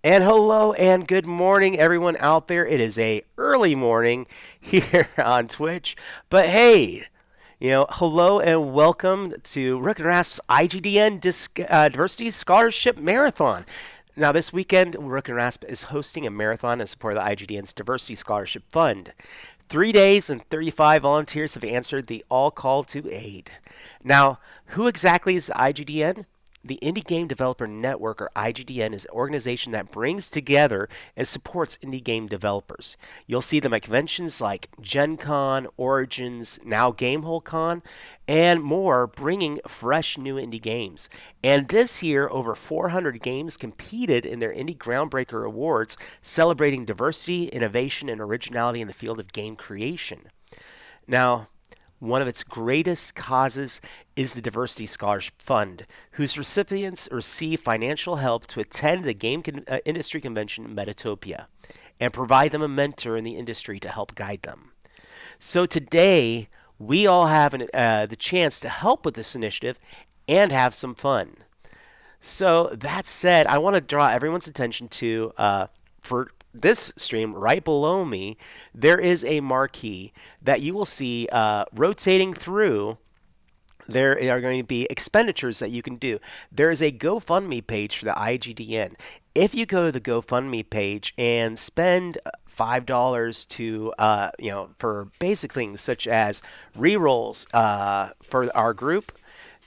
And hello and good morning, everyone out there. It is a early morning here on Twitch, but hey, hello and welcome to Rook and Rasp's IGDN Diversity Scholarship Marathon. Now, this weekend, Rook and Rasp is hosting a marathon in support of the IGDN's Diversity Scholarship Fund. 3 days and 35 volunteers have answered the all call to aid. Now, who exactly is the IGDN? The Indie Game Developer Network, or IGDN, is an organization that brings together and supports indie game developers. You'll see them at conventions like Gen Con, Origins, now GameholeCon, and more, bringing fresh new indie games. And this year, over 400 games competed in their Indie Groundbreaker Awards, celebrating diversity, innovation, and originality in the field of game creation. Now, one of its greatest causes is the Diversity Scholarship Fund, whose recipients receive financial help to attend the game industry convention Metatopia and provide them a mentor in the industry to help guide them. So today, we all have the chance to help with this initiative and have some fun. So that said, I want to draw everyone's attention to for this stream right below me, there is a marquee that you will see rotating through. There are going to be expenditures that you can do. There is a GoFundMe page for the IGDN. If you go to the GoFundMe page and spend $5 to, for basic things such as rerolls for our group,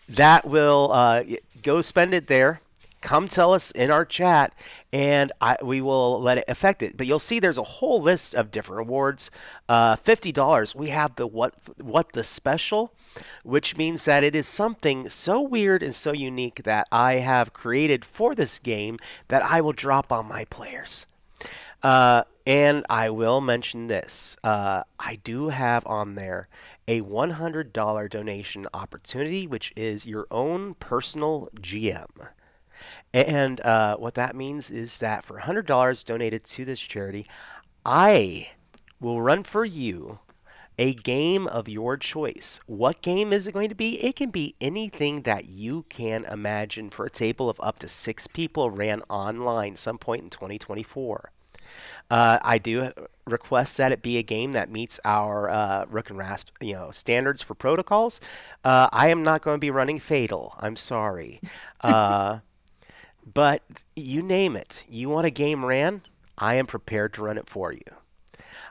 that will go spend it there. Come tell us in our chat, and we will let it affect it. But you'll see there's a whole list of different awards. $50. We have the what the special, which means that it is something so weird and so unique that I have created for this game that I will drop on my players. And I will mention this. I do have on there a $100 donation opportunity, which is your own personal GM. And what that means is that for $100 donated to this charity, I will run for you a game of your choice. What game is it going to be? It can be anything that you can imagine for a table of up to 6 people ran online some point in 2024. I do request that it be a game that meets our Rook and Rasp, standards for protocols. I am not going to be running Fatal. I'm sorry. But you name it. You want a game ran? I am prepared to run it for you.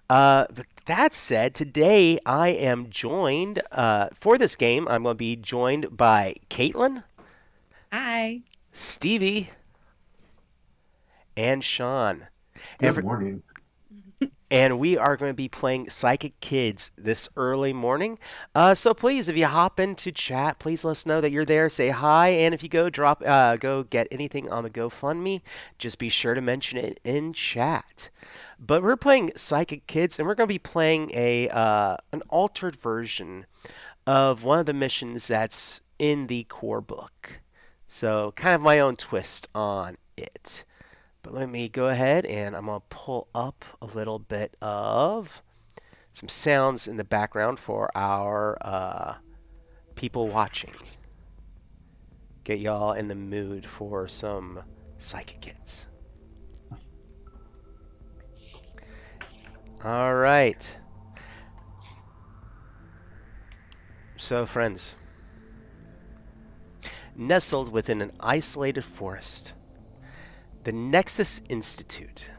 But that said, today I am joined, for this game, I'm going to be joined by Kaitlyn, Hi. Stevie, and Shawn. And, Good morning. and we are going to be playing Psychic Kids this early morning. So please, if you hop into chat, please let us know that you're there. Say hi, and if you go get anything on the GoFundMe, just be sure to mention it in chat. But we're playing Psychic Kids, and we're going to be playing an altered version of one of the missions that's in the core book. So kind of my own twist on it. But let me go ahead and I'm going to pull up a little bit of some sounds in the background for our people watching. Get y'all in the mood for some Psychic Kids. All right. So, friends, nestled within an isolated forest, the Nexus Institute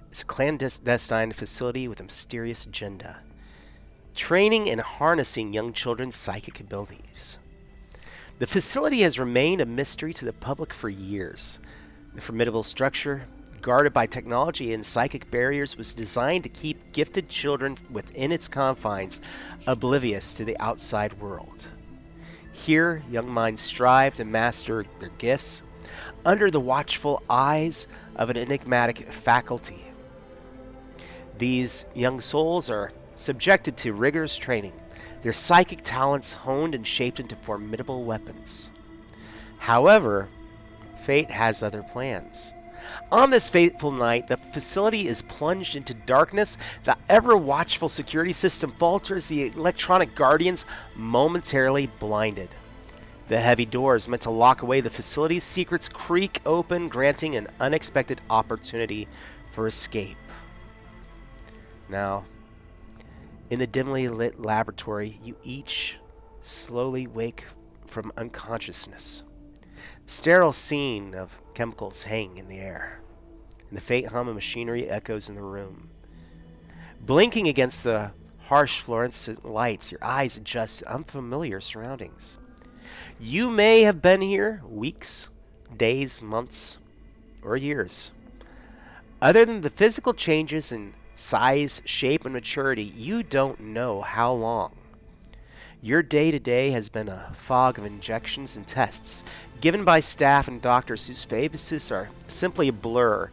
is a clandestine facility with a mysterious agenda, training and harnessing young children's psychic abilities. The facility has remained a mystery to the public for years. The formidable structure, guarded by technology and psychic barriers, was designed to keep gifted children within its confines, oblivious to the outside world. Here, young minds strive to master their gifts under the watchful eyes of an enigmatic faculty. These young souls are subjected to rigorous training, their psychic talents honed and shaped into formidable weapons. However, fate has other plans. On this fateful night, the facility is plunged into darkness. The ever-watchful security system falters, the electronic guardians momentarily blinded. The heavy doors meant to lock away the facility's secrets creak open, granting an unexpected opportunity for escape. Now, in the dimly lit laboratory, you each slowly wake from unconsciousness. The sterile scene of chemicals hang in the air, and the faint hum of machinery echoes in the room. Blinking against the harsh fluorescent lights, your eyes adjust to unfamiliar surroundings. You may have been here weeks, days, months, or years. Other than the physical changes in size, shape, and maturity, you don't know how long. Your day-to-day has been a fog of injections and tests given by staff and doctors whose faces are simply a blur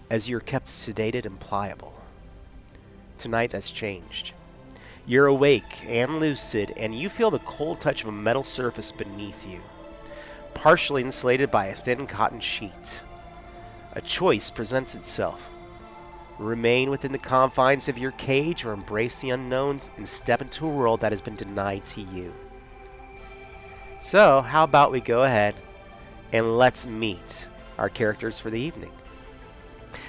as you're kept sedated and pliable. Tonight that's changed. You're awake and lucid, and you feel the cold touch of a metal surface beneath you, partially insulated by a thin cotton sheet. A choice presents itself. Remain within the confines of your cage or embrace the unknown and step into a world that has been denied to you. So, how about we go ahead and let's meet our characters for the evening.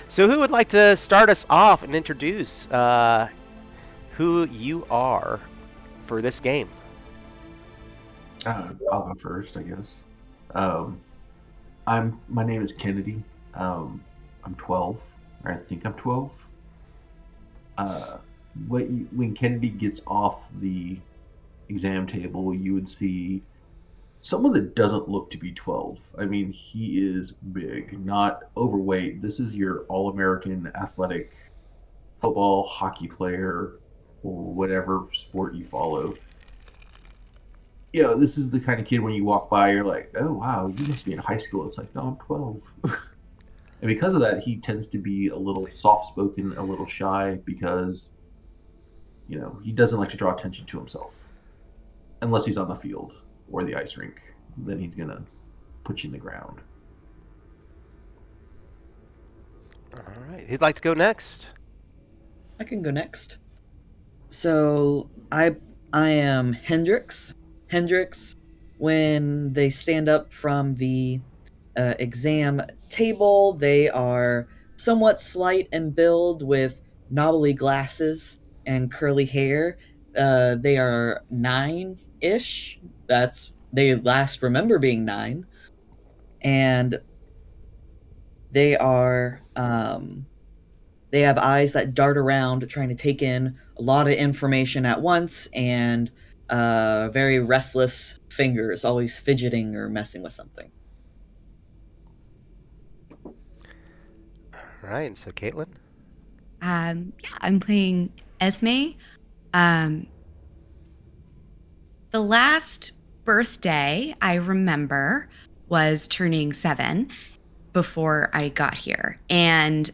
So who would like to start us off and introduce who you are for this game? I'll go first, I guess. My name is Kennedy. I'm 12, or I think I'm 12. When Kennedy gets off the exam table, you would see someone that doesn't look to be 12. I mean, he is big, not overweight. This is your all-American athletic football, hockey player, or whatever sport you follow. This is the kind of kid when you walk by, you're like, oh, wow, you must be in high school. It's like, no, I'm 12. And because of that, he tends to be a little soft-spoken, a little shy, because, he doesn't like to draw attention to himself. Unless he's on the field or the ice rink. Then he's going to put you in the ground. All right. Who'd like to go next? I can go next. So, I am Hendrix. Hendrix, when they stand up from the exam table, they are somewhat slight in build with knobbly glasses and curly hair. They are 9-ish. They last remember being 9. And they are they have eyes that dart around trying to take in a lot of information at once, and very restless fingers, always fidgeting or messing with something. All right, so Kaitlyn? I'm playing Esme. The last birthday I remember was turning 7 before I got here. And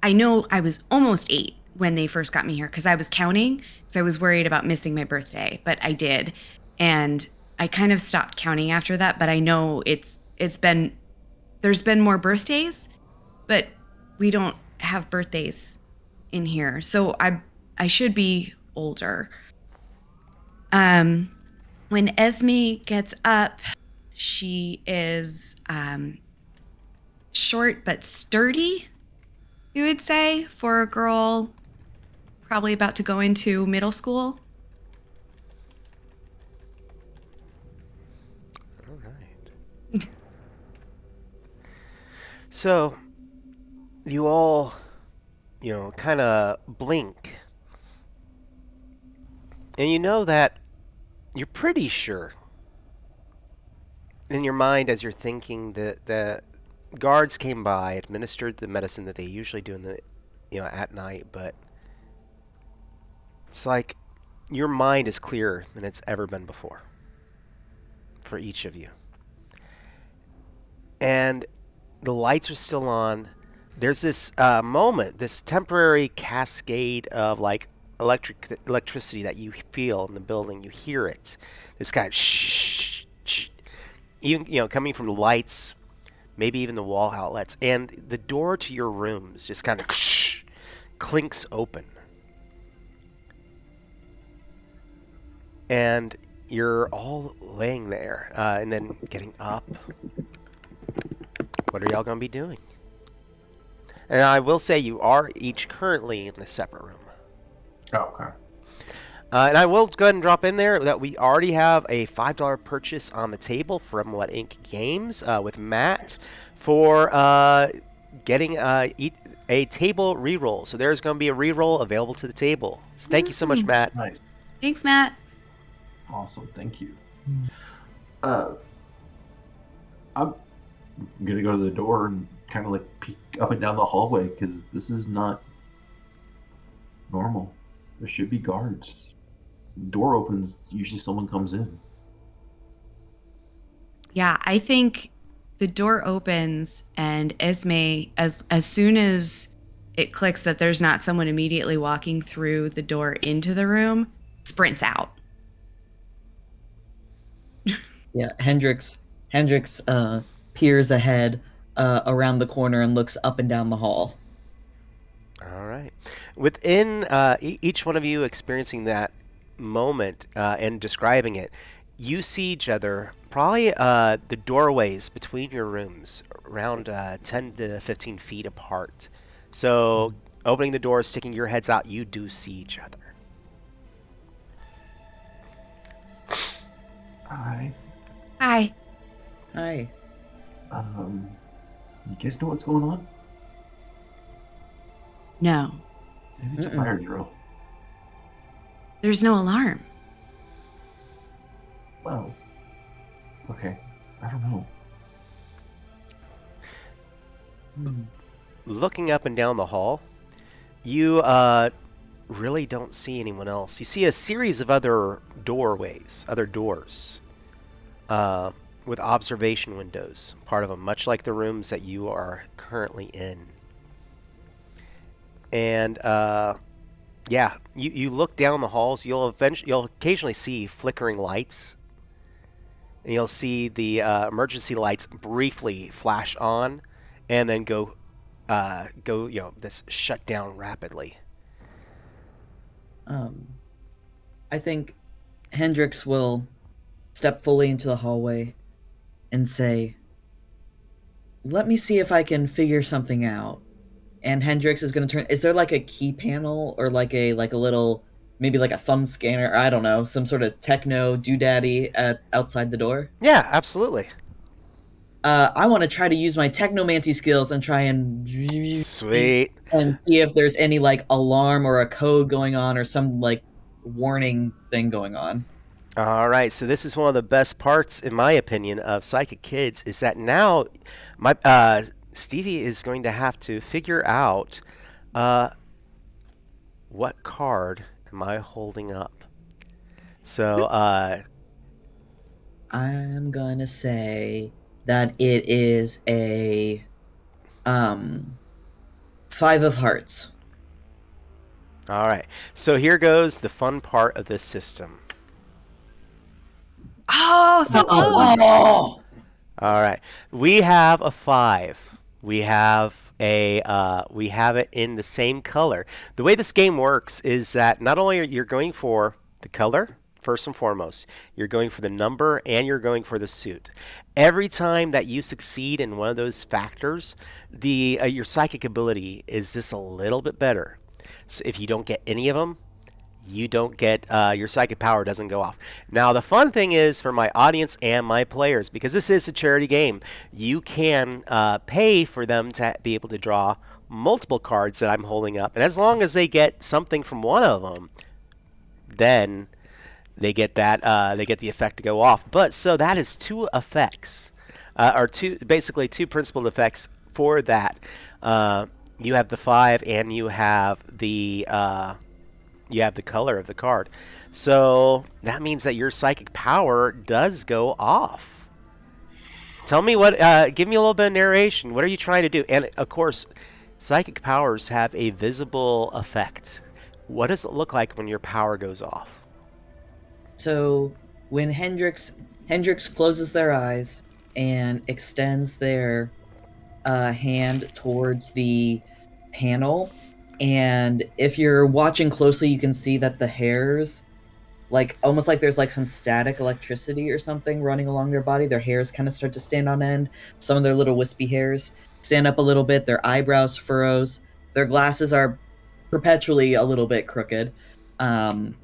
I know I was almost 8 when they first got me here because I was counting, because I was worried about missing my birthday, but I did. And I kind of stopped counting after that, but I know there's been more birthdays, but we don't have birthdays in here. So I should be older. When Esme gets up, she is short but sturdy, you would say, for a girl probably about to go into middle school. All right. So, you all, kind of blink. And you know that you're pretty sure in your mind as you're thinking that the guards came by, administered the medicine that they usually do in the, at night, but it's like your mind is clearer than it's ever been before for each of you. And the lights are still on. There's this moment, this temporary cascade of electricity that you feel in the building. You hear it. This kind of shh, shh, even coming from the lights, maybe even the wall outlets, and the door to your rooms just kind of clinks open. And you're all laying there, and then getting up. What are y'all going to be doing? And I will say you are each currently in a separate room. Oh, okay. And I will go ahead and drop in there that we already have a $5 purchase on the table from What Inc. Games with Matt for getting a table reroll. So there's going to be a reroll available to the table. So thank you so much, Matt. Nice. Thanks, Matt. Awesome. Thank you. I'm going to go to the door and kind of like peek up and down the hallway because this is not normal. There should be guards. Door opens, usually someone comes in. Yeah, I think the door opens and Esme, as soon as it clicks that there's not someone immediately walking through the door into the room, sprints out. Yeah, Hendrix peers ahead around the corner and looks up and down the hall. All right. Within each one of you experiencing that moment and describing it, you see each other probably the doorways between your rooms around 10 to 15 feet apart. So opening the door, sticking your heads out, you do see each other. Hi. Hi. Hi. You guys know what's going on? No, Maybe it's a fire drill. there's no alarm. Well, okay. I don't know. Looking up and down the hall, you really don't see anyone else. You see a series of other doorways, other doors, with observation windows, part of them, much like the rooms that you are currently in. And yeah, you look down the halls. You'll occasionally see flickering lights, and you'll see the emergency lights briefly flash on, and then go this shut down rapidly. I think Hendrix will step fully into the hallway and say, "Let me see if I can figure something out." And Hendrix is going to turn. Is there like a key panel or like a little, maybe like a thumb scanner? Or I don't know, some sort of techno doodaddy outside the door. Yeah, absolutely. I want to try to use my technomancy skills and try and Sweet. and see if there's any like alarm or a code going on or some like warning thing going on. All right, so this is one of the best parts, in my opinion, of Psychic Kids, is that now my Stevie is going to have to figure out what card am I holding up. So I'm gonna say that it is a 5 of hearts. all right, so here goes the fun part of this system. Oh, so close. Oh! All right, we have a 5. We have we have it in the same color. The way this game works is that not only are you going for the color first and foremost, you're going for the number and you're going for the suit. Every time that you succeed in one of those factors, the your psychic ability is just a little bit better. So if you don't get any of them, you don't get your psychic power doesn't go off. Now the fun thing is for my audience and my players, because this is a charity game, you can pay for them to be able to draw multiple cards that I'm holding up, and as long as they get something from one of them, then they get the effect to go off. But so that is 2 effects, or basically 2 principal effects for that. You have the 5 and you have the color of the card. So that means that your psychic power does go off. Tell me give me a little bit of narration. What are you trying to do? And of course, psychic powers have a visible effect. What does it look like when your power goes off? So when Hendrix closes their eyes and extends their hand towards the panel, and if you're watching closely, you can see that the hairs like almost like there's like some static electricity or something running along their body. Their hairs kind of start to stand on end. Some of their little wispy hairs stand up a little bit. Their eyebrows furrows. Their glasses are perpetually a little bit crooked. And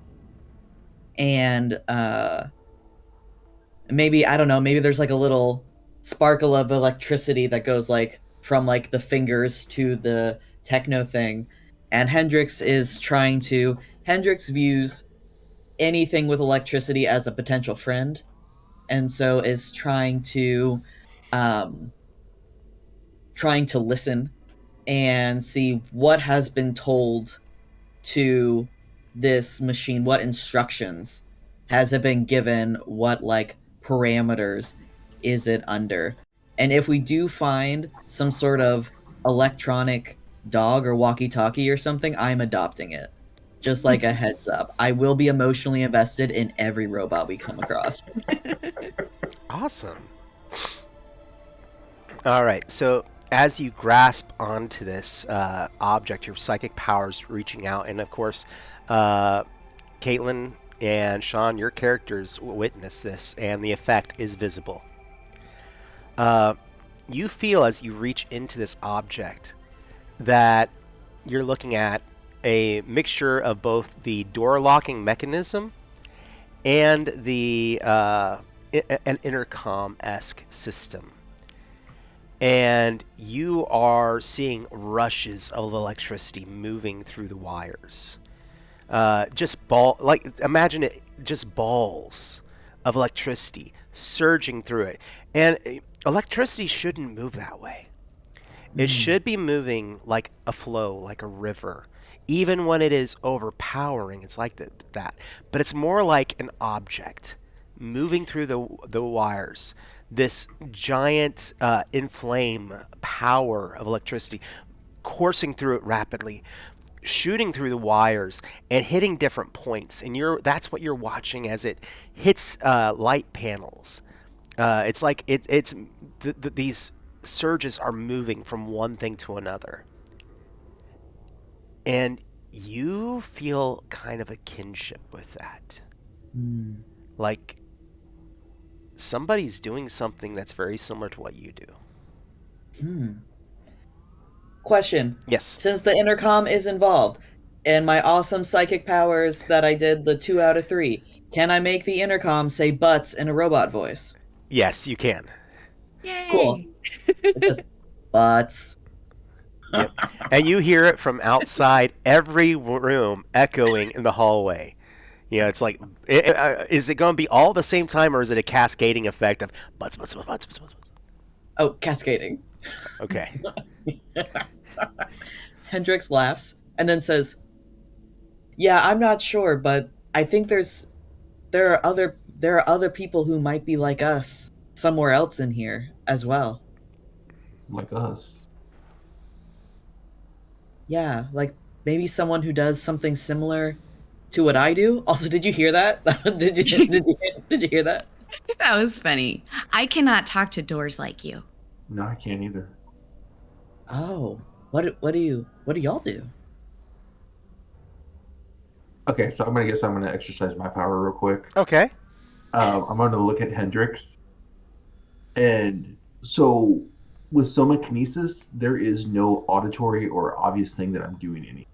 maybe, I don't know, maybe there's like a little sparkle of electricity that goes like from like the fingers to the techno thing. And Hendrix views anything with electricity as a potential friend, and so is trying to listen and see what has been told to this machine, what instructions has it been given, what like parameters is it under. And if we do find some sort of electronic dog or walkie-talkie or something, I'm adopting it. Just like a heads up. I will be emotionally invested in every robot we come across. Awesome. All right, so as you grasp onto this object, your psychic powers reaching out, and of course, Kaitlyn and Shawn, your characters witness this, and the effect is visible. You feel as you reach into this object that you're looking at a mixture of both the door locking mechanism and the an intercom-esque system. And you are seeing rushes of electricity moving through the wires. Imagine it, just balls of electricity surging through it. And electricity shouldn't move that way. It should be moving like a flow, like a river. Even when it is overpowering, it's like that. But it's more like an object moving through the wires. This giant inflame power of electricity coursing through it rapidly, shooting through the wires and hitting different points. And that's what you're watching as it hits light panels. It's like these surges are moving from one thing to another. And you feel kind of a kinship with that. Like somebody's doing something that's very similar to what you do. Question. Yes. Since the intercom is involved, and my awesome psychic powers that I did the 2 out of 3, can I make the intercom say butts in a robot voice? Yes, you can. Yay! Cool. It says butts. Yep. And you hear it from outside every room echoing in the hallway. You know, it's like, is it going to be all at the same time, or is it a cascading effect of butts, butts, butts, butts, butts, butts? Oh, cascading. Okay. Hendrix laughs and then says, "Yeah, I'm not sure, but I think there are other people who might be like us somewhere else in here as well. Like us. Yeah, like maybe someone who does something similar to what I do." Also, did you hear that? did you hear that? That was funny. I cannot talk to doors like you. No, I can't either. Oh, what do y'all do? Okay, so I'm gonna exercise my power real quick. Okay. I'm gonna look at Hendrix, and so with somakinesis, there is no auditory or obvious thing that I'm doing anything.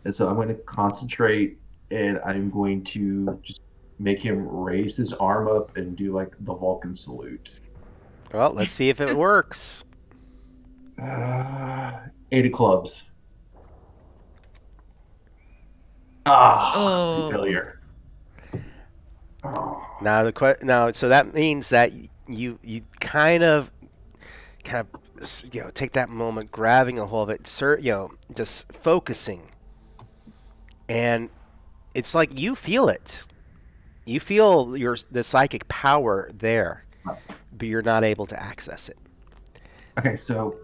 And so I'm going to concentrate, and I'm going to just make him raise his arm up and do like the Vulcan salute. Well, let's see if it works. 8 of clubs. Failure. Oh. Now, so that means that you kind of take that moment, grabbing a hold of it, just focusing, and it's like you feel it. You feel the psychic power there, but you're not able to access it. Okay, so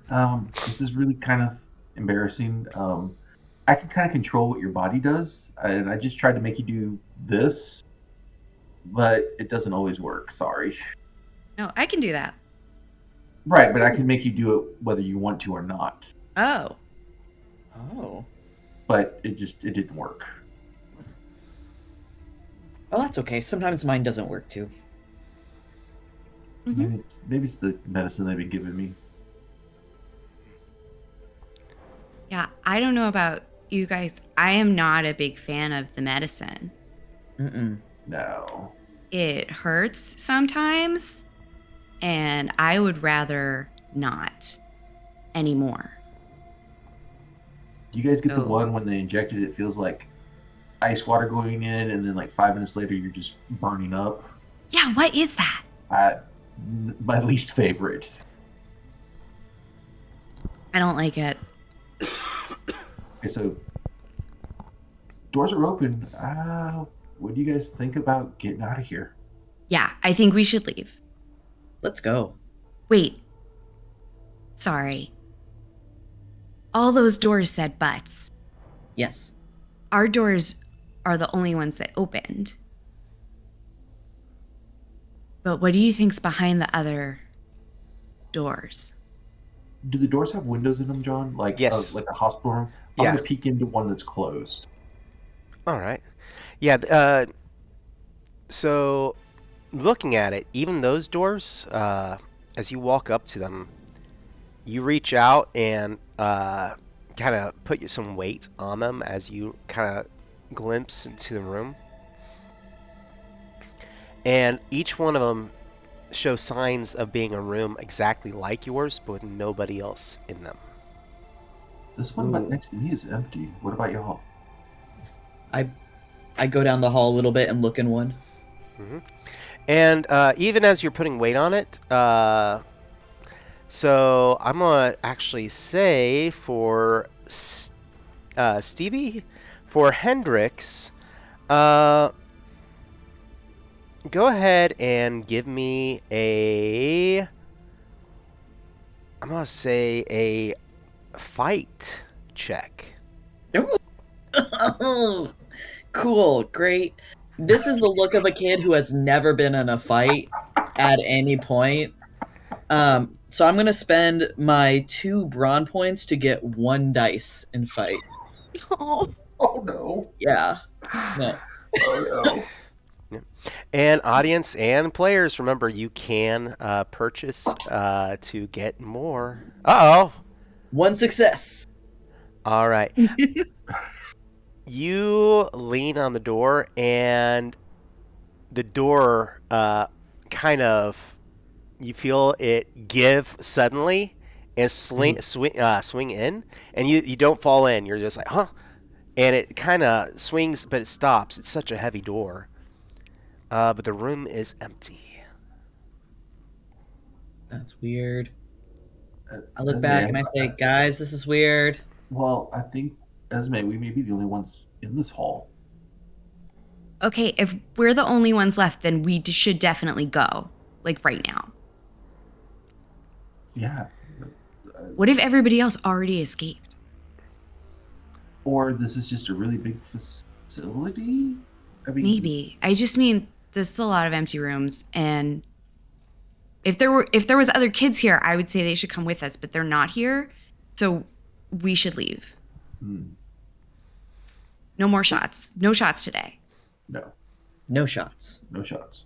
this is really kind of embarrassing. I can kind of control what your body does, and I just tried to make you do this, but it doesn't always work. Sorry. No, I can do that. Right, but I can make you do it whether you want to or not. Oh. Oh. But it didn't work. Oh, that's okay. Sometimes mine doesn't work too. Mhm. Maybe it's the medicine they've been giving me. Yeah, I don't know about you guys. I am not a big fan of the medicine. Mm-mm. No. It hurts sometimes, and I would rather not anymore. Do you guys get the So, one when they inject it? It feels like ice water going in, and then like 5 minutes later, you're just burning up. yeah, what is that? My least favorite. I don't like it. Okay, so doors are open. What do you guys think about getting out of here? Yeah, I think we should leave. Let's go. Wait. Sorry. All those doors said butts. Yes. Our doors are the only ones that opened. But what do you think's behind the other doors? Do the doors have windows in them, John? Yes. Like a hospital room? I'm Yeah. gonna peek into one that's closed. All right. Yeah. So looking at it, even those doors, as you walk up to them, you reach out and kind of put some weight on them as you kind of glimpse into the room. And each one of them show signs of being a room exactly like yours, but with nobody else in them. This one Ooh. next to me is empty. What about y'all? I go down the hall a little bit and look in one. And even as you're putting weight on it, so I'm going to actually say for Stevie, for Hendrix, go ahead and give me I'm going to say a fight check. Oh, cool, great. This is the look of a kid who has never been in a fight at any point. So I'm gonna spend my 2 brawn points to get 1 dice in fight. Oh. Oh no. Yeah. No. Oh And audience and players, remember you can purchase to get more. Uh-oh. 1 success. All right. You lean on the door, and the door kind of, you feel it give suddenly and swing in, and you don't fall in. You're just like, huh? And it kind of swings, but it stops. It's such a heavy door. But the room is empty. That's weird. no. I look Esme, back and I say, guys, this is weird. well, I think Esme, we may be the only ones in this hall. Okay, if we're the only ones left, then we should definitely go. Like right now. Yeah. What if everybody else already escaped? Or this is just a really big facility? I mean, Maybe. I just mean there's still a lot of empty rooms, and if there was other kids here, I would say they should come with us, but they're not here, so we should leave. No more shots. No shots today. no. No shots. No shots.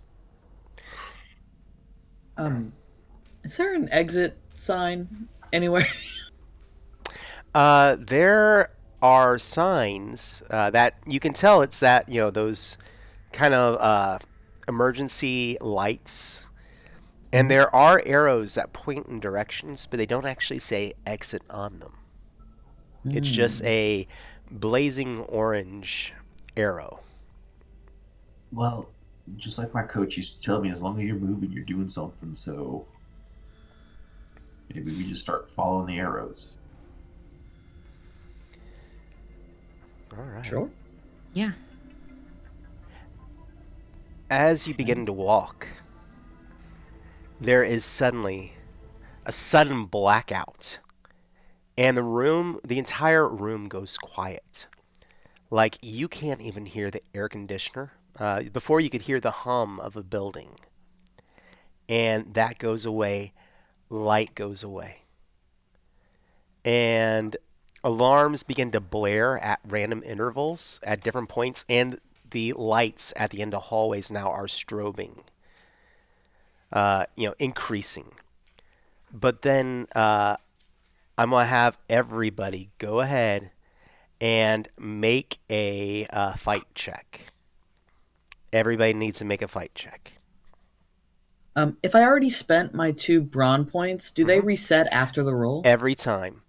Is there an exit sign anywhere? There are signs that you can tell it's that, those kind of emergency lights. And there are arrows that point in directions, but they don't actually say exit on them. It's just a blazing orange arrow. Well, just like my coach used to tell me, as long as you're moving, you're doing something. So maybe we just start following the arrows. All right. Sure. Yeah. As you begin to walk, there is suddenly a sudden blackout, and the entire room goes quiet. Like you can't even hear the air conditioner. Before you could hear the hum of a building, and that goes away. Light goes away, and alarms begin to blare at random intervals at different points, and the lights at the end of hallways now are strobing, increasing. But then I'm going to have everybody go ahead and make a fight check. Everybody needs to make a fight check. If I already spent my 2 brawn points, do they reset after the roll? Every time.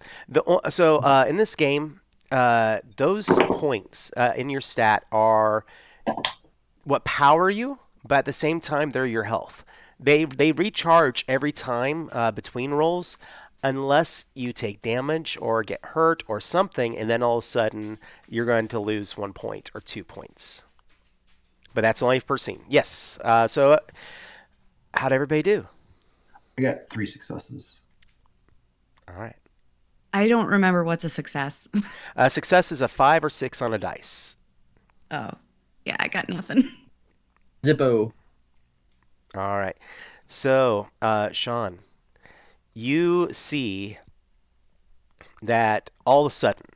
So in this game, those points in your stat are what power you, but at the same time, they're your health. They recharge every time between rolls, unless you take damage or get hurt or something, and then all of a sudden you're going to lose 1 point or 2 points. But that's only per scene. Yes. So how'd everybody do? I got 3 successes. All right. I don't remember what's a success. Success is a 5 or 6 on a dice. Oh, yeah, I got nothing. Zippo. All right. So, Shawn, you see that all of a sudden,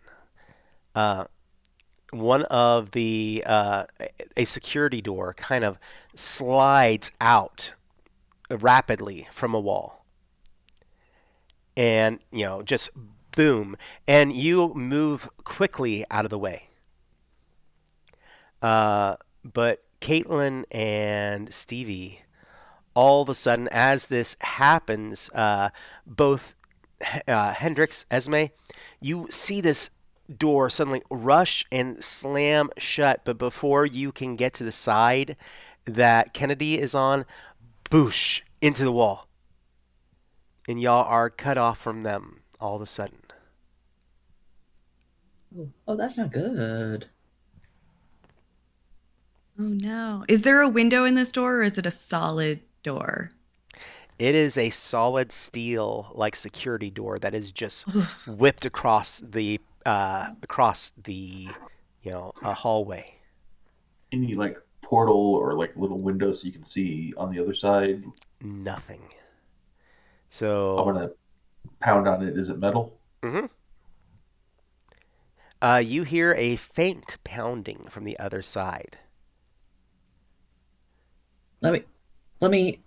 one of the a security door kind of slides out rapidly from a wall, and just boom, and you move quickly out of the way. But Kaitlyn and Stevie, all of a sudden, as this happens, both Hendrix, Esme, you see this door suddenly rush and slam shut, but before you can get to the side that Kennedy is on, boosh, into the wall. And y'all are cut off from them all of a sudden. Oh, that's not good. Oh no. Is there a window in this door or is it a solid door? It is a solid steel like security door that is just whipped across the a hallway. Any like portal or like little window so you can see on the other side? Nothing. So I'm gonna pound on it. Is it metal? Mm-hmm. You hear a faint pounding from the other side. Let me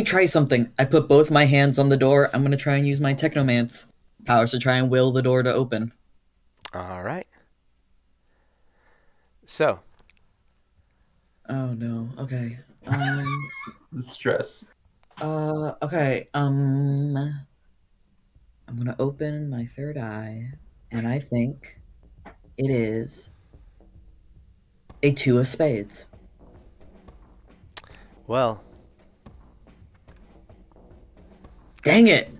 try something. I put both my hands on the door. I'm gonna try and use my technomance powers to try and will the door to open. All right. So. Oh no. Okay. The stress. Okay. I'm gonna open my third eye, and I think it is a 2 of spades. Well. Dang it!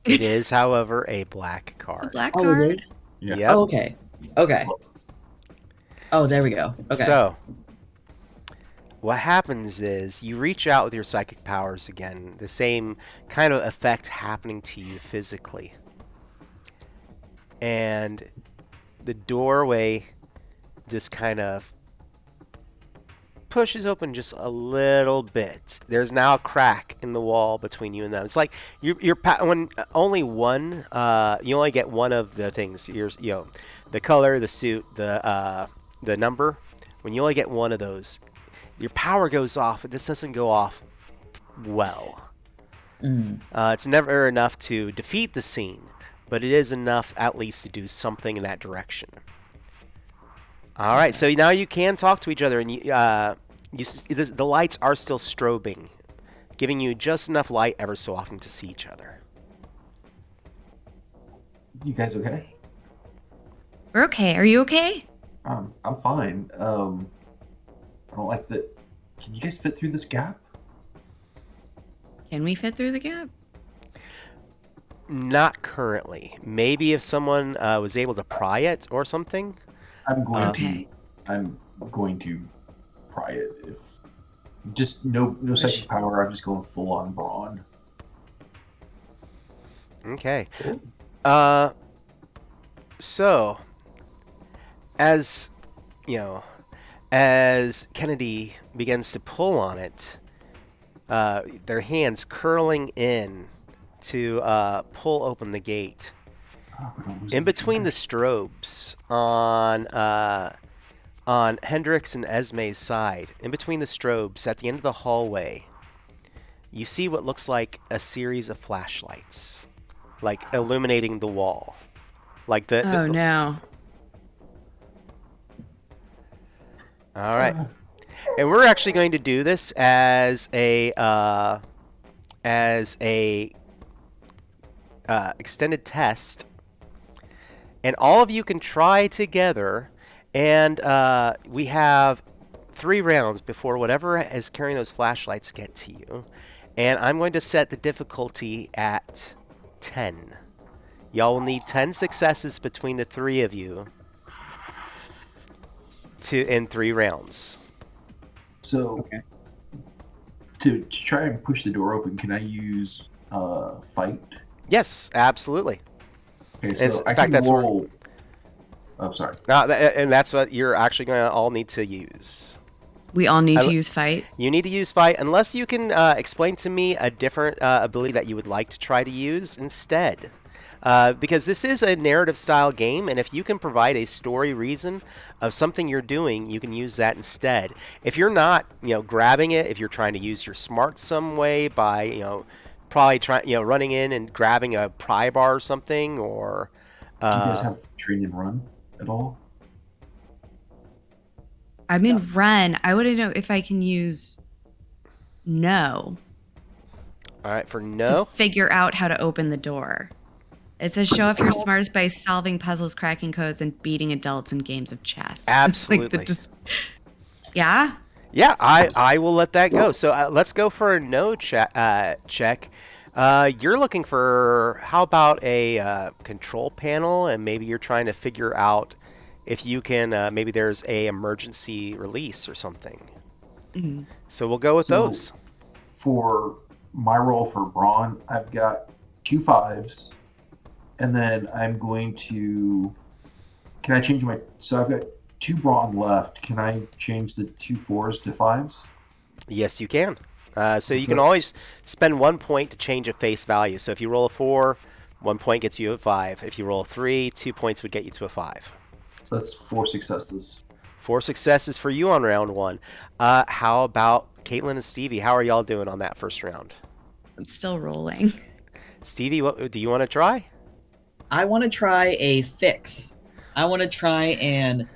It is, however, a black card. A black Oh, card? it is? Yeah. Yep. Oh, okay. Okay. Oh, there we go. Okay. So, what happens is you reach out with your psychic powers again, the same kind of effect happening to you physically. And the doorway just kind of pushes open just a little bit. There's now a crack in the wall between you and them. It's like when only one, you only get one of the things. The color, the suit, the number. When you only get one of those, your power goes off. This doesn't go off well. It's never enough to defeat the scene, but it is enough at least to do something in that direction. All right, so now you can talk to each other, and the lights are still strobing, giving you just enough light ever so often to see each other. You guys okay? We're okay. Are you okay? I'm fine. I don't like that. Can you guys fit through this gap? Can we fit through the gap? Not currently. Maybe if someone was able to pry it or something. I'm going Okay. I'm going to pry it. If just no psychic power, I'm just going full on brawn. Okay. So, as Kennedy begins to pull on it, their hands curling in to pull open the gate. In between the strobes on on Hendrix and Esme's side, in between the strobes, at the end of the hallway, you see what looks like a series of flashlights, like illuminating the wall. Like Oh no. All right. And we're actually going to do this as a extended test, and all of you can try together. And we have 3 rounds before whatever is carrying those flashlights get to you. And I'm going to set the difficulty at 10. Y'all will need 10 successes between the 3 of you in 3 rounds. So, Okay. to try and push the door open, can I use fight? Yes, absolutely. Okay, so In I fact, can that's what- roll. Oh, sorry. And that's what you're actually going to all need to use. We all need to use fight. You need to use fight, unless you can explain to me a different ability that you would like to try to use instead. Because this is a narrative style game, and if you can provide a story reason of something you're doing, you can use that instead. If you're not, grabbing it, if you're trying to use your smarts some way by, probably running in and grabbing a pry bar or something, or Do you guys have train and run at all? I'm in run. I want to know if I can use no all right, for to no. figure out how to open the door. It says show off your smarts by solving puzzles, cracking codes, and beating adults in games of chess. Absolutely. Yeah? Yeah, I will let that go. So let's go for a no check. You're looking for, how about a control panel, and maybe you're trying to figure out if you can, maybe there's a emergency release or something. Mm-hmm. So we'll go with those. For my roll for brawn, I've got 2 5s, and then I'm going to. Can I change my? So I've got 2 brawn left. Can I change the 2 4s to 5s? Yes, you can. So you can always spend 1 point to change a face value. So if you roll a 4, 1 point gets you a 5. If you roll a 3, 2 points would get you to a 5. So that's 4 successes. 4 successes for you on round 1. How about Kaitlyn and Stevie? How are y'all doing on that first round? I'm still rolling. Stevie, what do you want to try? I want to try a fix. I want to try and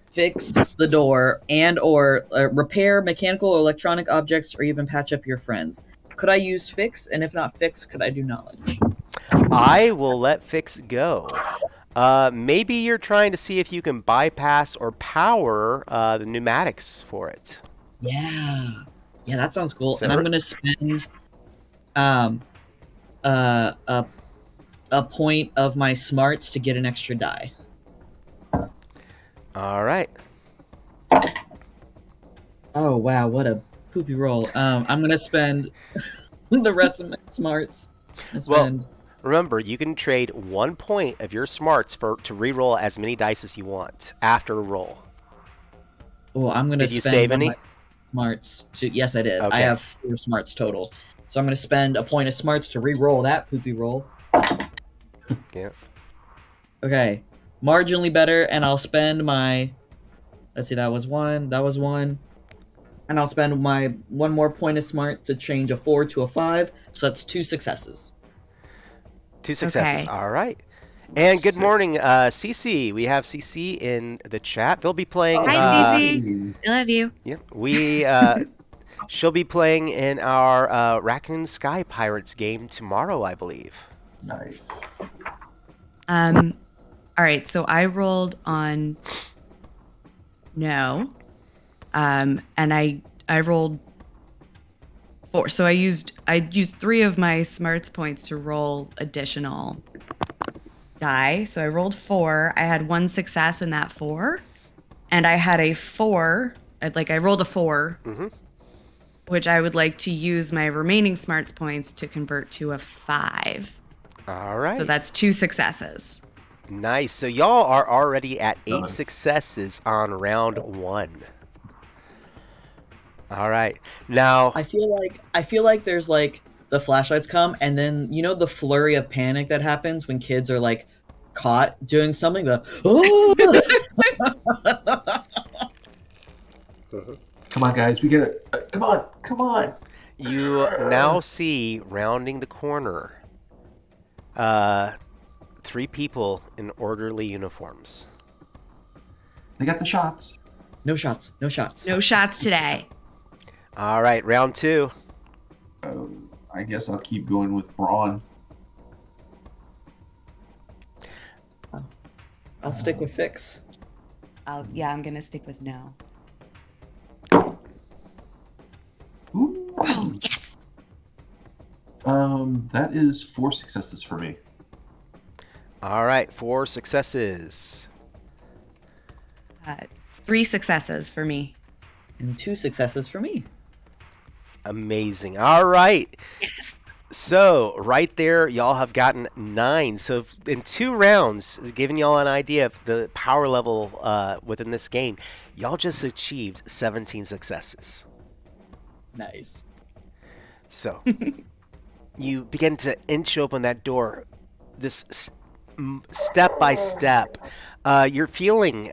fix the door and or repair mechanical or electronic objects or even patch up your friends. Could I use fix? And if not fix, could I do knowledge? I will let fix go. Maybe you're trying to see if you can bypass or power the pneumatics for it. Yeah, that sounds cool. So and I'm gonna spend a point of my smarts to get an extra die. All right. Oh wow, what a poopy roll. I'm gonna spend the rest of my smarts. Well, remember, you can trade 1 point of your smarts to re-roll as many dice as you want after a roll. Oh, I'm gonna. Did you save any? Smarts to, yes, I did. Okay. I have 4 smarts total. So I'm going to spend a point of smarts to re-roll that poopy roll. Yeah. Okay. Marginally better, and I'll spend my... Let's see, that was 1. And I'll spend my 1 more point of smart to change a 4 to a 5. So that's 2 successes. 2 successes. Okay. All right. And good morning, SiSi. We have SiSi in the chat. They'll be playing... Hi, SiSi. I love you. Yeah, she'll be playing in our Raccoon Sky Pirates game tomorrow, I believe. Nice. All right, so I rolled on no. And I rolled 4. So I used 3 of my smarts points to roll additional die. So I rolled 4. I had 1 success in that 4. And I had a 4. I rolled a 4. Mm-hmm. Which I would like to use my remaining smarts points to convert to a 5. All right. So that's 2 successes. Nice. So y'all are already at 8 Done. successes on round 1. All right. Now, I feel like there's like the flashlights come, and then you know the flurry of panic that happens when kids are like caught doing something. Come on, guys, we get it. Come on, come on. You now see rounding the corner, 3 people in orderly uniforms. They got the shots. No shots. No shots. No shots today. All right, round 2. I guess I'll keep going with Braun. I'll stick with Fix. I'm gonna stick with no. Ooh. Oh yes. That is 4 successes for me. All right, 4 successes. 3 successes for me. And 2 successes for me. Amazing. All right. Yes. So right there, y'all have gotten 9. So in 2 rounds, giving y'all an idea of the power level within this game, y'all just achieved 17 successes. Nice. So you begin to inch open that door, this step by step. You're feeling.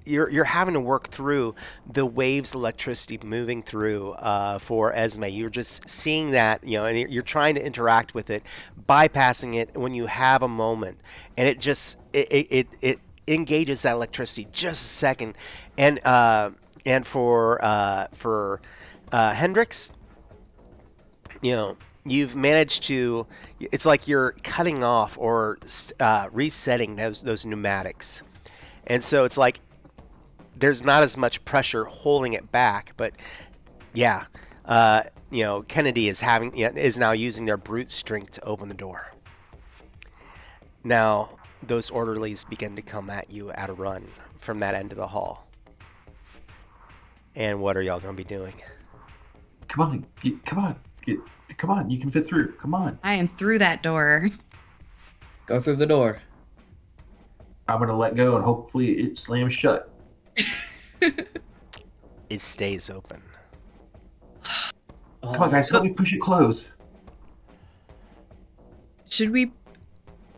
You're having to work through the waves of electricity moving through for Esme. You're just seeing that, and you're trying to interact with it, bypassing it when you have a moment, and it just it engages that electricity just a second, and for Hendrix, you've managed to. It's like you're cutting off or resetting those pneumatics, and so it's like. There's not as much pressure holding it back, but yeah, Kennedy is now using their brute strength to open the door. Now those orderlies begin to come at you at a run from that end of the hall. And what are y'all going to be doing? Come on, come on! You can fit through. Come on! I am through that door. Go through the door. I'm gonna let go, and hopefully it slams shut. It stays open. Come on, guys, help me push it close. Should we?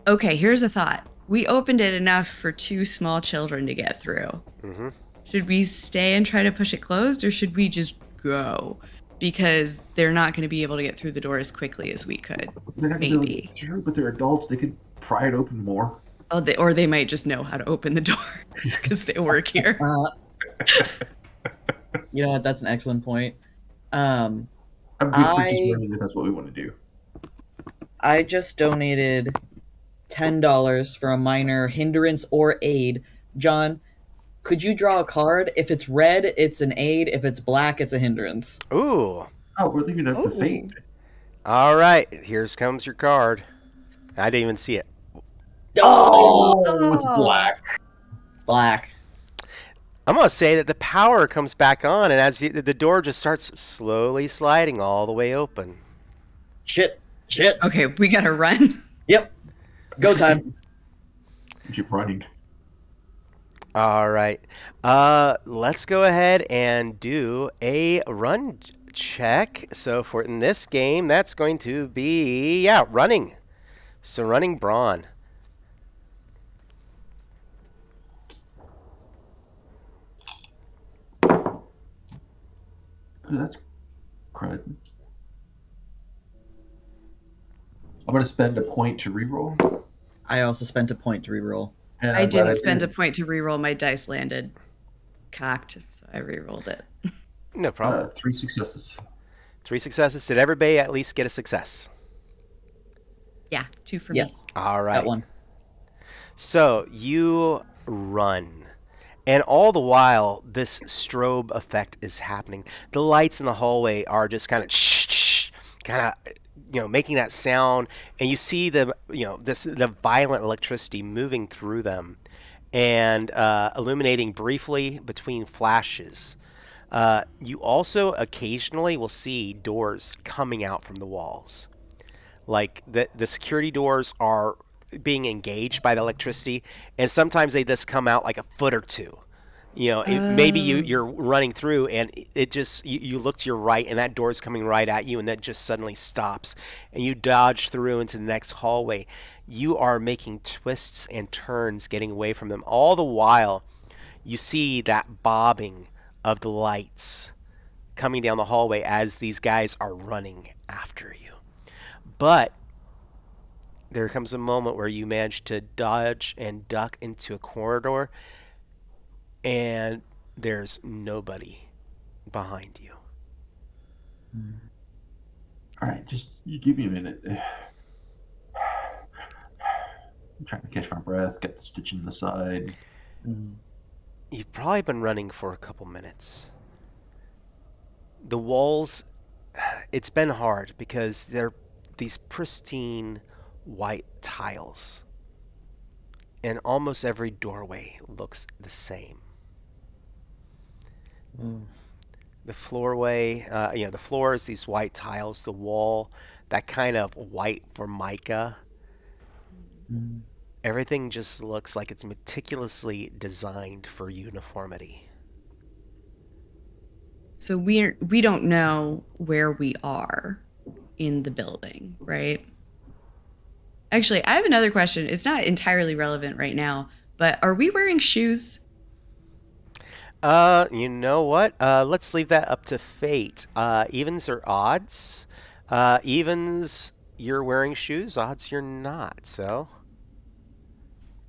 Okay, here's a thought. We opened it enough for 2 small children to get through. Mm-hmm. Should we stay and try to push it closed, or should we just go? Because they're not going to be able to get through the door as quickly as we could. They're not gonna be able to Maybe. get through, but they're adults. They could pry it open more. Oh, or they might just know how to open the door because they work here. You know what? That's an excellent point. I'm good for just learning if that's what we want to do. I just donated $10 for a minor hindrance or aid. John, could you draw a card? If it's red, it's an aid. If it's black, it's a hindrance. Ooh. Oh, we're leaving it up to fate. All right. Here comes your card. I didn't even see it. Oh, it's black. Black. I'm going to say that the power comes back on, and as the door just starts slowly sliding all the way open. Shit. Okay, we gotta run. Yep. Go time. Keep running. All right. Let's go ahead and do a run check. So for in this game, that's going to be, running. So running brawn. Oh, that's crud. I'm going to spend a point to reroll. I also spent a point to reroll. And I I'm glad didn't spend a did. point to reroll. My dice landed cocked, so I rerolled it. No problem. 3 successes. 3 successes. Did everybody at least get a success? Yeah, 2 for Yes. All right. That one. So you run. And all the while, this strobe effect is happening. The lights in the hallway are just kind of making that sound, and you see the violent electricity moving through them, and illuminating briefly between flashes. You also occasionally will see doors coming out from the walls, like the security doors are being engaged by the electricity, and sometimes they just come out like a foot or two. Maybe you're running through, and it just you look to your right, and that door's coming right at you, and that just suddenly stops, and you dodge through into the next hallway. You are making twists and turns, getting away from them. All the while, you see that bobbing of the lights coming down the hallway as these guys are running after you. But there comes a moment where you manage to dodge and duck into a corridor, and there's nobody behind you. All right, just you give me a minute. I'm trying to catch my breath, get the stitch in the side. You've probably been running for a couple minutes. The walls, it's been hard because they're these pristine white tiles, and almost every doorway looks the same. The floorway, the floor is these white tiles. The wall, that kind of white formica. Everything just looks like it's meticulously designed for uniformity. So we don't know where we are in the building, right? Actually, I have another question. It's not entirely relevant right now, but are we wearing shoes? You know what? Let's leave that up to fate. Evens or odds? Evens, you're wearing shoes. Odds, you're not. So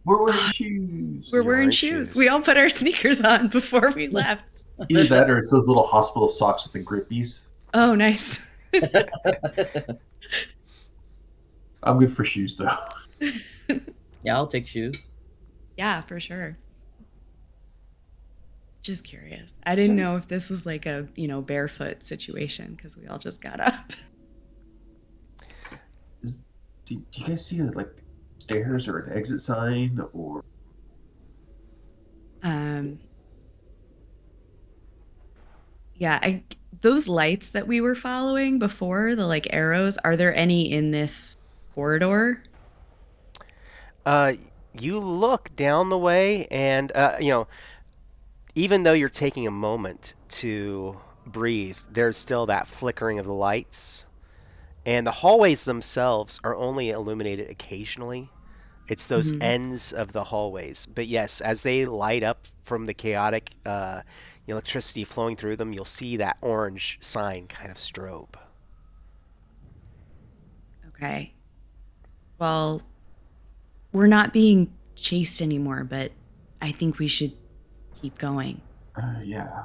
We're wearing shoes. We're You're wearing wearing shoes. shoes. We all put our sneakers on before we left. Either that or it's those little hospital socks with the grippies. Oh, nice. I'm good for shoes though. Yeah, I'll take shoes. Yeah, for sure. Just curious. I didn't know if this was like a, barefoot situation because we all just got up. Do you guys see like stairs or an exit sign or? Yeah, those lights that we were following before, the like arrows, are there any in this corridor? you look down the way, and even though you're taking a moment to breathe, there's still that flickering of the lights. And the hallways themselves are only illuminated occasionally. It's those ends of the hallways. But yes, as they light up from the chaotic electricity flowing through them, you'll see that orange sign kind of strobe. Okay. Well, we're not being chased anymore, but I think we should keep going. Yeah.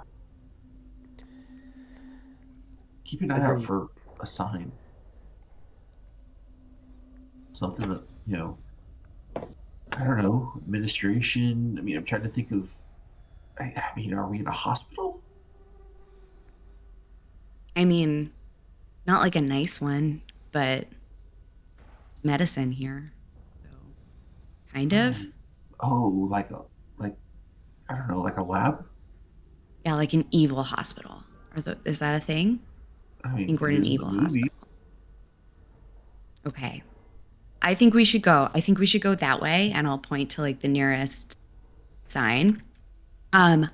Keep an eye out Agreed. for a sign. Something that, I don't know, administration. I mean, I'm trying to think of, I mean, are we in a hospital? I mean, not like a nice one, but there's medicine here. So, kind of. Oh, I don't know, like a lab? Yeah, like an evil hospital. Is that a thing? I mean, I think we're it in an is in evil the movie. hospital. Okay. I think we should go. I think we should go that way, and I'll point to like the nearest sign. I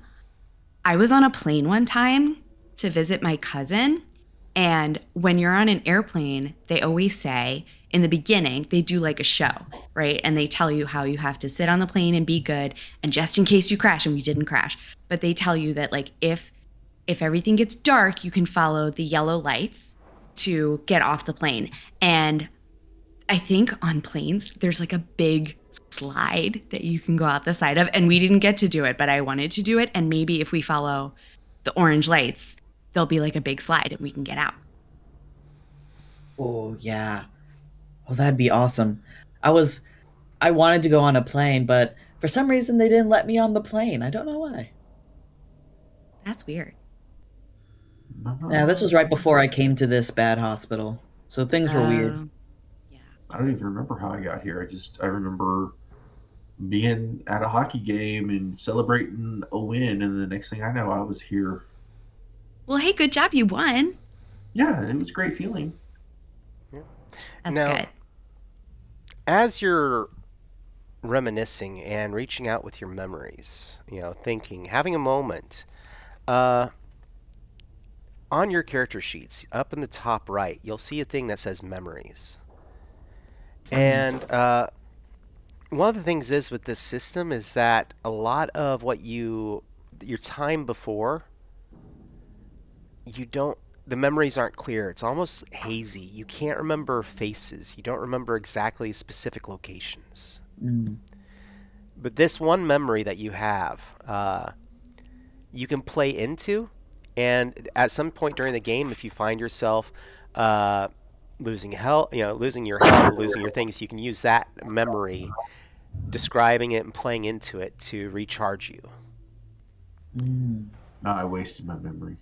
was on a plane one time to visit my cousin, and when you're on an airplane, they always say in the beginning, they do like a show, right? And they tell you how you have to sit on the plane and be good, and just in case you crash, and we didn't crash, but they tell you that like if everything gets dark, you can follow the yellow lights to get off the plane. And I think on planes, there's like a big slide that you can go out the side of. And we didn't get to do it, but I wanted to do it. And maybe if we follow the orange lights, there'll be like a big slide and we can get out. Oh, yeah. Oh, that'd be awesome. I wanted to go on a plane, but for some reason they didn't let me on the plane. I don't know why. That's weird. Yeah, this was right before I came to this bad hospital. So things were weird. Yeah. I don't even remember how I got here. I remember being at a hockey game and celebrating a win, and the next thing I know, I was here. Well, hey, good job. You won. Yeah, it was a great feeling. That's Now, good. as you're reminiscing and reaching out with your memories, thinking, having a moment, on your character sheets, up in the top right, you'll see a thing that says memories. And one of the things is with this system is that a lot of your time before you don't. The memories aren't clear. It's almost hazy. You can't remember faces. You don't remember exactly specific locations. Mm. But this one memory that you have, you can play into, and at some point during the game, if you find yourself losing health, losing your health, losing your things, you can use that memory, describing it and playing into it to recharge you. Mm. No, I wasted my memory.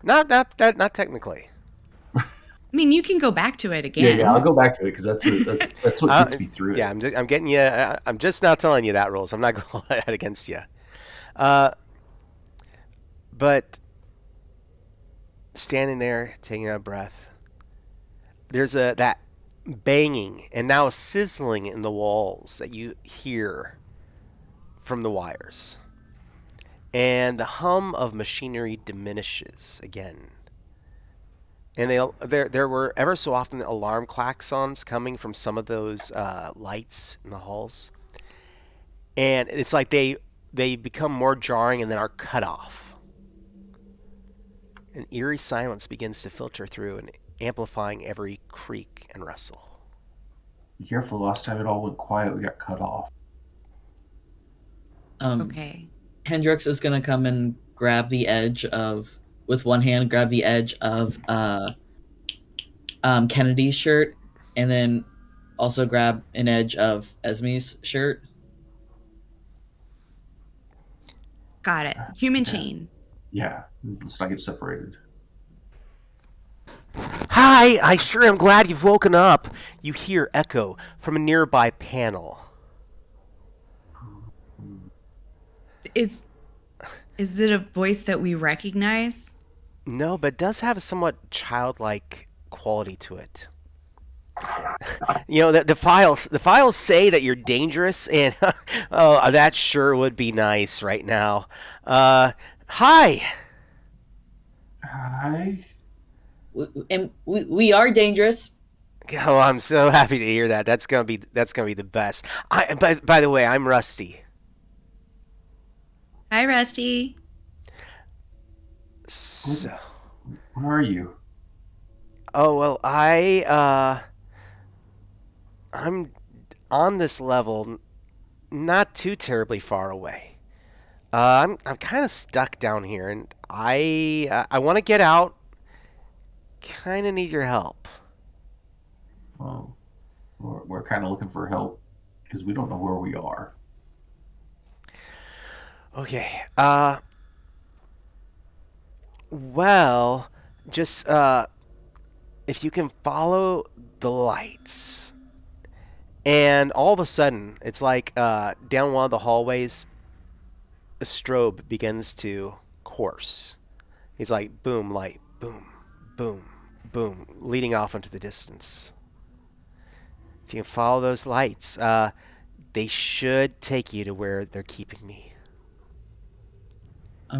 Not technically. I mean, you can go back to it again. Yeah, I'll go back to it because that's what gets me through it. Yeah, I'm getting you. I'm just not telling you that rules. I'm not going to hold that against you. But standing there, taking a breath, there's that banging and now a sizzling in the walls that you hear from the wires. And the hum of machinery diminishes again. And there were ever so often alarm klaxons coming from some of those lights in the halls. And it's like they become more jarring and then are cut off. An eerie silence begins to filter through and amplifying every creak and rustle. Be careful, last time it all went quiet, we got cut off. Okay. Hendrix is gonna come and grab the edge of, with one hand, grab the edge of Kennedy's shirt, and then also grab an edge of Esme's shirt. Got it. Human chain. Yeah, let's not get separated. Hi, I sure am glad you've woken up. You hear echo from a nearby panel. Is it a voice that we recognize? No, but it does have a somewhat childlike quality to it. The files say that you're dangerous, and oh, that sure would be nice right now. Hi. Hi. We are dangerous. Oh, I'm so happy to hear that. That's gonna be the best. By the way, I'm Rusty. Hi, Rusty. So, Where are you? oh well, I'm on this level, not too terribly far away. I'm kind of stuck down here, and I want to get out. Kind of need your help. Well, we're kind of looking for help because we don't know where we are. Okay. Well, just if you can follow the lights, and all of a sudden, it's like down one of the hallways, a strobe begins to course. He's like, boom, light, boom, boom, boom, leading off into the distance. If you can follow those lights, they should take you to where they're keeping me.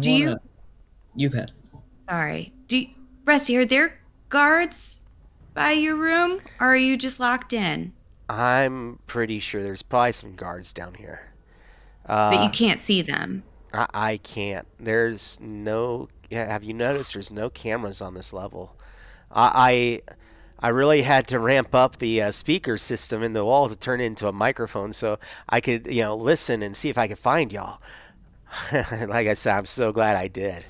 You could. Sorry. Rusty, are there guards by your room, or are you just locked in? I'm pretty sure there's probably some guards down here. But you can't see them. I can't. There's no. Yeah, have you noticed there's no cameras on this level? I really had to ramp up the speaker system in the wall to turn it into a microphone so I could listen and see if I could find y'all. Like I said, I'm so glad I did.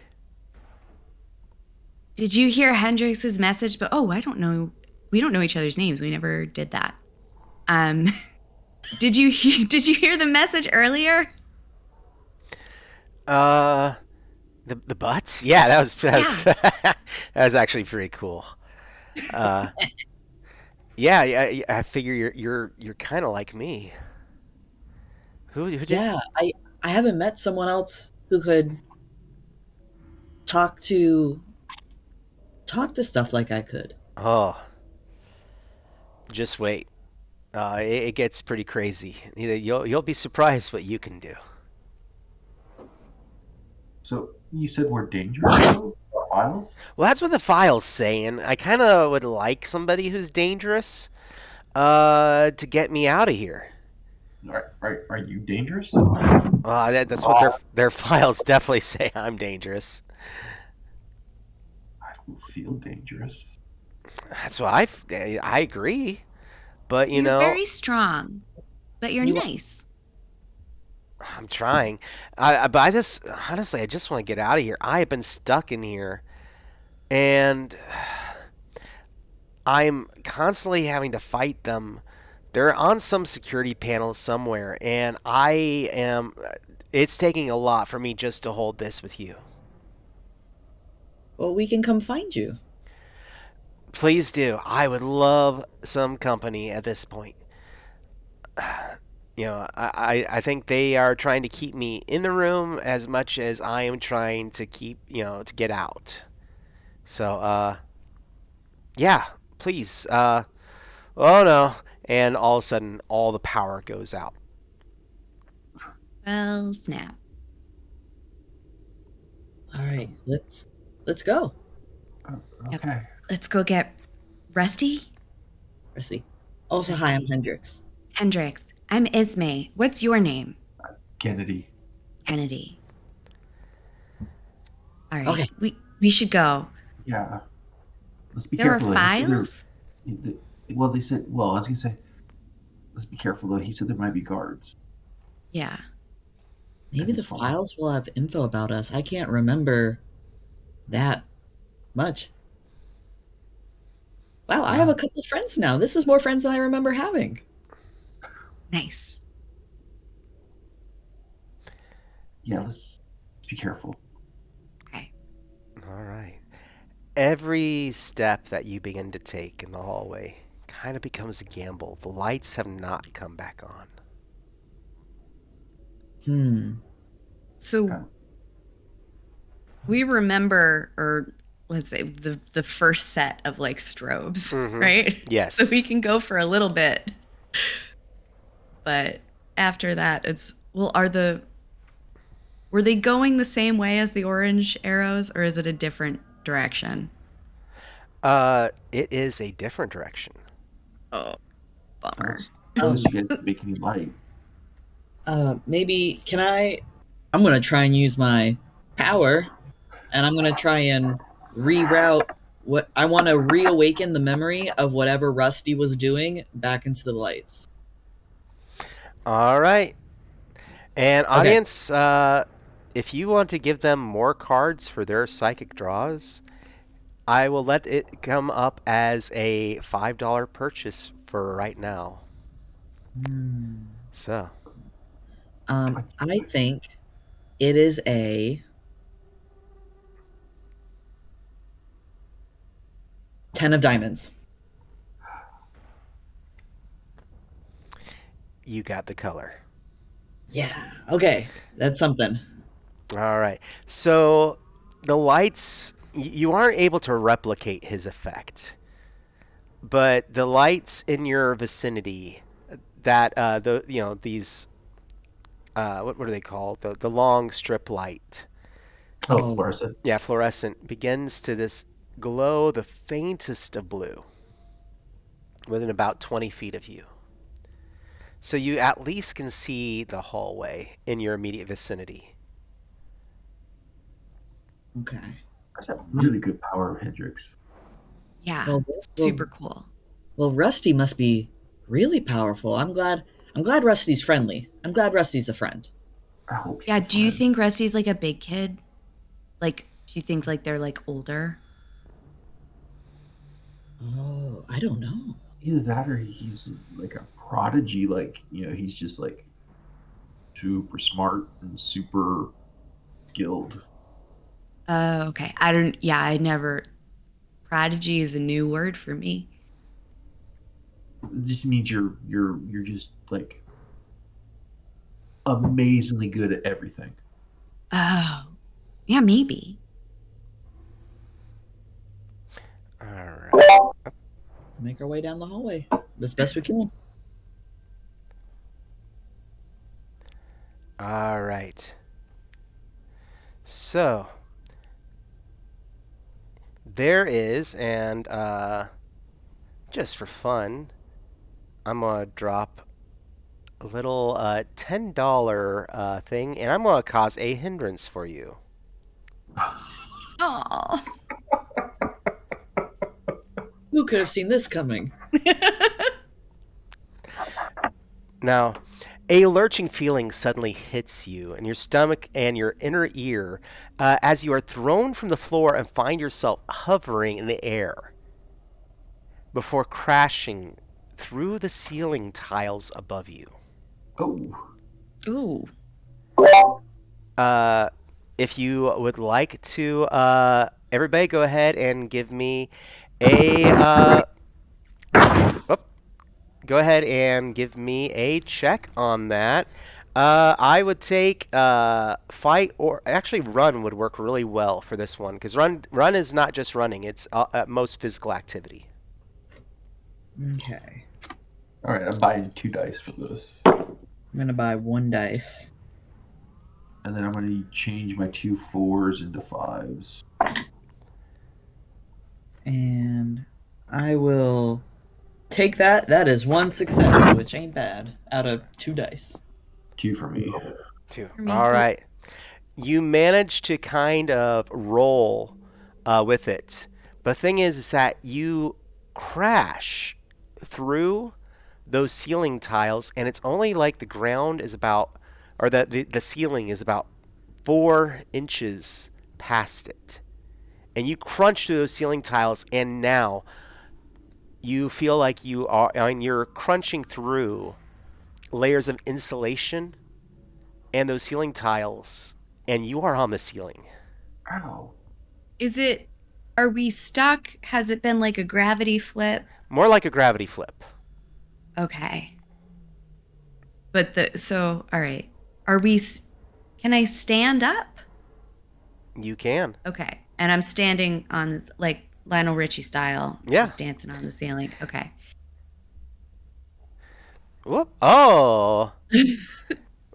Did you hear Hendrix's message? But I don't know. We don't know each other's names. We never did that. Did you hear the message earlier? The butts? Yeah, that was that was actually pretty cool. Yeah, I figure you're kind of like me. Who did? Yeah, I haven't met someone else who could talk to stuff like I could. Oh, just wait. It gets pretty crazy. You'll be surprised what you can do. So you said we're dangerous, though? Files? Well, that's what the files say, and I kind of would like somebody who's dangerous, to get me out of here. Are you dangerous? That's what their files definitely say. I'm dangerous. Feel dangerous. That's what I agree. But You're very strong, but you're You nice. I'm trying. But I just honestly, I just want to get out of here. I have been stuck in here, and I'm constantly having to fight them. They're on some security panel somewhere, and I am. It's taking a lot for me just to hold this with you. Well, we can come find you. Please do. I would love some company at this point. I think they are trying to keep me in the room as much as I am trying to keep, to get out. So, yeah, please. Oh no. And all of a sudden, all the power goes out. Well, snap. All right, let's go. Yep. Okay. Let's go get Rusty. Rusty. Also, hi, I'm Hendrix. Hendrix. I'm Ismay. What's your name? Kennedy. Kennedy. All right. Okay. We should go. Yeah. Let's be There are careful. Though. He said files? well, they said. Well, I was gonna say. Let's be careful though. He said there might be guards. Yeah. Maybe the files will have info about us. I can't remember that much. Wow, I have a couple of friends now. This is more friends than I remember having. Nice. Yeah, let's be careful. Okay. All right. Every step that you begin to take in the hallway kind of becomes a gamble. The lights have not come back on. So Okay. we remember, or let's say the first set of like strobes, Mhm. right? Yes. So we can go for a little bit. But after that, were they going the same way as the orange arrows, or is it a different direction? It is a different direction. Oh, bummer. Suppose you guys can make any light. Maybe I'm gonna try and use my power, and I'm gonna try and reroute what I want to reawaken the memory of whatever Rusty was doing back into the lights. All right. And Okay. audience, if you want to give them more cards for their psychic draws, I will let it come up as a $5 purchase for right now. So, I think it is a 10 of diamonds. you got the color. Yeah. Okay, that's something. All right. So, the lights, you aren't able to replicate his effect. But the lights in your vicinity that these what are they called? The long strip light. Oh, fluorescent. Yeah, fluorescent begins to this glow the faintest of blue within about 20 feet of you. So you at least can see the hallway in your immediate vicinity. Okay. That's a really good power, Hendrix. Yeah. Well, Super cool. Well, Rusty must be really powerful. I'm glad Rusty's friendly. I'm glad Rusty's a friend. I hope. Yeah, do you think Rusty's like a big kid? Like, do you think like they're like older? Oh, I don't know. Either that or he's like a prodigy. Like, he's just like super smart and super skilled. Okay. Prodigy is a new word for me. It just means you're just like amazingly good at everything. Oh, yeah, maybe. All right. Let's make our way down the hallway as best we can. All right. So there is, and just for fun, I'm gonna drop a little $10 thing, and I'm gonna cause a hindrance for you. Oh. Who could have seen this coming? Now, a lurching feeling suddenly hits you in your stomach and your inner ear as you are thrown from the floor and find yourself hovering in the air before crashing through the ceiling tiles above you. Oh. Ooh. If you would like to, everybody go ahead and give me a. Go ahead and give me a check on that. I would take fight or actually run would work really well for this one because run is not just running; it's at most physical activity. Okay. All right, I'm buying 2 dice for this. I'm going to buy 1 dice. And then I'm going to change my 2 4s into 5s. And I will take that. That is 1 success, which ain't bad, out of 2 dice. 2 for me. 2. For me. All right. You manage to kind of roll with it. But the thing is that you crash through those ceiling tiles, and it's only like the ground is about, or the ceiling is about 4 inches past it. And you crunch through those ceiling tiles, and now you feel like you're crunching through layers of insulation and those ceiling tiles, and you are on the ceiling. Ow. Are we stuck? Has it been like a gravity flip? More like a gravity flip. Okay. But all right. Can I stand up? You can. Okay. And I'm standing on like Lionel Richie style. Yeah. Just dancing on the ceiling. Okay. Whoop. Oh.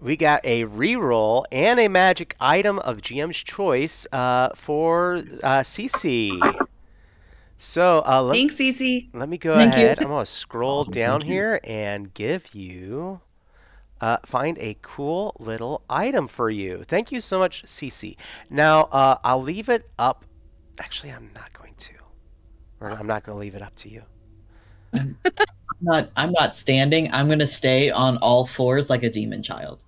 We got a reroll and a magic item of GM's choice for SiSi. So Thanks, SiSi. let me go Thank you. ahead. I'm going to scroll Awesome, down thank you. here and give you find a cool little item for you. Thank you so much, SiSi. Now, I'll leave it up. Actually, I'm not going to. Or I'm not going to leave it up to you. I'm not standing. I'm going to stay on all 4s like a demon child.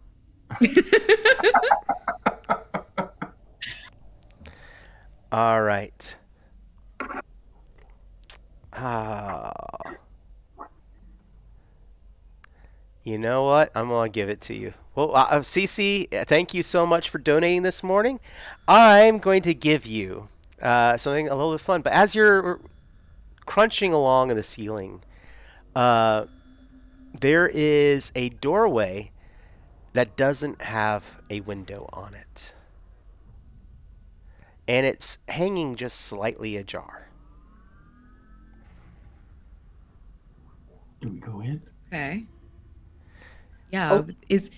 All right. You know what? I'm going to give it to you. Well, SiSi, thank you so much for donating this morning. I'm going to give you something a little bit fun. But as you're crunching along in the ceiling, there is a doorway that doesn't have a window on it. And it's hanging just slightly ajar. Do we go in? Okay. Yeah. Is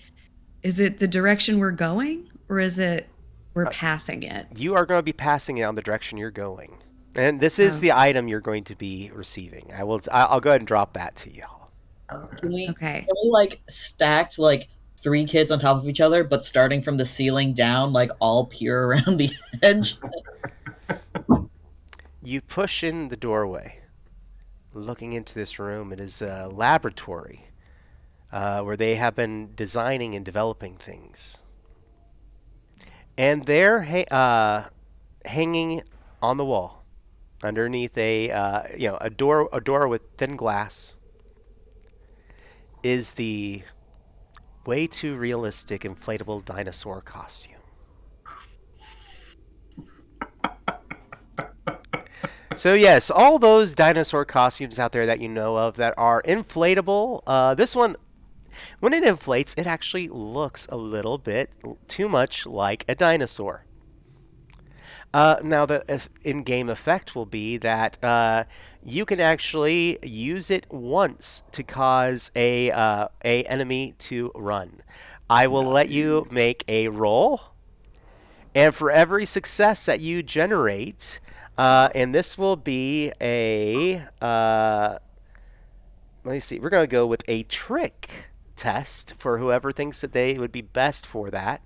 it the direction we're going, or is it we're passing it? You are going to be passing it on the direction you're going. And this is the item you're going to be receiving. I'll go ahead and drop that to you. Okay. Can we Okay. like stacked like 3 kids on top of each other, but starting from the ceiling down, like all pure around the edge? You push in the doorway. Looking into this room, it is a laboratory where they have been designing and developing things. And there, hanging on the wall, underneath a door with thin glass, is the way too realistic inflatable dinosaur costume. So yes, all those dinosaur costumes out there that you know of that are inflatable. This one, when it inflates, it actually looks a little bit too much like a dinosaur. Now, the in-game effect will be that you can actually use it once to cause a enemy to run. I will let you make a roll, and for every success that you generate, and this will be let me see, we're going to go with a trick test for whoever thinks that they would be best for that.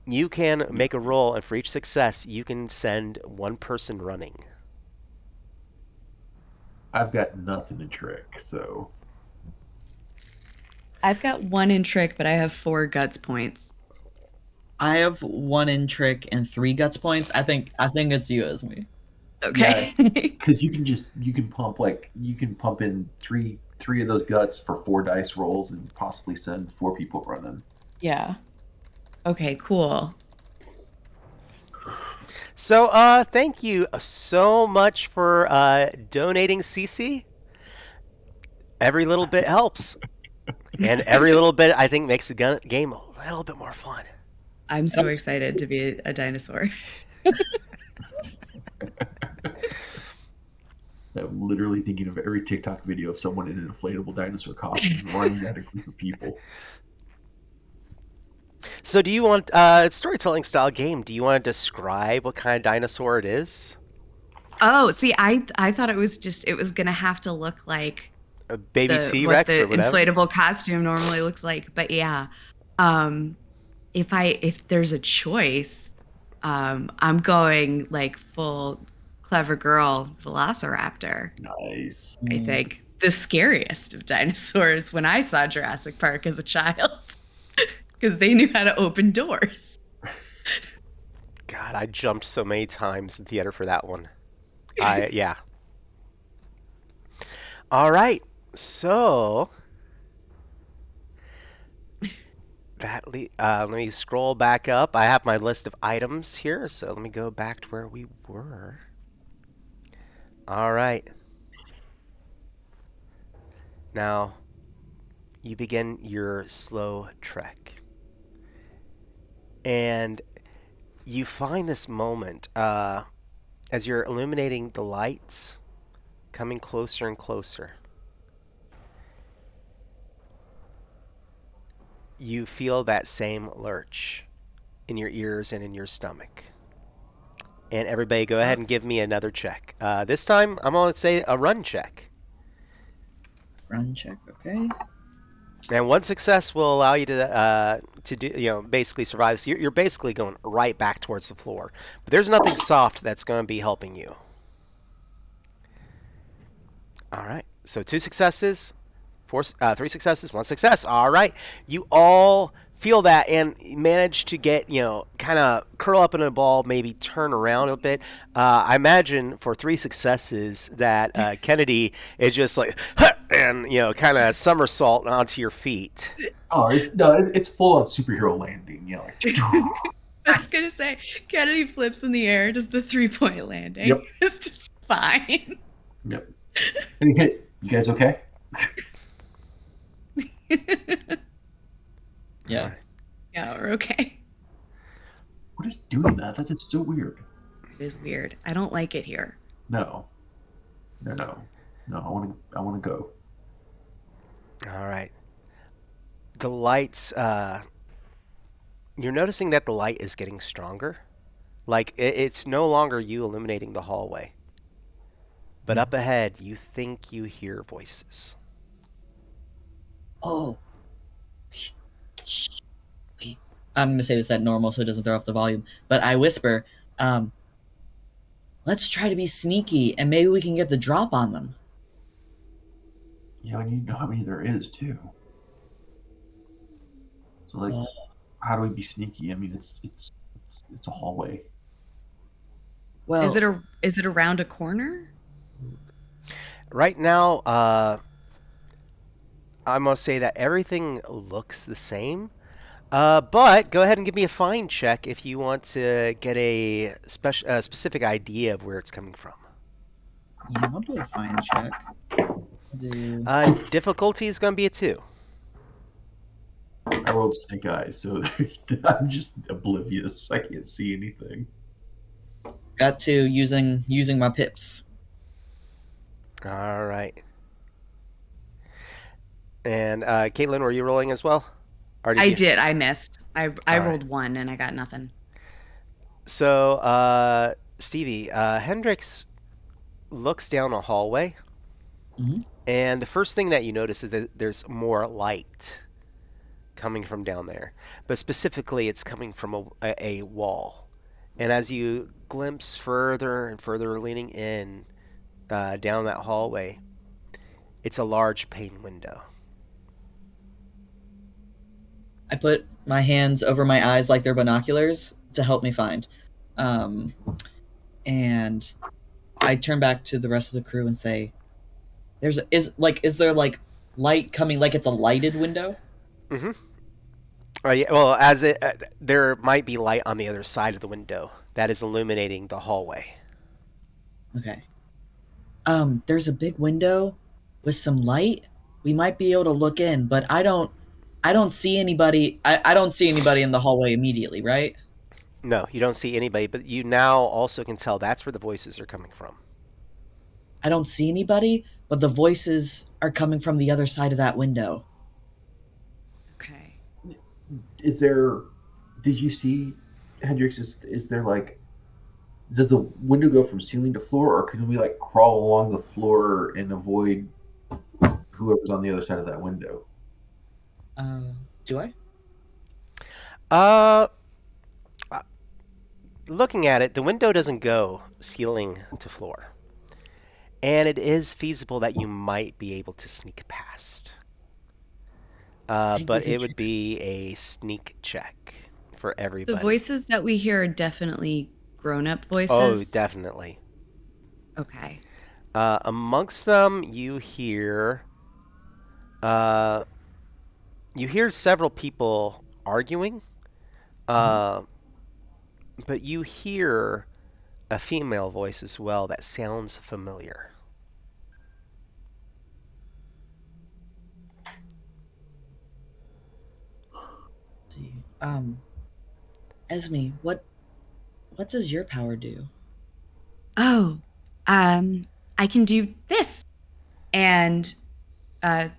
You can make a roll, and for each success, you can send one person running. I've got nothing in trick, so I've got 1 in trick, but I have 4 guts points. I have 1 in trick and 3 guts points. I think it's you as me. Okay. because you can pump in three of those guts for 4 dice rolls and possibly send 4 people running. Yeah. Okay, cool. So, thank you so much for donating, SiSi. Every little bit helps, and every little bit I think makes the game a little bit more fun. I'm so excited to be a dinosaur. I'm literally thinking of every TikTok video of someone in an inflatable dinosaur costume running at a group of people. So, do you want storytelling style game? Do you want to describe what kind of dinosaur it is? Oh, see, I thought it was gonna have to look like A baby what T-Rex the or whatever? inflatable costume normally looks like. But yeah, um, if there's a choice, I'm going like full clever girl velociraptor. Nice. I think the scariest of dinosaurs when I saw Jurassic Park as a child, because they knew how to open doors. God, I jumped so many times in theater for that one. Yeah. All right. So let me scroll back up. I have my list of items here, so let me go back to where we were. All right. Now, you begin your slow trek. And you find this moment as you're illuminating the lights coming closer and closer. You feel that same lurch in your ears and in your stomach. And everybody, go ahead and give me another check. This time, I'm going to say a run check. Run check, okay. And one success will allow you to do, basically survive. So you're basically going right back towards the floor. But there's nothing soft that's going to be helping you. All right. So 2 successes, 3 successes, 1 success. All right. You all feel that and manage to get, kind of curl up in a ball, maybe turn around a bit. I imagine for 3 successes that Kennedy is just like, and, kind of somersault onto your feet. Oh, it's full on superhero landing. Like, I was gonna say, Kennedy flips in the air, does the 3-point landing. Yep. It's just fine. Yep. And he hit. You guys okay? Yeah. Yeah, we're okay. What is doing that? That is so weird. It is weird. I don't like it here. No. I want to go. All right. The lights, you're noticing that the light is getting stronger. Like, it's no longer you illuminating the hallway. But up ahead, you think you hear voices. Oh. Wait. I'm going to say this at normal so it doesn't throw off the volume. But I whisper, let's try to be sneaky and maybe we can get the drop on them. Yeah, and you know how many there is, too. So, like, how do we be sneaky? I mean, it's a hallway. Well, is it around a corner? Right now, I must say that everything looks the same. But go ahead and give me a find check if you want to get a specific idea of where it's coming from. yeah, I'll do a find check. Difficulty is going to be a 2. I rolled snake eyes, so I'm just oblivious. I can't see anything. Got to using my pips. All right. And Kaitlyn, were you rolling as well? I did. I missed. I rolled right. 1 and I got nothing. So, Stevie, Hendrix looks down a hallway, and the first thing that you notice is that there's more light coming from down there. But specifically, it's coming from a wall. And as you glimpse further and further leaning in, down that hallway. It's a large pane window. I put my hands over my eyes like they're binoculars to help me find. And I turn back to the rest of the crew and say, is there like light coming, like it's a lighted window? Mm-hmm. Yeah, well, as there might be light on the other side of the window that is illuminating the hallway. Okay. There's a big window with some light. We might be able to look in, but I don't see anybody. I don't see anybody in the hallway immediately, right? No, you don't see anybody, but you now also can tell that's where the voices are coming from. I don't see anybody, but the voices are coming from the other side of that window. Okay. Did you see, Hendrix, is there like, does the window go from ceiling to floor, or can we like crawl along the floor and avoid whoever's on the other side of that window? Do I? Uh, Looking at it, the window doesn't go ceiling to floor. And it is feasible that you might be able to sneak past. But it would be a sneak check for everybody. The voices that we hear are definitely grown-up voices. Oh, definitely. Okay. Amongst them, you hear several people arguing. But you hear a female voice as well that sounds familiar. Let's see. Esme, what does your power do? Oh, I can do this. And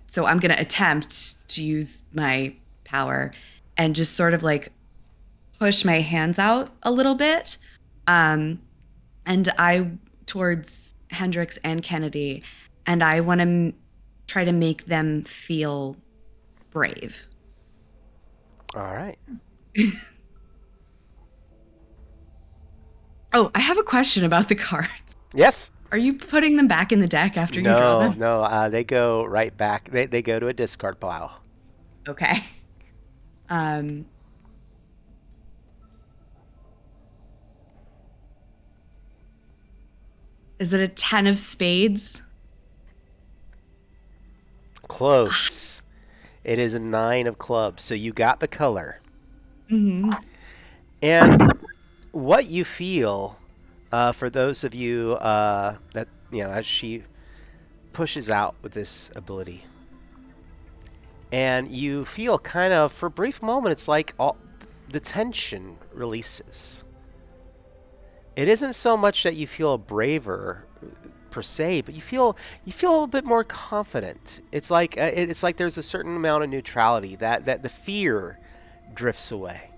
so I'm going to attempt to use my power and just sort of like push my hands out a little bit. And I towards Hendrix and Kennedy, and I want to try to make them feel brave. All right. Oh, I have a question about the cards. Yes. Are you putting them back in the deck after you draw them? No, they go right back. They go to a discard pile. Okay. Is it a 10 of spades? Close. It is a 9 of clubs, so you got the color. Mm-hmm. And what you feel, for those of you that, as she pushes out with this ability, and you feel kind of, for a brief moment, it's like all the tension releases. It isn't so much that you feel braver per se, but you feel a little bit more confident. It's like there's a certain amount of neutrality that the fear drifts away.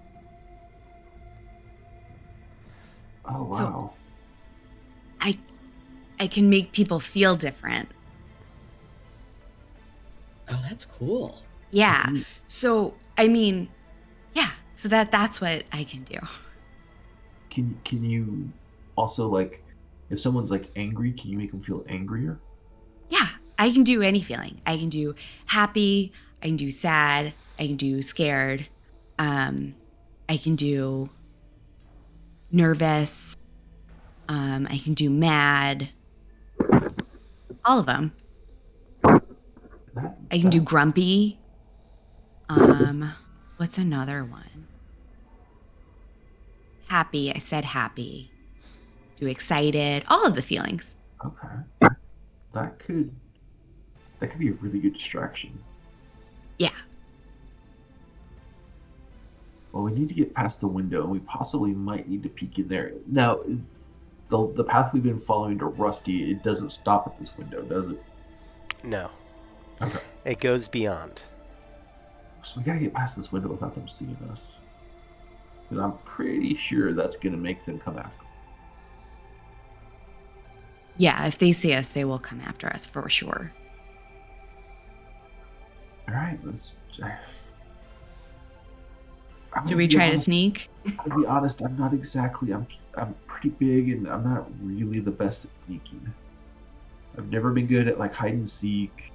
Oh wow! So, I can make people feel different. Oh, that's cool. Yeah. So I mean, yeah. So that's what I can do. Can you also, like, if someone's like angry, can you make them feel angrier? Yeah, I can do any feeling. I can do happy. I can do sad. I can do scared. I can do nervous. I can do mad. All of them. I can do grumpy. What's another one? Happy. I said happy. Do excited. All of the feelings. Okay. That could be a really good distraction. Yeah. Well, we need to get past the window, and we possibly might need to peek in there. Now, the path we've been following to Rusty, it doesn't stop at this window, does it? No. Okay. It goes beyond. So we gotta get past this window without them seeing us. Because I'm pretty sure that's gonna make them come after. Yeah, if they see us, they will come after us for sure. All right, let's. Should we try to sneak? I'll be honest, I'm pretty big, and I'm not really the best at sneaking. I've never been good at like hide and seek.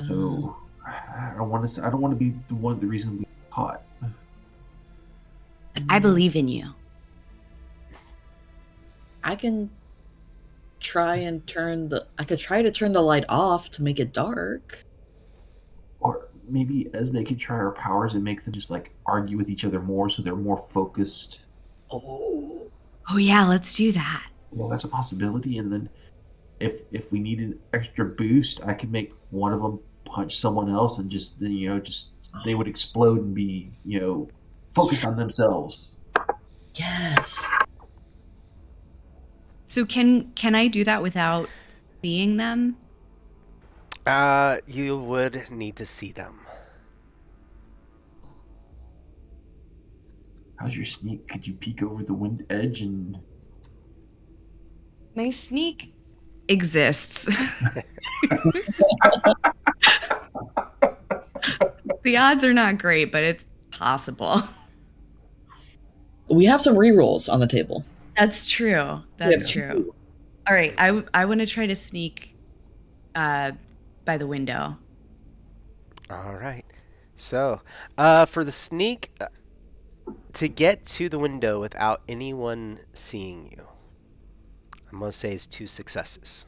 So I don't want to be the reason we get caught. I believe in you. I can try to turn the light off to make it dark. Or maybe Esme could try her powers and make them just like argue with each other more, so they're more focused. Oh yeah, let's do that. Well, that's a possibility. And then if we need an extra boost, I could make one of them punch someone else, and just they would explode and be focused on themselves. yes. So can I do that without seeing them? You would need to see them. How's your sneak? Could you peek over the wind edge and? My sneak exists. The odds are not great, but it's possible. We have some rerolls on the table. That's true. That's true. All right, I want to try to sneak by the window. All right. So, for the sneak, to get to the window without anyone seeing you, I must say is 2 successes.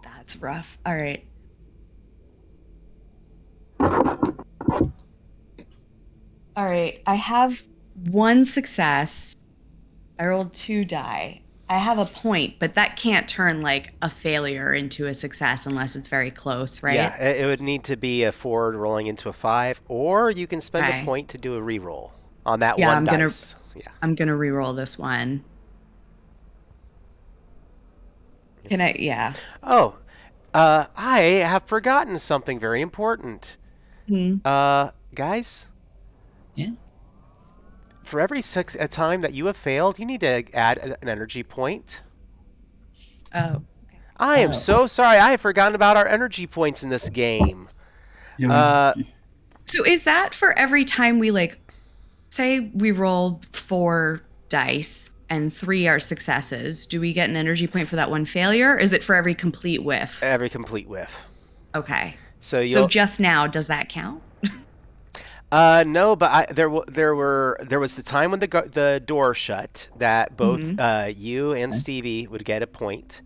That's rough. All right. All right. I have 1 success. I rolled 2 die. I have a point, but that can't turn like a failure into a success unless it's very close, right? Yeah, it would need to be a 4 rolling into a 5, or you can spend a point to do a reroll on that one dice. I'm gonna reroll this one. Can I? Yeah. Oh, I have forgotten something very important. Guys? Yeah? For every a time that you have failed, you need to add an energy point. Oh. Okay. I am so sorry. I have forgotten about our energy points in this game. So is that for every time we say we roll 4 dice and 3 are successes, do we get an energy point for that 1 failure? Or is it for every complete whiff? Every complete whiff. Okay. So just now, does that count? No, but there was the time when the door shut that both you and Stevie would get a point,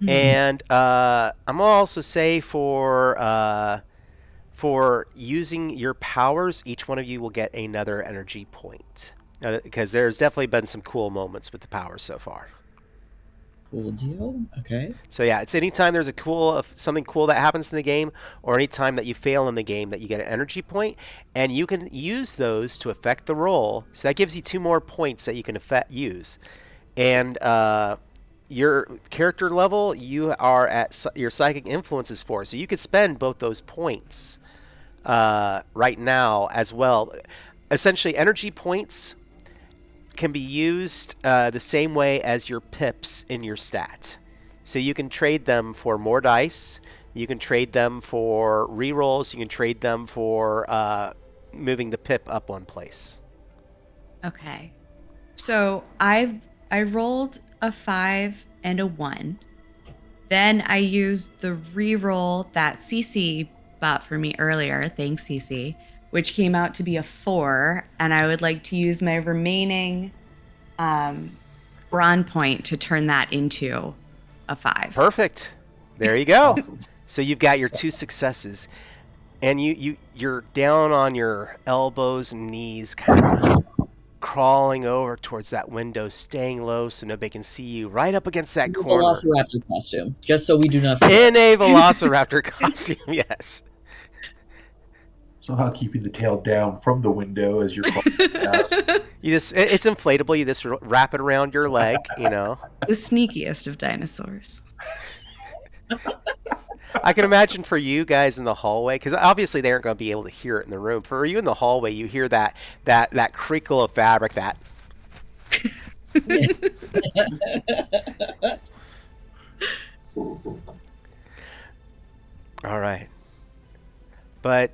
and I'm gonna also say for using your powers, each one of you will get another energy point, because there's definitely been some cool moments with the powers so far. Cool deal. Okay. So yeah, it's anytime there's something cool that happens in the game, or anytime that you fail in the game, that you get an energy point, and you can use those to affect the roll. So that gives you 2 more points that you can use, and your character level you are at your psychic influence is 4, so you could spend both those points right now as well. Essentially, energy points can be used the same way as your pips in your stat. So you can trade them for more dice, you can trade them for rerolls, you can trade them for moving the pip up 1 place. Okay. So I rolled a 5 and a 1. Then I used the reroll that SiSi bought for me earlier. Thanks, SiSi. Which came out to be a 4, and I would like to use my remaining brawn point to turn that into a 5. Perfect. There you go. Awesome. So you've got your 2 successes, and you're down on your elbows and knees, kind of crawling over towards that window, staying low so nobody can see you, right up against that corner. Velociraptor costume, just so we do not forget. In a Velociraptor costume, yes. Somehow keeping the tail down from the window as you're crawling past. It's inflatable. You just wrap it around your leg, The sneakiest of dinosaurs. I can imagine for you guys in the hallway, because obviously they aren't going to be able to hear it in the room. For you in the hallway, you hear that crinkle of fabric, that. All right. But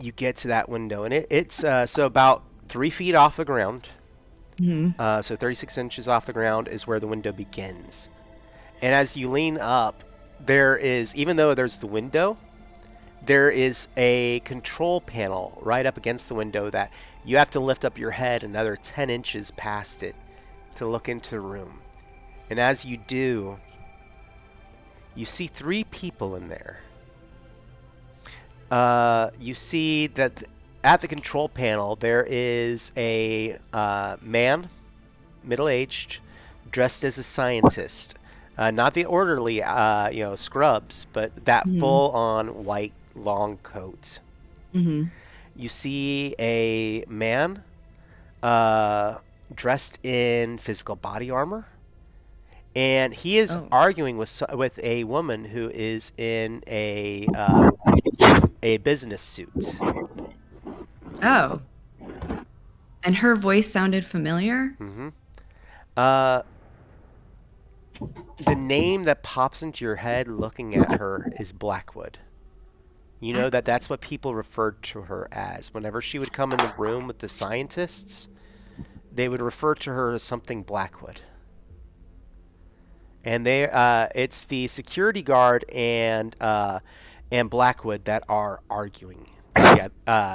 you get to that window, and it's so about 3 feet off the ground. So 36 inches off the ground is where the window begins. And as you lean up, there is, even though there's the window, there is a control panel right up against the window that you have to lift up your head another 10 inches past it to look into the room. And as you do, you see 3 people in there. You see that at the control panel, there is a man, middle-aged, dressed as a scientist. Not the orderly, scrubs, but that full-on white long coat. You see a man dressed in physical body armor, and he is arguing with a woman who is in a business suit. Oh. And her voice sounded familiar? The name that pops into your head looking at her is Blackwood. You know that's what people referred to her as. Whenever she would come in the room with the scientists, they would refer to her as something Blackwood. And it's the security guard and Blackwood that are arguing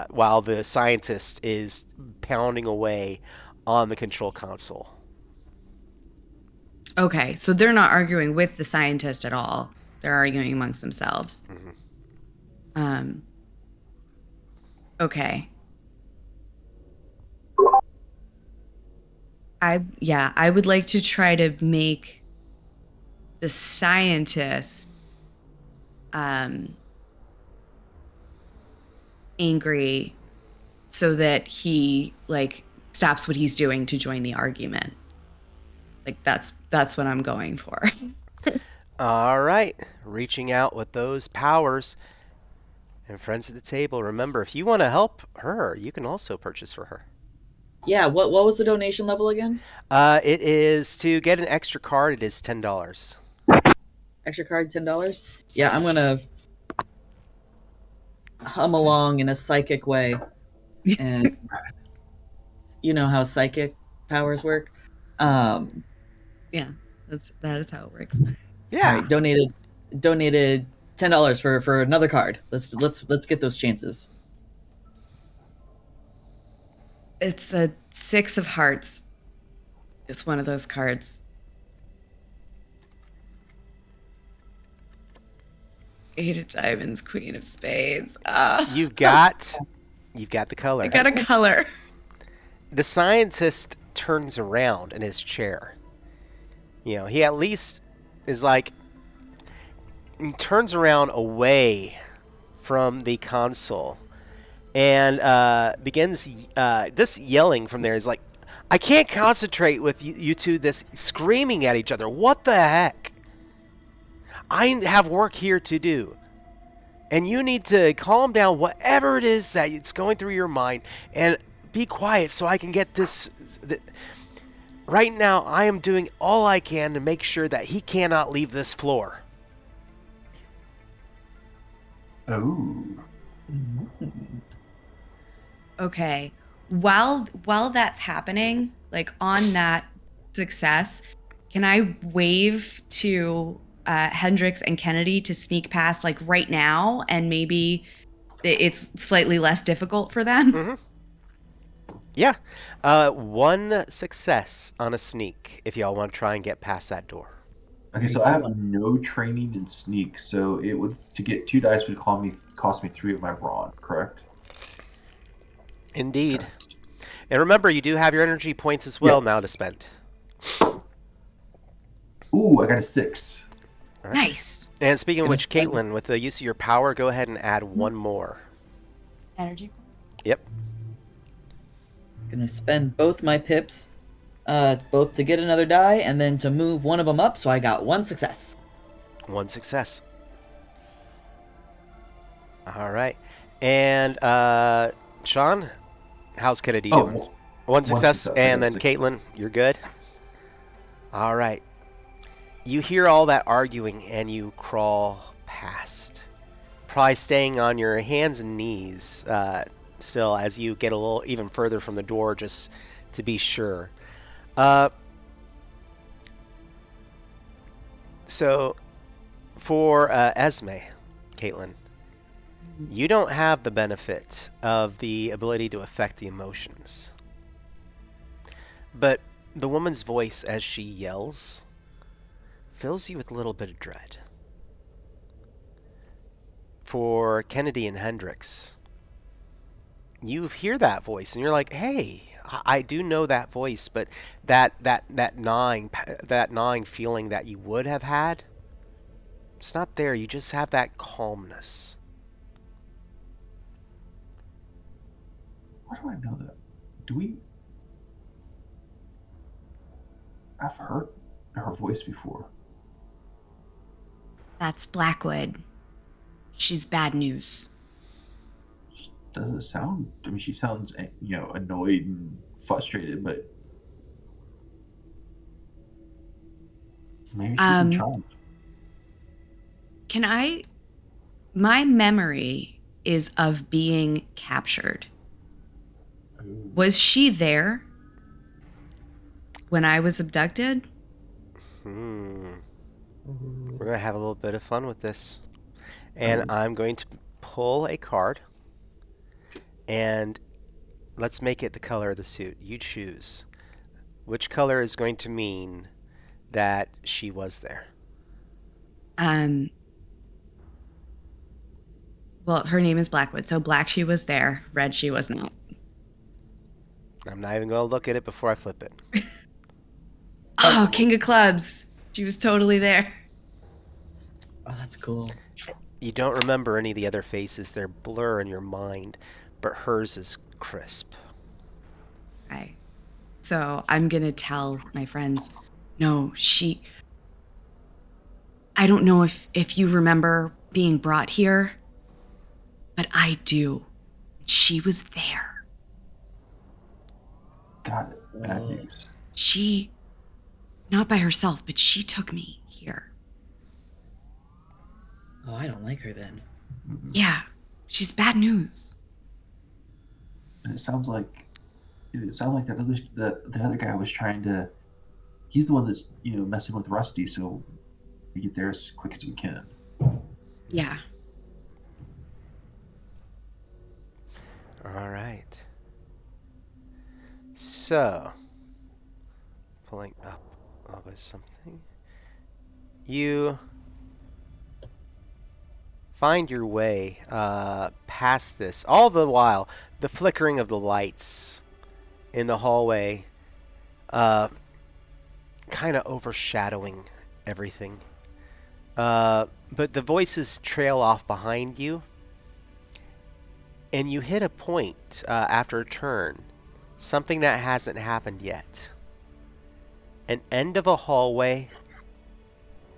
while the scientist is pounding away on the control console. Okay, so they're not arguing with the scientist at all. They're arguing amongst themselves. Okay. I would like to try to make the scientist angry so that he stops what he's doing to join the argument. That's what I'm going for. All right, reaching out with those powers. And friends at the table, remember, if you want to help her, you can also purchase for her. Yeah, what was the donation level again? It is to get an extra card. It is $10. Extra card, $10? Yeah, I'm gonna hum along in a psychic way. And you know how psychic powers work? Yeah, that is how it works. Yeah. All right, donated $10 for another card. Let's get those chances. It's a 6 of hearts. It's one of those cards. 8 of diamonds, queen of spades. You've got the color. I got a color. The scientist turns around in his chair. He at least is he turns around away from the console and begins this yelling from there is like, I can't concentrate with you two this screaming at each other. What the heck? I have work here to do. And you need to calm down whatever it is that it's going through your mind and be quiet so I can get this. Right now, I am doing all I can to make sure that he cannot leave this floor. Oh. Okay. While that's happening, on that success, can I wave to Hendrix and Kennedy to sneak past right now, and maybe it's slightly less difficult for them? Yeah. 1 success on a sneak if y'all want to try and get past that door. Okay, so I have no training in sneak, so it would to get 2 dice would cost me 3 of my brawn, correct? Indeed. Okay. And remember, you do have your energy points as well now to spend. Ooh, I got a 6. Right. Nice. And speaking of which, Kaitlyn, with the use of your power, go ahead and add 1 more. Energy. Yep. Gonna spend both my pips, both to get another die and then to move one of them up. So I got 1 success. 1 success. All right. And Shawn, how's Kennedy doing? 1 success, and then Kaitlyn, you're good? All right. You hear all that arguing, and you crawl past. Probably staying on your hands and knees still as you get a little even further from the door just to be sure. Uh, so for Esme, Kaitlyn, you don't have the benefit of the ability to affect the emotions. But the woman's voice as she yells fills you with a little bit of dread. For Kennedy and Hendrix, you hear that voice and you're like, "Hey, I do know that voice," but that gnawing feeling that you would have had, it's not there. You just have that calmness. Why do I know that? Do we? I've heard her voice before. That's Blackwood. She's bad news. She doesn't sound. I mean, she sounds annoyed and frustrated, but maybe she's been charmed. Can I? My memory is of being captured. Ooh. Was she there when I was abducted? We're going to have a little bit of fun with this. And I'm going to pull a card. And let's make it the color of the suit. You choose. Which color is going to mean that she was there? Well, her name is Blackwood, so black she was there, red she was not. I'm not even going to look at it before I flip it. Oh, King of Clubs. She was totally there. Oh, that's cool. You don't remember any of the other faces. They're blur in your mind, but hers is crisp. Okay. So I'm going to tell my friends, no, I don't know if you remember being brought here, but I do. She was there. Got it. Bad news. She, not by herself, but she took me here. Oh, I don't like her then. Mm-hmm. Yeah, she's bad news. And it sounds like the other guy was trying to. He's the one that's messing with Rusty, so we get there as quick as we can. Yeah. All right. So, pulling up was something. You find your way past this. All the while, the flickering of the lights in the hallway kind of overshadowing everything. But the voices trail off behind you. And you hit a point after a turn. Something that hasn't happened yet. An end of a hallway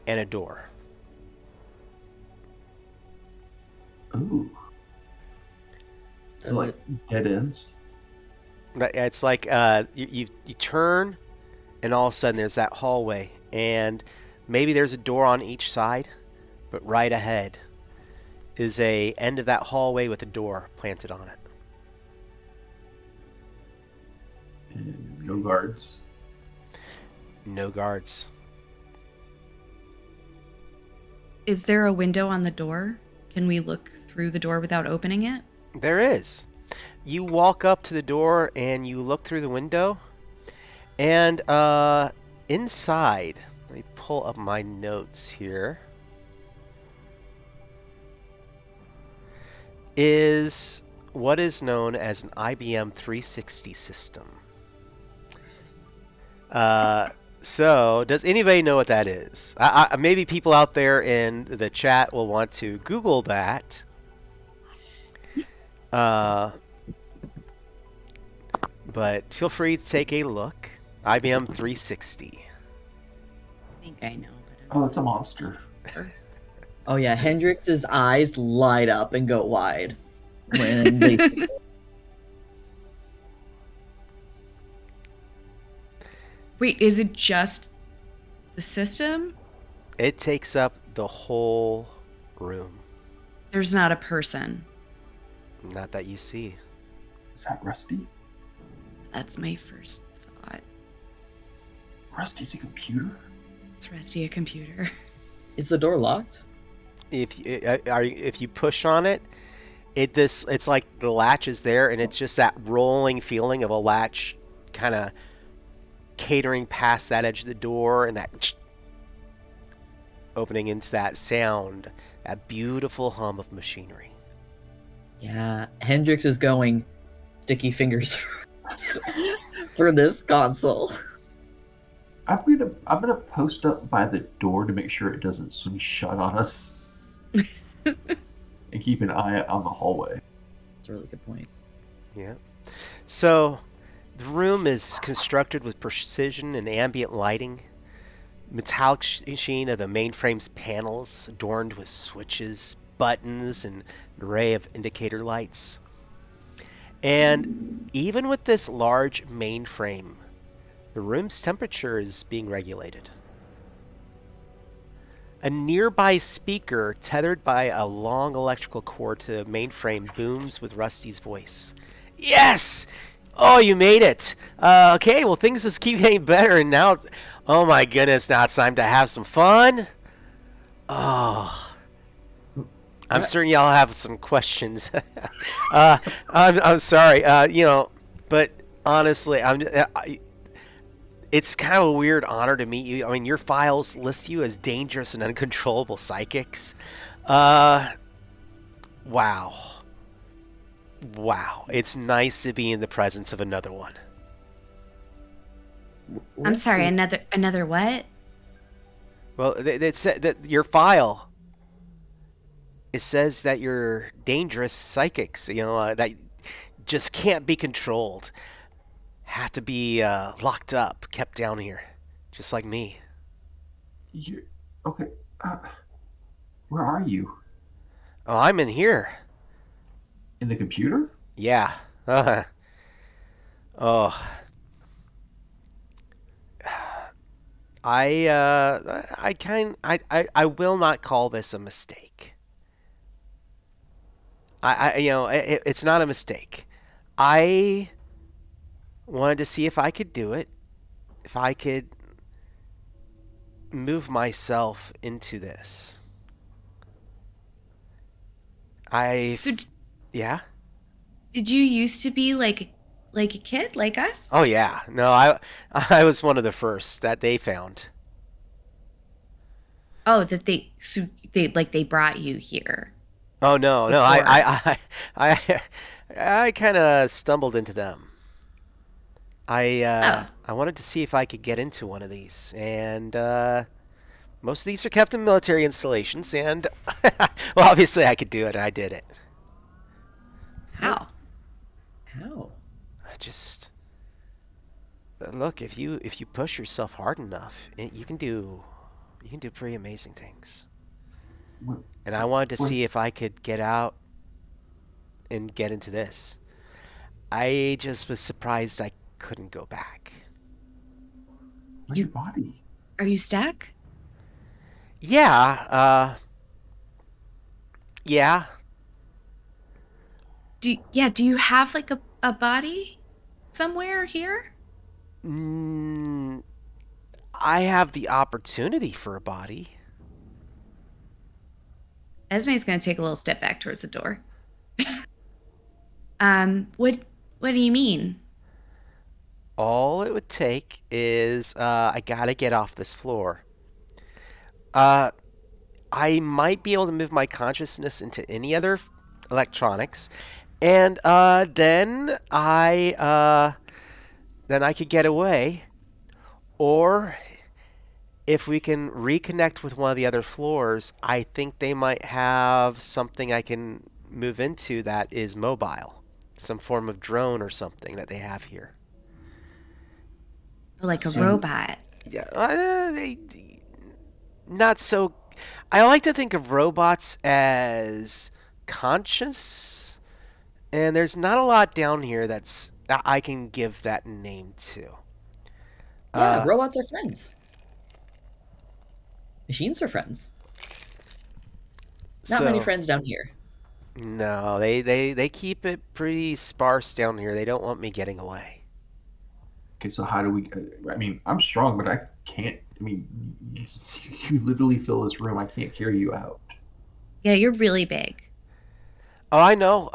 and a door. Ooh. So like dead ends. It's like you turn, and all of a sudden there's that hallway, and maybe there's a door on each side, but right ahead is a end of that hallway with a door planted on it. And no guards. No guards. Is there a window on the door? Can we look through the door without opening it? There is. You walk up to the door and you look through the window, and inside, let me pull up my notes here, is what is known as an IBM 360 system. So, does anybody know what that is? Maybe people out there in the chat will want to Google that. But feel free to take a look. IBM 360. I think I know, but Oh, it's a monster. Oh yeah, Hendrix's eyes light up and go wide when they see it. Wait, is it just the system? It takes up the whole room. There's not a person. Not that you see. Is that Rusty? That's my first thought. Rusty's a computer? It's Rusty a computer. Is the door locked? If you push on it, it's like the latch is there, and it's just that rolling feeling of a latch kind of catering past that edge of the door, and that opening into that sound, that beautiful hum of machinery. Yeah, Hendrix is going sticky fingers for this console. I'm gonna post up by the door to make sure it doesn't swing shut on us, and keep an eye on the hallway. That's a really good point. Yeah. So, the room is constructed with precision and ambient lighting. Metallic sheen of the mainframe's panels, adorned with switches, buttons, and an array of indicator lights. And even with this large mainframe, the room's temperature is being regulated. A nearby speaker, tethered by a long electrical cord to the mainframe, booms with Rusty's voice. Yes! Oh, you made it! Okay, well, things just keep getting better, and now... Oh my goodness, now it's time to have some fun? Oh... I'm certain y'all have some questions. I'm sorry, but honestly, it's kind of a weird honor to meet you. I mean, your files list you as dangerous and uncontrollable psychics. Wow. It's nice to be in the presence of another one. I'm sorry, another what? Well, it said that your file... It says that you're dangerous psychics, that just can't be controlled. Have to be locked up, kept down here, just like me. Okay. Where are you? Oh, I'm in here. In the computer? Yeah. Oh. I will not call this a mistake. It's not a mistake. I wanted to see if I could do it, if I could move myself into this. Yeah. Did you used to be like a kid, like us? Oh yeah. No, I was one of the first that they found. Oh, they brought you here. Oh no, Before. I kind of stumbled into them. I wanted to see if I could get into one of these, and most of these are kept in military installations, and well, obviously I could do it. I did it. How? I just look, if you push yourself hard enough, you can do pretty amazing things. And I wanted to see if I could get out and get into this. I just was surprised I couldn't go back. Where's your body? Are you stuck? Yeah, yeah. Do you have like a body somewhere here? I have the opportunity for a body. Esme's gonna take a little step back towards the door. What do you mean? All it would take is I gotta get off this floor. I might be able to move my consciousness into any other electronics, and then I could get away, or if we can reconnect with one of the other floors, I think they might have something I can move into that is mobile, some form of drone or something that they have here. Like a robot. Yeah, not so. I like to think of robots as conscious, and there's not a lot down here that's I can give that name to. Yeah, robots are friends. Machines are friends. Not many friends down here. No, they keep it pretty sparse down here. They don't want me getting away. Okay, so how do we? I mean, I'm strong, but I can't. I mean, you literally fill this room. I can't carry you out. Yeah, you're really big. Oh, I know.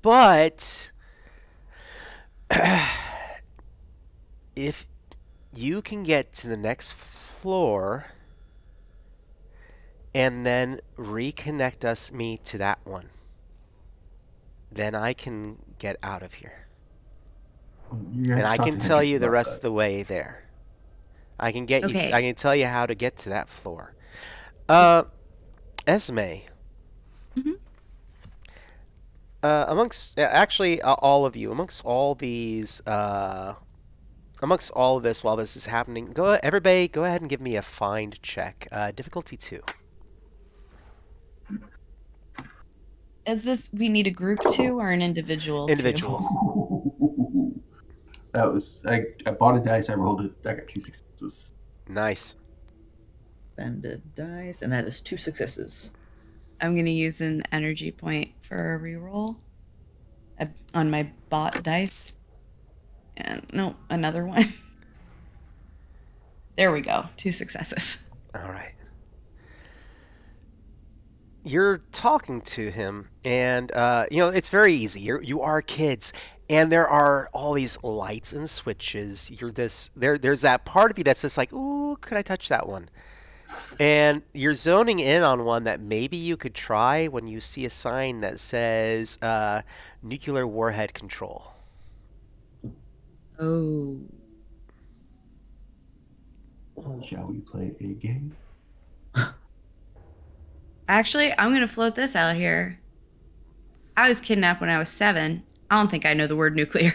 But if you can get to the next floor and then reconnect me to that one, then I can get out of here. You're gonna And have I to talk can to tell Hendrix you the about rest of that. the way there. I can get you. Okay. I can tell you how to get to that floor. Okay. Esme, Mhm. amongst actually all of you, amongst all of this while this is happening, everybody, go ahead and give me a find check. Difficulty 2. Is this we need a group two or an individual two? Individual. That was I bought a dice. I rolled it. I got 2 successes. Nice. Spend a dice, and that is 2 successes. I'm gonna use an energy point for a reroll on my bot dice. And no, another one. There we go. 2 successes. All right. You're talking to him, and it's very easy. You are kids, and there are all these lights and switches. There's that part of you that's just like, ooh, could I touch that one? And you're zoning in on one that maybe you could try when you see a sign that says nuclear warhead control. Oh. Shall we play a game? Actually, I'm gonna float this out here. I was kidnapped when I was 7. I don't think I know the word nuclear.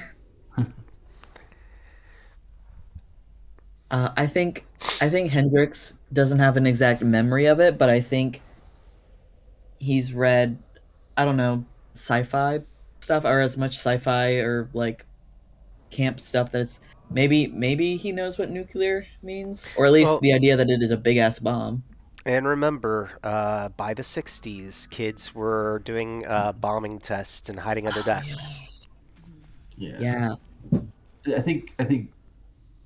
I think Hendrix doesn't have an exact memory of it, but I think he's read, I don't know, sci-fi stuff, or as much sci-fi or like camp stuff that it's maybe he knows what nuclear means, or at least Well, the idea that it is a big ass bomb. and remember, by the 60s, kids were doing bombing tests and hiding under desks. Yeah. Yeah. I think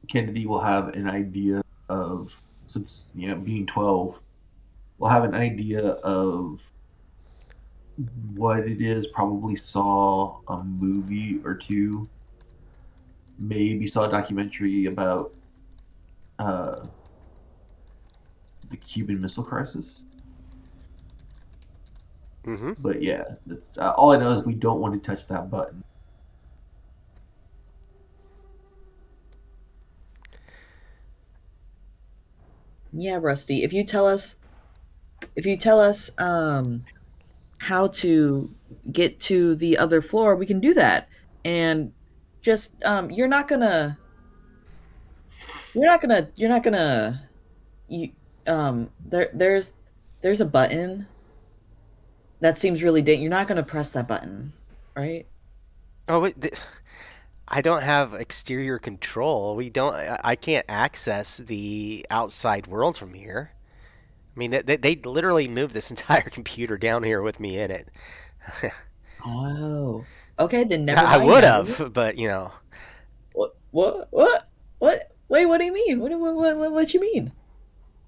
Kennedy will have an idea of, since being 12, we'll have an idea of what it is. Probably saw a movie or two. Maybe saw a documentary about uh, the Cuban Missile Crisis. Mm-hmm. But yeah, that's, all I know is we don't want to touch that button. Yeah, Rusty. If you tell us how to get to the other floor, we can do that. And just you're not gonna you there's a button that seems really you're not gonna press that button, right? Oh wait, I don't have exterior control. I can't access the outside world from here. I mean, they literally moved this entire computer down here with me in it. Oh. Okay, then never I mind. would have, but What? Wait, what do you mean? What you mean?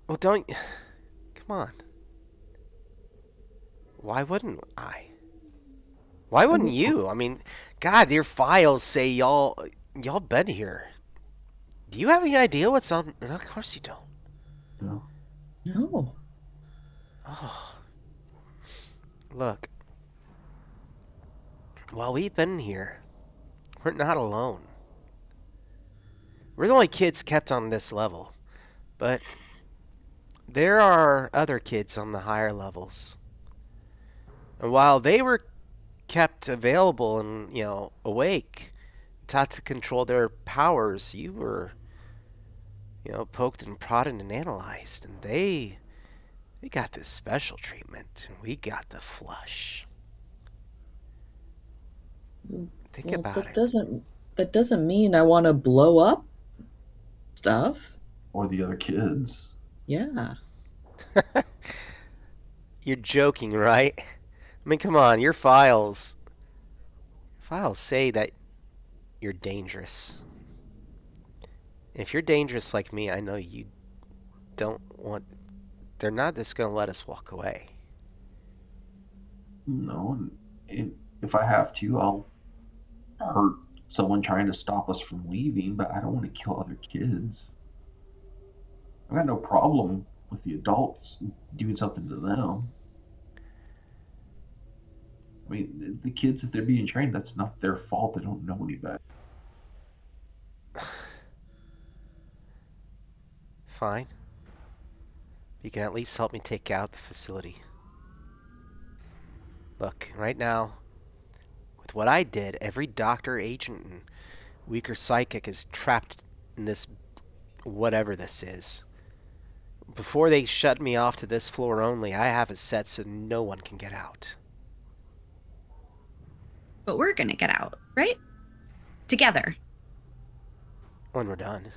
well, don't. Come on. Why wouldn't I? Why wouldn't you? I mean, God, your files say y'all been here. Do you have any idea what's on? No, of course you don't. No. No. Oh, look. While we've been here, we're not alone. We're the only kids kept on this level, but there are other kids on the higher levels. And while they were kept available and, awake, taught to control their powers, you were, poked and prodded and analyzed, and they got this special treatment, and we got the flush. Think Well, about it. that doesn't mean I want to blow up stuff. Or the other kids. Yeah. You're joking, right? I mean, come on, your files say that you're dangerous. If you're dangerous like me, I know you don't want... They're not just going to let us walk away. No, if I have to, I'll hurt someone trying to stop us from leaving, but I don't want to kill other kids. I've got no problem with the adults doing something to them. I mean, the kids, if they're being trained, that's not their fault. They don't know any better. Fine. You can at least help me take out the facility. Look, right now, with what I did, every doctor, agent, and weaker psychic is trapped in this whatever this is. Before they shut me off to this floor only, I have it set so no one can get out. But we're gonna get out, right? Together. When we're done.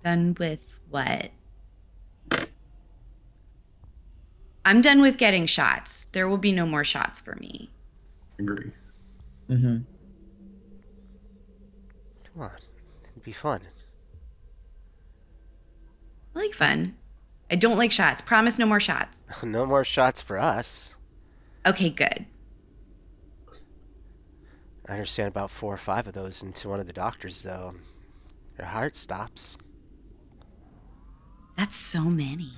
Done with what? I'm done with getting shots. There will be no more shots for me. Agree. Mm-hmm. Come on. It'd be fun. I like fun. I don't like shots. Promise no more shots. No more shots for us. Okay, good. I understand about 4 or 5 of those into one of the doctors, though. Their heart stops. That's so many.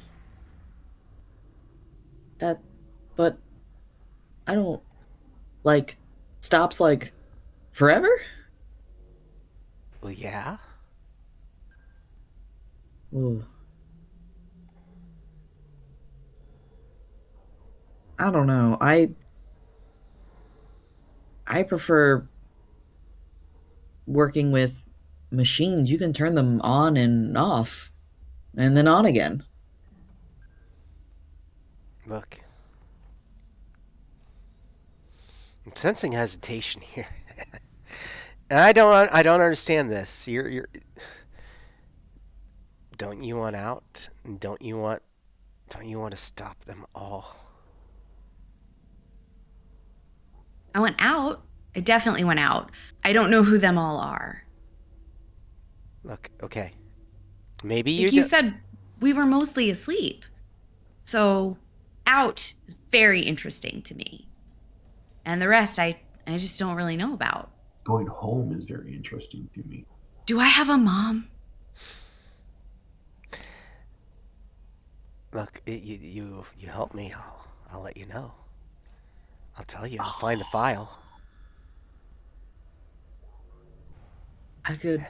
But I don't, like, stops, like, forever? Well, yeah. Ooh. I don't know. I prefer working with machines. You can turn them on and off, and then on again. Look. I'm sensing hesitation here. And I don't understand this. You're don't you want out? Don't you want to stop them all? I went out. I definitely went out. I don't know who them all are. Look, okay. Maybe Like you said, we were mostly asleep. So out is very interesting to me. And the rest I just don't really know about. Going home is very interesting to me. Do I have a mom? Look, you help me. I'll let you know. I'll tell you. I'll find the file. I could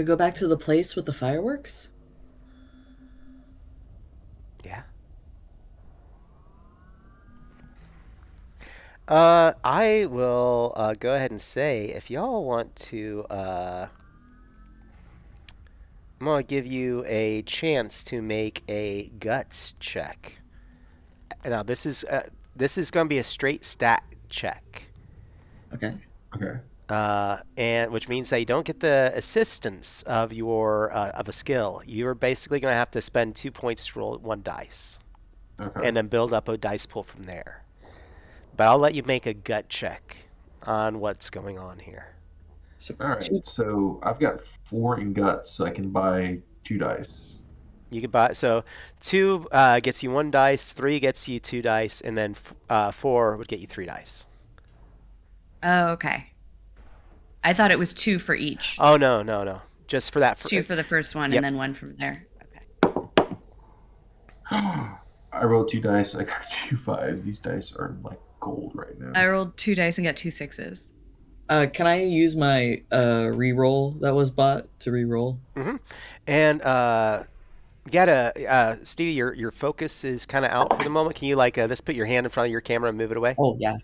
go back to the place with the fireworks? Yeah. I will go ahead and say, if y'all want to, I'm gonna give you a chance to make a guts check. Now this is gonna be a straight stat check. Okay. Okay. And which means that you don't get the assistance of your of a skill. You're basically gonna have to spend 2 points to roll 1 dice, Okay. and then build up a dice pool from there. But I'll let you make a gut check on what's going on here. So, All right. So I've got 4 in guts, so I can buy 2 dice. You can buy 2 gets you 1 dice, 3 gets you 2 dice, and then 4 would get you 3 dice. Oh, okay. I thought it was 2 for each. Oh no, just for that. 2 for the first one, Yep. and then 1 from there. Okay. I rolled 2 dice. I got 2 5s. These dice are like gold right now. I rolled 2 dice and got 2 6s. Can I use my reroll that was bought to reroll? Mm-hmm. And you gotta, Stevie, your focus is kind of out for the moment. Can you just put your hand in front of your camera and move it away? Oh yeah.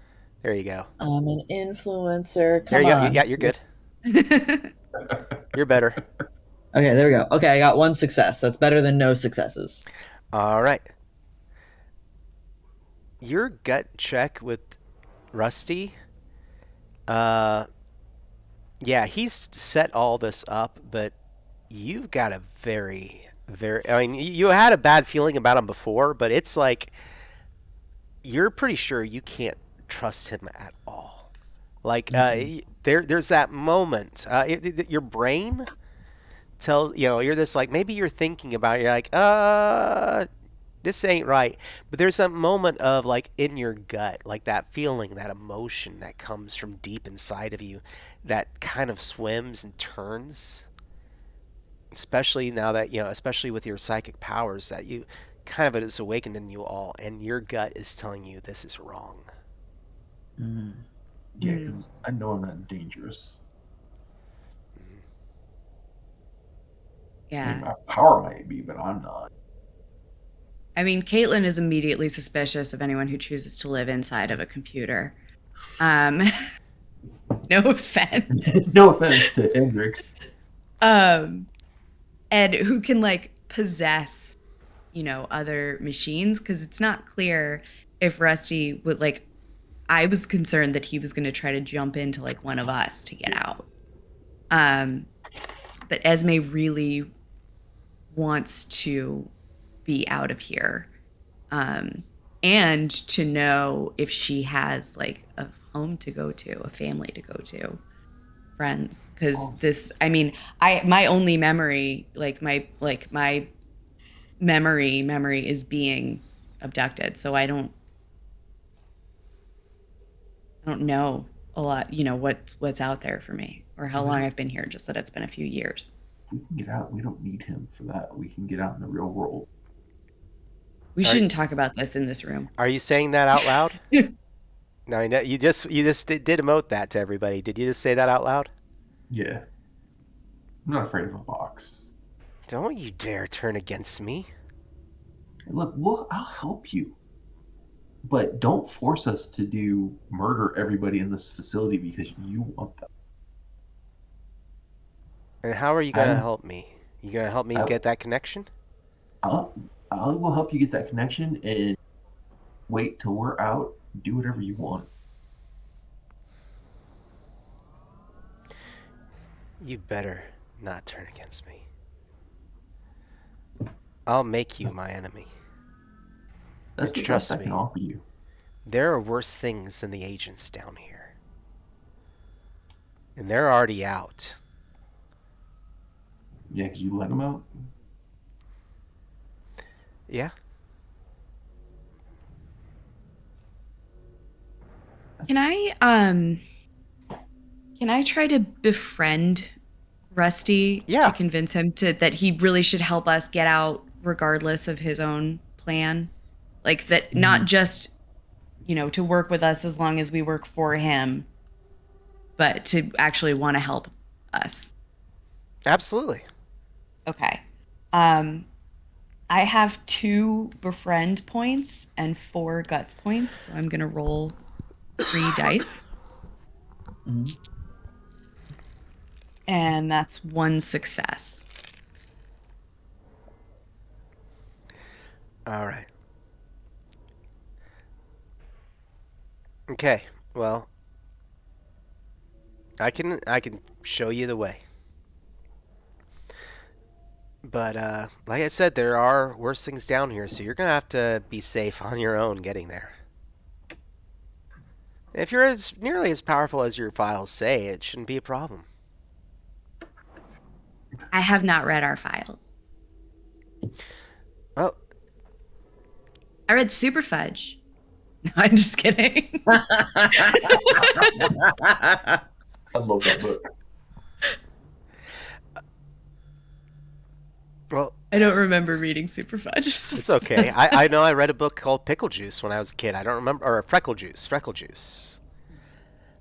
There you go. I'm an influencer. There Come you on. go. Yeah, you're good. You're better. Okay, there we go. Okay, I got 1 success. That's better than no successes. All right. Your gut check with Rusty. Yeah, he's set all this up, but you've got a very, very... I mean, you had a bad feeling about him before, but it's like you're pretty sure you can't trust him at all. Like there's that moment. Your brain tells you're this like maybe you're thinking about it, you're like this ain't right, but there's that moment of like in your gut, like that feeling, that emotion that comes from deep inside of you, that kind of swims and turns. Especially now that especially with your psychic powers, that you kind of it is awakened in you all, and your gut is telling you this is wrong. Mm. Yeah, because I know I'm not dangerous. I mean, Yeah. my power might be, but I'm not. I mean, Kaitlyn is immediately suspicious of anyone who chooses to live inside of a computer. Um, no offense. No offense to Hendrix. And who can like possess, other machines, because it's not clear if Rusty would like. I was concerned that he was going to try to jump into like one of us to get out. But Esme really wants to be out of here. And to know if she has like a home to go to, a family to go to, friends. Because my only memory, my memory is being abducted. So I don't know a lot, what's out there for me or how long I've been here, just that it's been a few years. We can get out. We don't need him for that. We can get out in the real world. We shouldn't talk about this in this room. Are you saying that out loud? No, you just did emote that to everybody. Did you just say that out loud? Yeah. I'm not afraid of a box. Don't you dare turn against me. Hey, look, I'll help you. But don't force us to murder everybody in this facility because you want them. And how are you going to help me? You going to help me get that connection? I will help you get that connection and wait till we're out. Do whatever you want. You better not turn against me. I'll make you my enemy. That's And the trust best I can me, offer you. there are worse things than the agents down here. And they're already out. Yeah, because you let them out? Yeah. Can I try to befriend Rusty to convince him that he really should help us get out regardless of his own plan? Like that, not just, to work with us as long as we work for him, but to actually want to help us. Absolutely. Okay. I have 2 befriend points and 4 guts points, so I'm going to roll 3 dice. Mm-hmm. And that's 1 success. All right. Okay. Well, I can show you the way. But like I said, there are worse things down here, so you're going to have to be safe on your own getting there. If you're as nearly as powerful as your files say, it shouldn't be a problem. I have not read our files. Well, I read Super Fudge. No, I'm just kidding. I love that book. well, I don't remember reading Super Fudge. it's okay. I know I read a book called Pickle Juice when I was a kid. I don't remember, or Freckle Juice.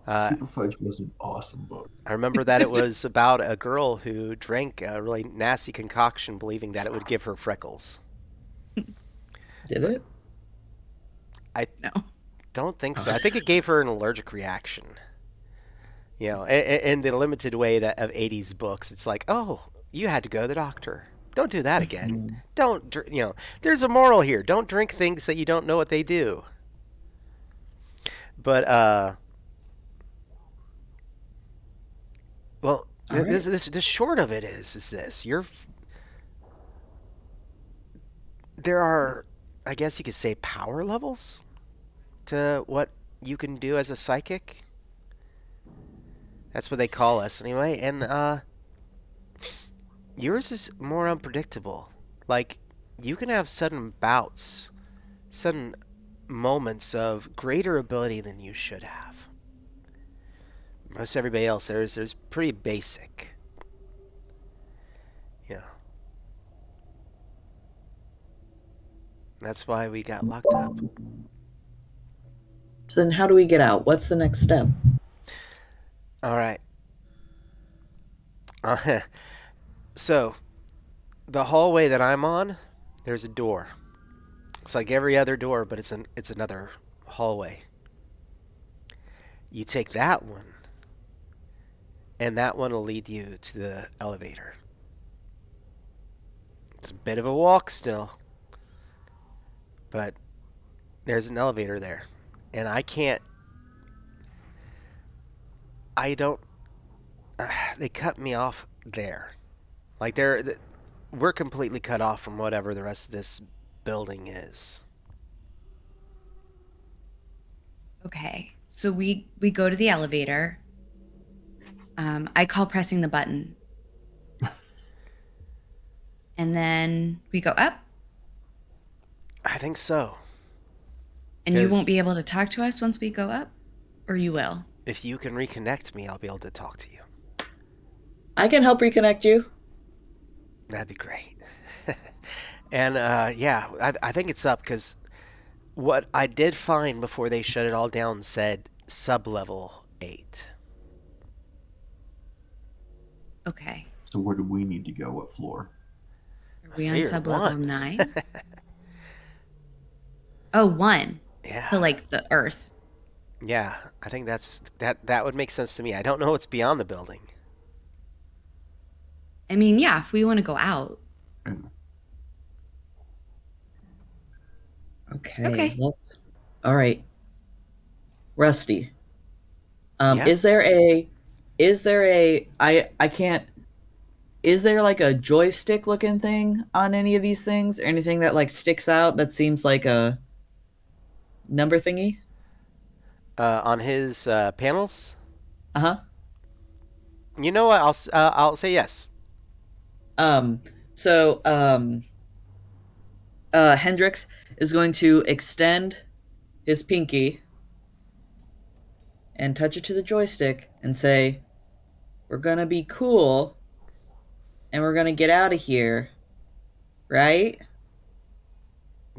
Super Fudge was an awesome book. I remember that it was about a girl who drank a really nasty concoction, believing that it would give her freckles. Did it? I No. don't think so. I think it gave her an allergic reaction. In the limited way that of 80s books, it's like, oh, you had to go to the doctor. Don't do that again. Don't, there's a moral here. Don't drink things that you don't know what they do. But, well, the short of it is this. There are, I guess you could say, power levels to what you can do as a psychic. That's what they call us anyway. And yours is more unpredictable. Like, you can have sudden bouts, sudden moments of greater ability than you should have. Most everybody else, there's pretty basic. You know. That's why we got locked up. So then how do we get out? What's the next step? All right. So, the hallway that I'm on, there's a door. It's like every other door, but it's another hallway. You take that one, and that one will lead you to the elevator. It's a bit of a walk still, but there's an elevator there. And I don't, they cut me off there. Like, we're completely cut off from whatever the rest of this building is. Okay. So we go to the elevator. I call pressing the button. And then we go up. I think so. And you 'Cause won't be able to talk to us once we go up? Or you will? if you can reconnect me, I'll be able to talk to you. I can help reconnect you. That'd be great. And yeah, I think it's up because what I did find before they shut it all down said sub-level 8. Okay. So where do we need to go? What floor? Are we on Figured sub-level 1. 9? Oh, 1. Yeah. So like the Earth. Yeah, I think that would make sense to me. I don't know what's beyond the building. I mean, yeah, if we want to go out. Okay. All right. Rusty. Yeah. Is there like a joystick looking thing on any of these things, or anything that like sticks out that seems like a number thingy? On his panels, Uh-huh. you know what? I'll say yes. Hendrix is going to extend his pinky and touch it to the joystick and say, "We're gonna be cool and we're gonna get out of here." Right?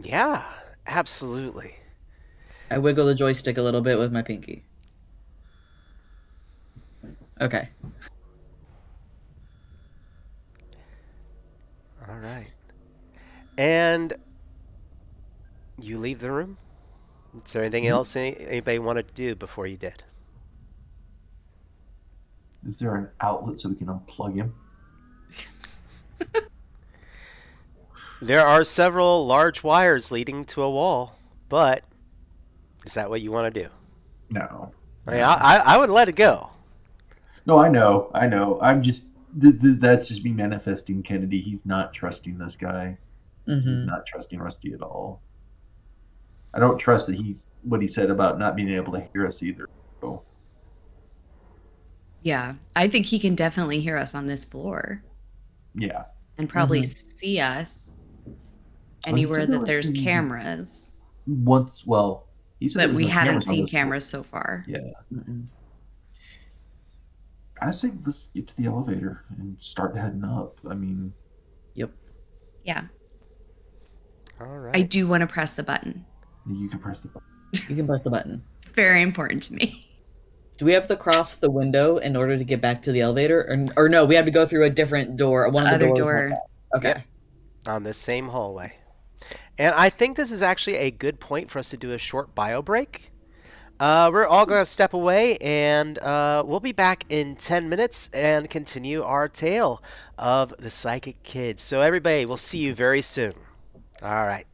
Yeah, absolutely. I wiggle the joystick a little bit with my pinky. Okay. All right. And you leave the room? Is there anything else anybody wanted to do before you did? Is there an outlet so we can unplug him? There are several large wires leading to a wall, but is that what you want to do? No. I mean, I would let it go. No, I know. I'm just that's just me manifesting Kennedy. He's not trusting this guy. Mm-hmm. He's not trusting Rusty at all. I don't trust that what he said about not being able to hear us either. So. Yeah, I think he can definitely hear us on this floor. Yeah. And probably see us anywhere that there's cameras. He said But we haven't cameras seen cameras so far. Yeah. I say let's get to the elevator and start heading up. I mean. Yep. Yeah. All right. I do want to press the button. You can press the button. You can press the button. It's very important to me. Do we have to cross the window in order to get back to the elevator? Or no, we have to go through a different door. One of the doors. Door. Okay. Yep. On this same hallway. And I think this is actually a good point for us to do a short bio break. We're all going to step away, and we'll be back in 10 minutes and continue our tale of the Psychic Kids. So everybody, we'll see you very soon. All right.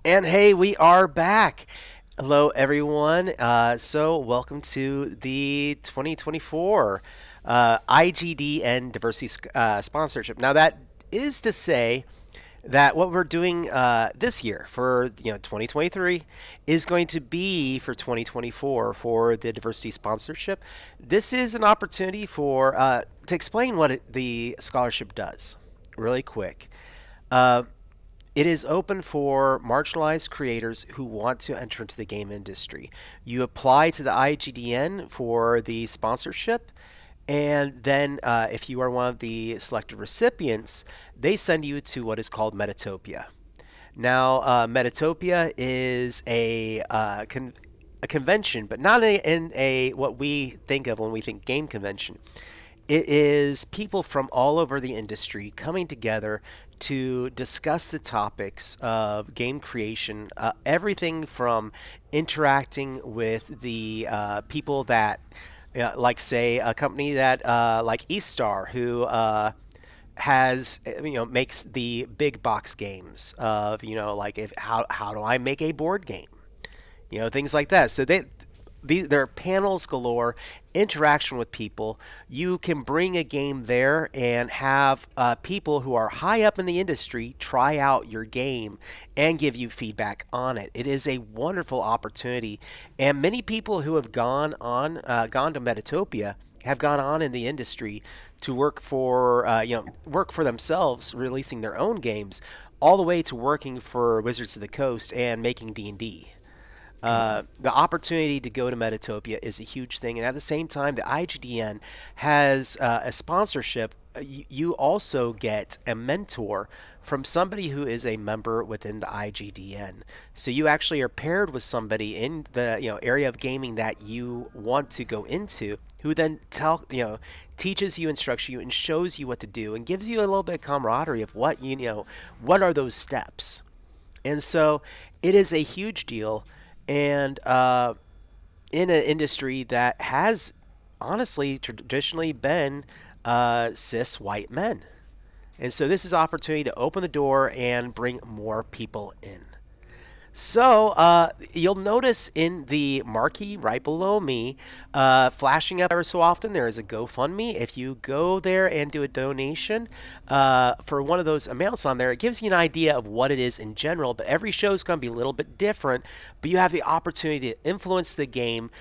And hey, we are back. Hello, everyone. So, welcome to the 2024 IGDN Diversity Sponsorship. Now, that is to say that what we're doing this year for 2023 is going to be for 2024 for the diversity sponsorship. This is an opportunity for to explain what the scholarship does, really quick. Uh, it is open for marginalized creators who want to enter into the game industry. You apply to the IGDN for the sponsorship, and then if you are one of the selected recipients, they send you to what is called Metatopia. Now, Metatopia is a convention, but not in a what we think of when we think game convention. It is people from all over the industry coming together to discuss the topics of game creation, everything from interacting with the people that, like, say, a company that like Eaststar, who has makes the big box games of like if how do I make a board game, things like that. So there are panels galore, interaction with people. You can bring a game there and have people who are high up in the industry try out your game and give you feedback on it. It is a wonderful opportunity, and many people who have gone to Metatopia have gone on in the industry to work for themselves, releasing their own games, all the way to working for Wizards of the Coast and making D&D. The opportunity to go to Metatopia is a huge thing, and at the same time, the IGDN has a sponsorship. You also get a mentor from somebody who is a member within the IGDN. So you actually are paired with somebody in the area of gaming that you want to go into, who then teaches you, instructs you, and shows you what to do, and gives you a little bit of camaraderie of what are those steps. And so it is a huge deal, and in an industry that has honestly traditionally been cis white men. And so this is an opportunity to open the door and bring more people in. So you'll notice in the marquee right below me, flashing up ever so often, there is a GoFundMe. If you go there and do a donation for one of those amounts on there, it gives you an idea of what it is in general. But every show is going to be a little bit different. But you have the opportunity to influence the game,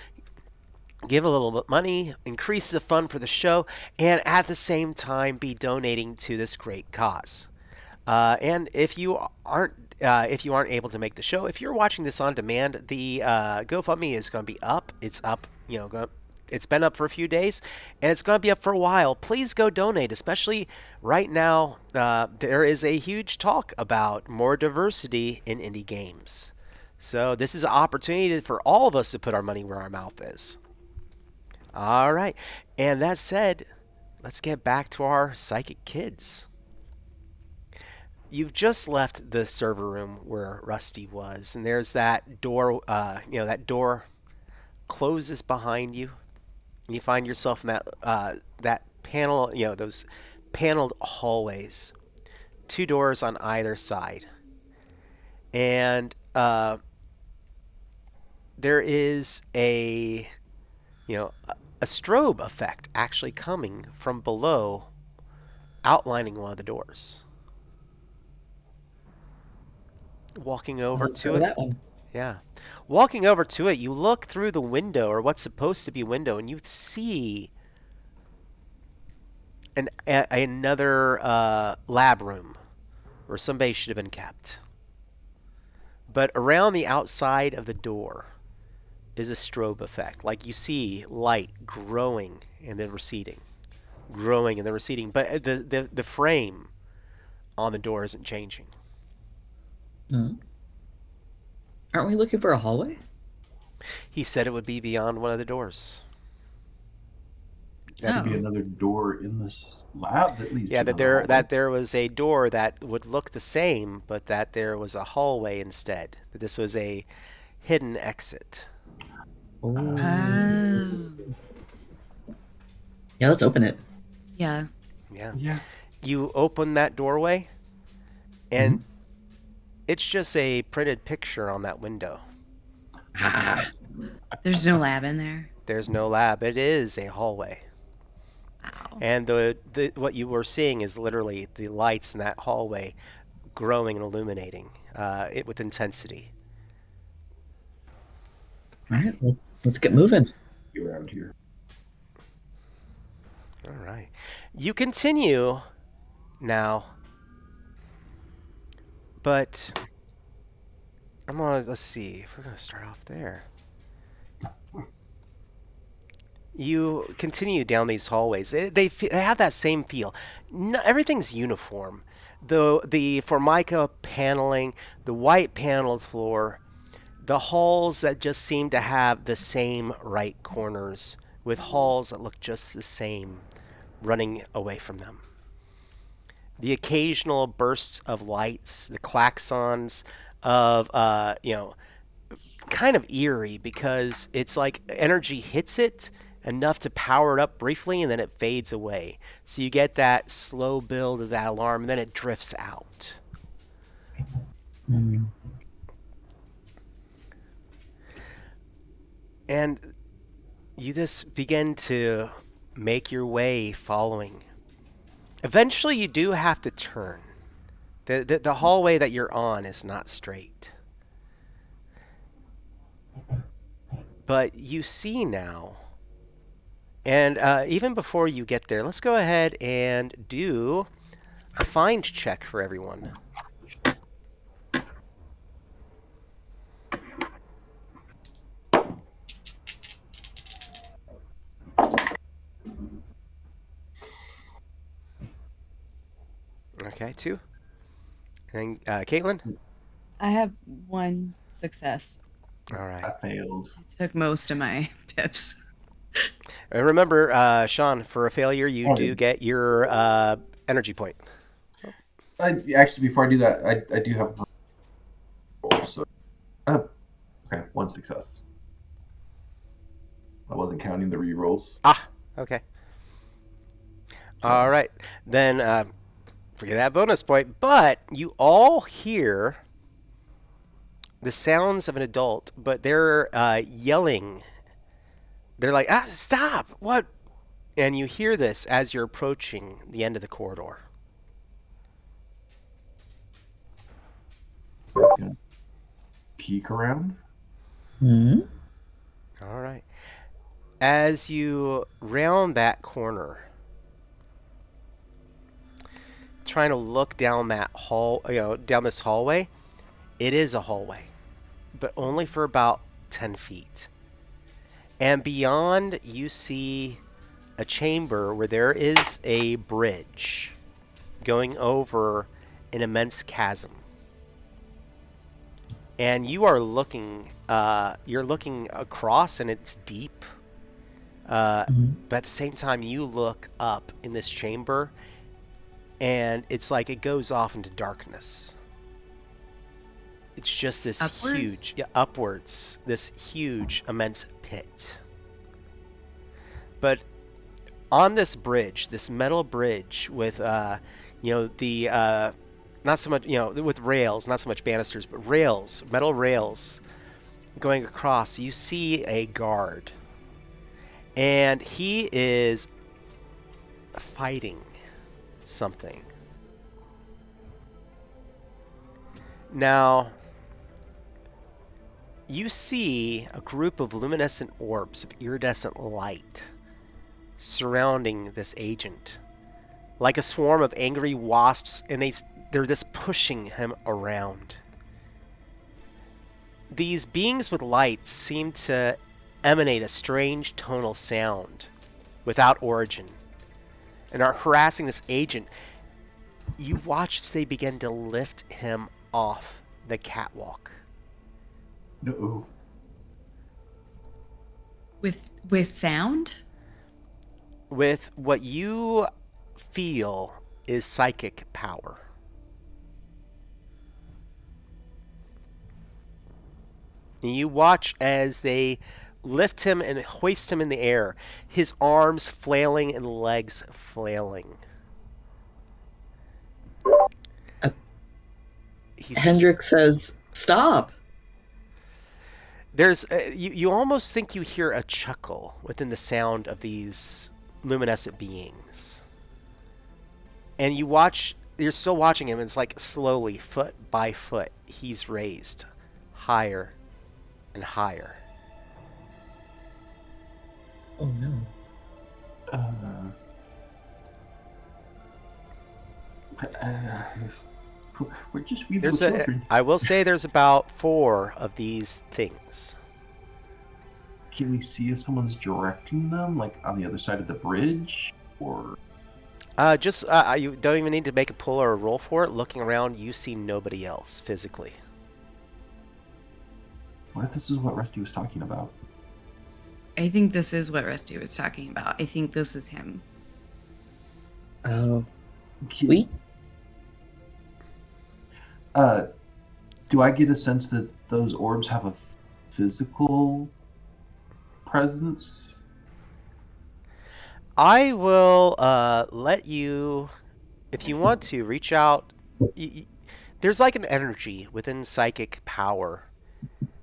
give a little bit of money, increase the fun for the show, and at the same time be donating to this great cause. And if you aren't able to make the show, if you're watching this on demand, the GoFundMe is going to be up. It's up, it's been up for a few days, and it's going to be up for a while. Please go donate, especially right now. There is a huge talk about more diversity in indie games. So this is an opportunity for all of us to put our money where our mouth is. All right. And that said, let's get back to our psychic kids. You've just left the server room where Rusty was, and there's that door, that door closes behind you. And you find yourself in that panel, those paneled hallways. Two doors on either side. And there is a strobe effect actually coming from below, outlining one of the doors. Walking over to it. That one. Yeah. Walking over to it, you look through the window, or what's supposed to be window, and you see another lab room where somebody should have been kept. But around the outside of the door is a strobe effect. Like, you see light growing and then receding. Growing and then receding. But the frame on the door isn't changing. Hmm. Aren't we looking for a hallway? He said it would be beyond one of the doors. That could be another door in this lab that leads to that there was a door that would look the same, but that there was a hallway instead. That this was a hidden exit. Oh. Oh. Yeah, let's open it. Yeah. You open that doorway, and It's just a printed picture on that window. Ah, There's no lab in there. There's no lab. It is a hallway. Wow. And what you were seeing is literally the lights in that hallway growing and illuminating it with intensity. all right, let's get moving. Around here. All right. You continue now, but let's see if we're going to start off there. You continue down these hallways. They have that same feel. No, everything's uniform. The Formica paneling, the white paneled floor, the halls that just seem to have the same right corners, with halls that look just the same running away from them. The occasional bursts of lights, the klaxons of, kind of eerie because it's like energy hits it enough to power it up briefly and then it fades away. So you get that slow build of that alarm and then it drifts out. Mm. And you just begin to make your way following. Eventually you do have to turn. The hallway that you're on is not straight. But you see now, and even before you get there, let's go ahead and do a find check for everyone. Okay, 2. And Kaitlyn? I have 1 success. All right. I failed. Took most of my tips. And remember, Shawn, for a failure, you do Okay. get your energy point. Actually, before I do that, I do have a roll. So, okay, 1 success. I wasn't counting the re-rolls. Ah, okay. All right. Then forget that bonus point. But you all hear the sounds of an adult, but they're yelling. They're like, stop! What? And you hear this as you're approaching the end of the corridor. Peek around. Hmm. All right. As you round that corner, trying to look down that hall, down this hallway, it is a hallway, but only for about 10 feet. And beyond, you see a chamber where there is a bridge going over an immense chasm. And you are looking, you're looking across, and it's deep. But at the same time, you look up in this chamber, and it's like it goes off into darkness. It's just this Upwards? upwards, this huge, immense pit. But on this bridge, this metal bridge with, not so much, with rails, not so much banisters, but rails, metal rails going across, you see a guard. And he is fighting something. Now, you see a group of luminescent orbs of iridescent light surrounding this agent, like a swarm of angry wasps, and they're just pushing him around. These beings with lights seem to emanate a strange tonal sound without origin and are harassing this agent. You watch as they begin to lift him off the catwalk. No. With sound? With what you feel is psychic power. And you watch as they lift him and hoist him in the air, his arms flailing and legs flailing. Hendrix says, "Stop." There's you almost think you hear a chuckle within the sound of these luminescent beings, and you're still watching him, and it's like slowly, foot by foot, he's raised higher and higher. Oh no. We're just little children. I will say there's about 4 of these things. Can we see if someone's directing them, like on the other side of the bridge, or? You don't even need to make a pull or a roll for it. Looking around, you see nobody else physically. What if this is what Rusty was talking about? I think this is what Rusty was talking about. I think this is him. Oh. We? Do I get a sense that those orbs have a physical presence? I will let you, if you want to, reach out. There's like an energy within psychic power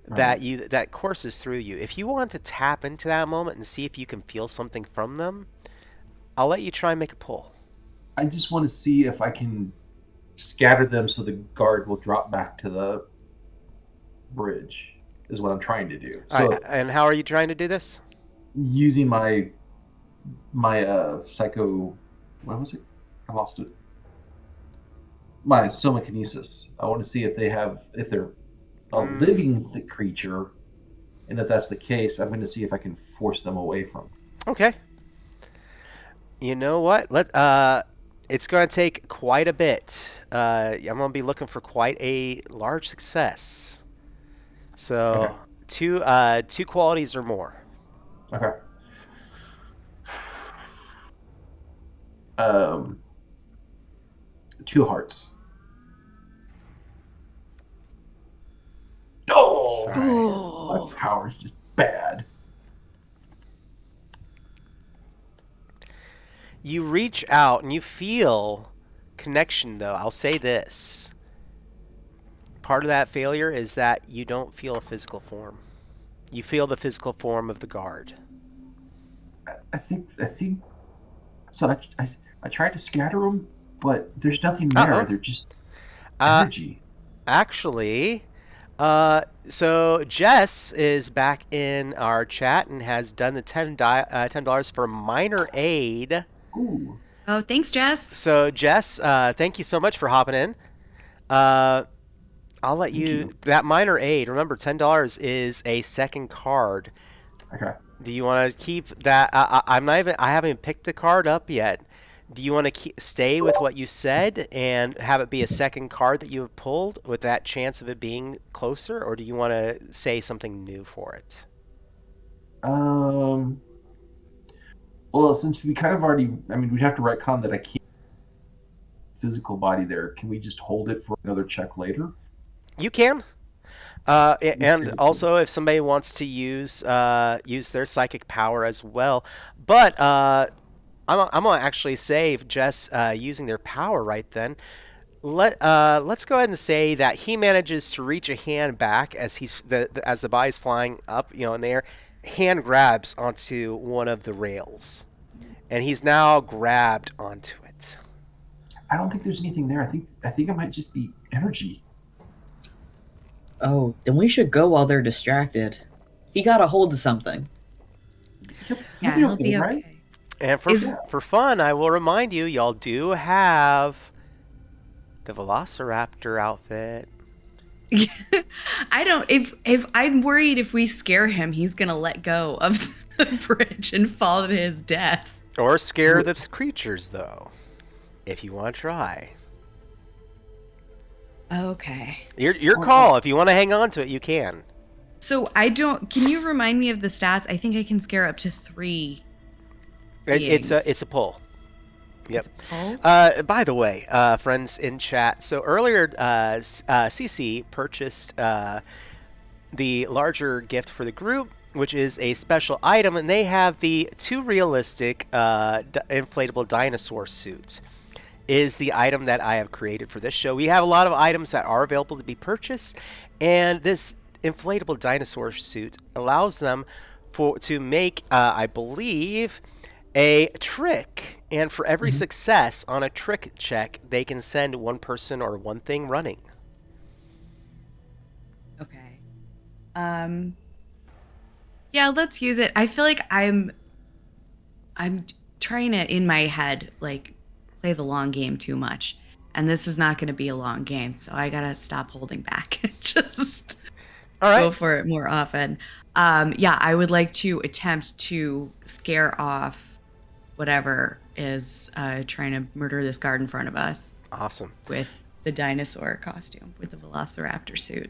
that courses through you. If you want to tap into that moment and see if you can feel something from them, I'll let you try and make a pull. I just want to see if I can scatter them so the guard will drop back to the bridge, is what I'm trying to do. So, and how are you trying to do this? Using my psycho, what was it? I lost it. My somakinesis. I want to see if they're a living creature, and if that's the case, I'm going to see if I can force them away from. Okay. You know what? It's going to take quite a bit. I'm going to be looking for quite a large success. So, okay. two qualities or more. Okay. 2 hearts. Oh! My power's just bad. You reach out and you feel connection, though. I'll say this. Part of that failure is that you don't feel a physical form. You feel the physical form of the guard. I think. So I tried to scatter them, but there's nothing there. Uh-oh. They're just energy. Actually, so Jess is back in our chat and has done the $10 for minor aid. Ooh. Oh, thanks, Jess. So Jess, thank you so much for hopping in. I'll let you. That minor aid. Remember, $10 is a second card. Okay. Do you want to keep that? I haven't even picked the card up yet. Do you want to stay with what you said and have it be a second card that you have pulled with that chance of it being closer, or do you want to say something new for it? Well, since we kind of already, we'd have to retcon that I can't physical body there. Can we just hold it for another check later? You can. And also, if somebody wants to use their psychic power as well, but I'm gonna actually save Jess using their power right then. Let's go ahead and say that he manages to reach a hand back as as the body's flying up, in the air. Hand grabs onto one of the rails, and he's now grabbed onto it. I don't think there's anything there. I think it might just be energy. Oh, then we should go while they're distracted. He got a hold of something. He'll be okay. Right? And for fun, I will remind you, y'all do have the Velociraptor outfit. If I'm worried if we scare him, he's gonna let go of the bridge and fall to his death. Or scare the creatures, though, if you want to try. Okay. Your call. If you want to hang on to it, you can. So can you remind me of the stats? I think I can scare up to 3 beings. It's a pull. Yep. By the way, friends in chat, so earlier SiSi purchased the larger gift for the group, which is a special item, and they have the 2 realistic inflatable dinosaur suits. is the item that I have created for this show. We have a lot of items that are available to be purchased, and this inflatable dinosaur suit allows them to make, I believe, a trick. And for every success on a trick check, they can send one person or one thing running. Okay. Yeah, let's use it. I feel like I'm trying to, in my head, like, play the long game too much. And this is not going to be a long game, so I got to stop holding back. Just All right. go for it more often. Yeah, I would like to attempt to scare off whatever is trying to murder this guard in front of us. Awesome. With the dinosaur costume, with the velociraptor suit.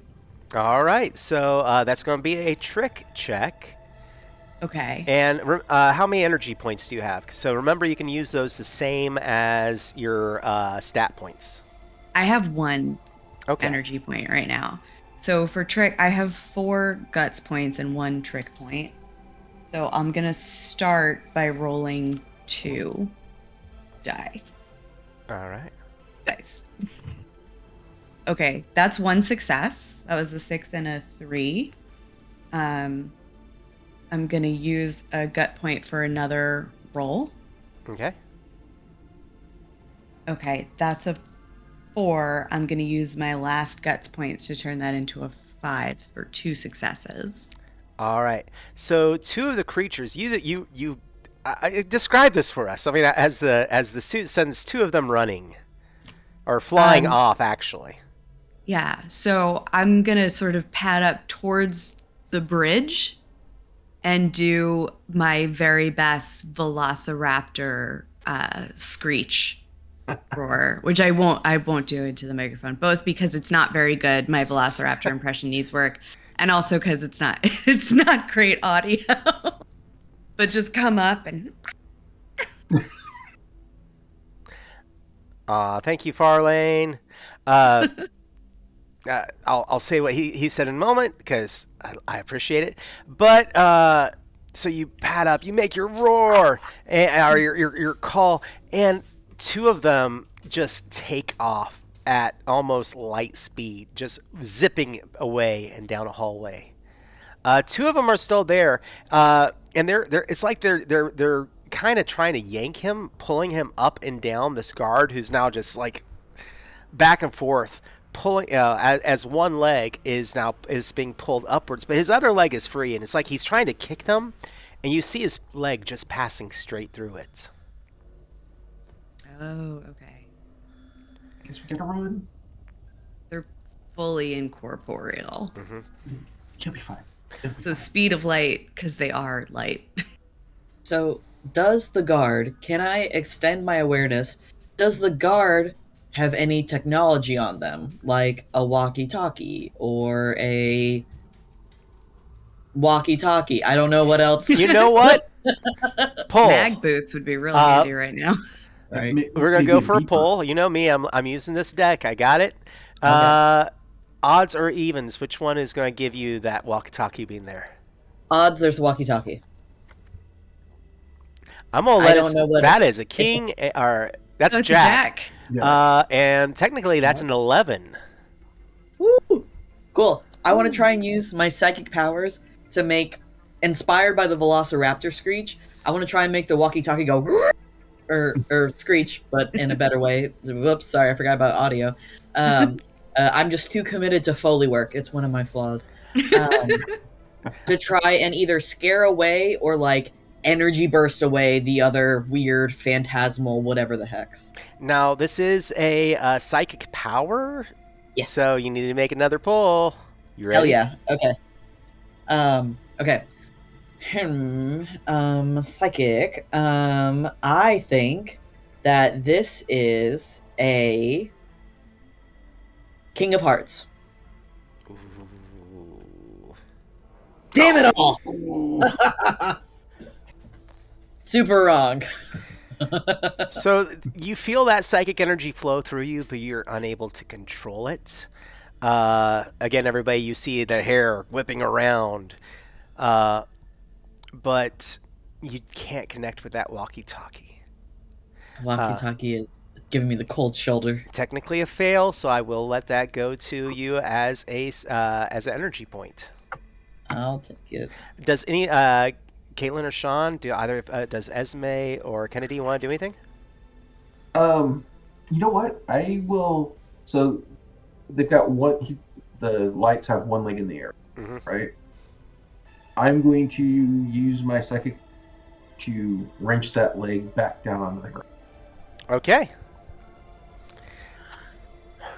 All right, so that's going to be a trick check. Okay. And how many energy points do you have? So remember, you can use those the same as your stat points. I have 1 energy point right now. So for trick, I have 4 guts points and 1 trick point. So I'm going to start by rolling 2 die. All right. Dice. Okay, that's 1 success. That was a 6 and a 3. I'm going to use a gut point for another roll. Okay. Okay, that's a 4. I'm going to use my last guts points to turn that into a 5 for 2 successes. All right. So 2 of the creatures, describe this for us. I mean, as the suit sends 2 of them running or flying off, actually. Yeah. So I'm going to sort of pad up towards the bridge and do my very best velociraptor screech roar, which I won't do into the microphone, both because it's not very good. My velociraptor impression needs work, and also because it's not great audio. But just come up and thank you, Farlane. I'll say what he said in a moment because I appreciate it. But so you pad up, you make your roar or your call, and 2 of them just take off at almost light speed, just zipping away and down a hallway. 2 of them are still there, and they're it's like they're kind of trying to yank him, pulling him up and down. This guard who's now just like back and forth. Pulling as one leg is being pulled upwards, but his other leg is free, and it's like he's trying to kick them, and you see his leg just passing straight through it. Oh, okay. Guess we gotta run. They're fully incorporeal. Mm-hmm. You'll be fine. So speed of light, because they are light. So, does the guard, can I extend my awareness? Does the guard have any technology on them, like a walkie-talkie or a walkie-talkie? I don't know what else. You know what? Pull. Mag boots would be real handy right now. Right. We're gonna go for a pull. You know me. I'm using this deck. I got it. Okay. Odds or evens? Which one is going to give you that walkie-talkie being there? Odds there's walkie-talkie. I'm gonna let that is a king or that's Oh, a it's jack. a jack. Yeah. And technically that's an 11. Woo! Cool. I want to try and use my psychic powers to make, inspired by the velociraptor screech, I want to try and make the walkie-talkie go or screech, but in a better way. Whoops, sorry, I forgot about audio. I'm just too committed to Foley work. It's one of my flaws. To try and either scare away or like energy burst away the other weird phantasmal whatever the hex. Now this is a psychic power. Yes. So you need to make another pull. You ready? Hell yeah. Okay. Okay. Psychic. I think that this is a King of Hearts. Ooh. Damn it all! Super wrong. So you feel that psychic energy flow through you, but you're unable to control it. Again, everybody, you see the hair whipping around, but you can't connect with that walkie-talkie. Walkie-talkie is giving me the cold shoulder. Technically a fail, so I will let that go to you as an energy point. I'll take it. Does any Kaitlyn or Shawn does Esme or Kennedy want to do anything? You know what? I will. So they've got one. The lights have one leg in the air, right? I'm going to use my psychic to wrench that leg back down onto the ground. Okay.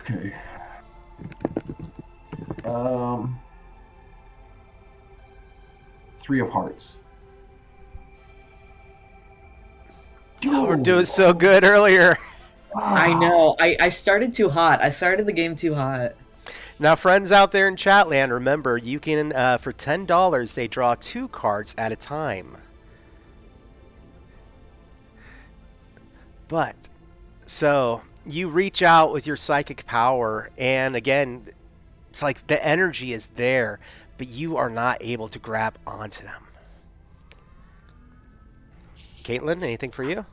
Okay. 3 of hearts. Oh, we're doing so good earlier. I know. I started too hot. I started the game too hot. Now, friends out there in Chatland, remember, you can, for $10, they draw 2 cards at a time. But, so, you reach out with your psychic power, and again, it's like the energy is there, but you are not able to grab onto them. Kaitlyn, anything for you?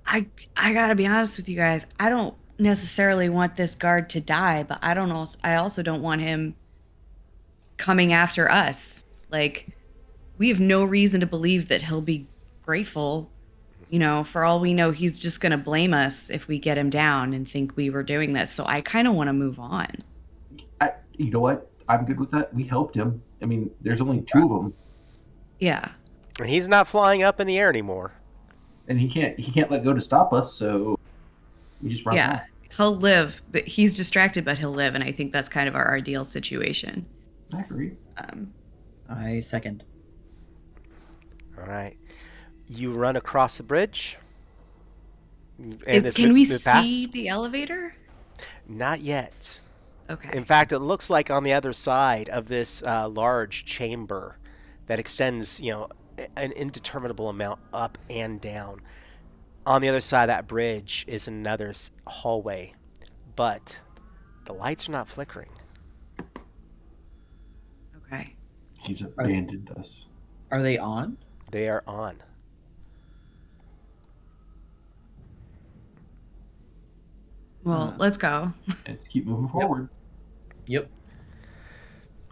I gotta be honest with you guys. I don't necessarily want this guard to die, but I also don't want him coming after us. Like, we have no reason to believe that he'll be grateful. You know, for all we know, he's just gonna blame us if we get him down and think we were doing this. So I kind of want to move on. You know what? I'm good with that. We helped him. I mean, there's only 2 of them. Yeah. And he's not flying up in the air anymore. And he can't let go to stop us, so we just run past. He'll live, but he's distracted, but he'll live, and I think that's kind of our ideal situation. I agree. I second. All right. You run across the bridge. And Can we see the elevator? Not yet. Okay. In fact, it looks like on the other side of this large chamber that extends, an indeterminable amount up and down. On the other side of that bridge is another hallway, but the lights are not flickering. Okay. He's abandoned us. Are they on? They are on. Well, let's go. Let's keep moving forward. Yep.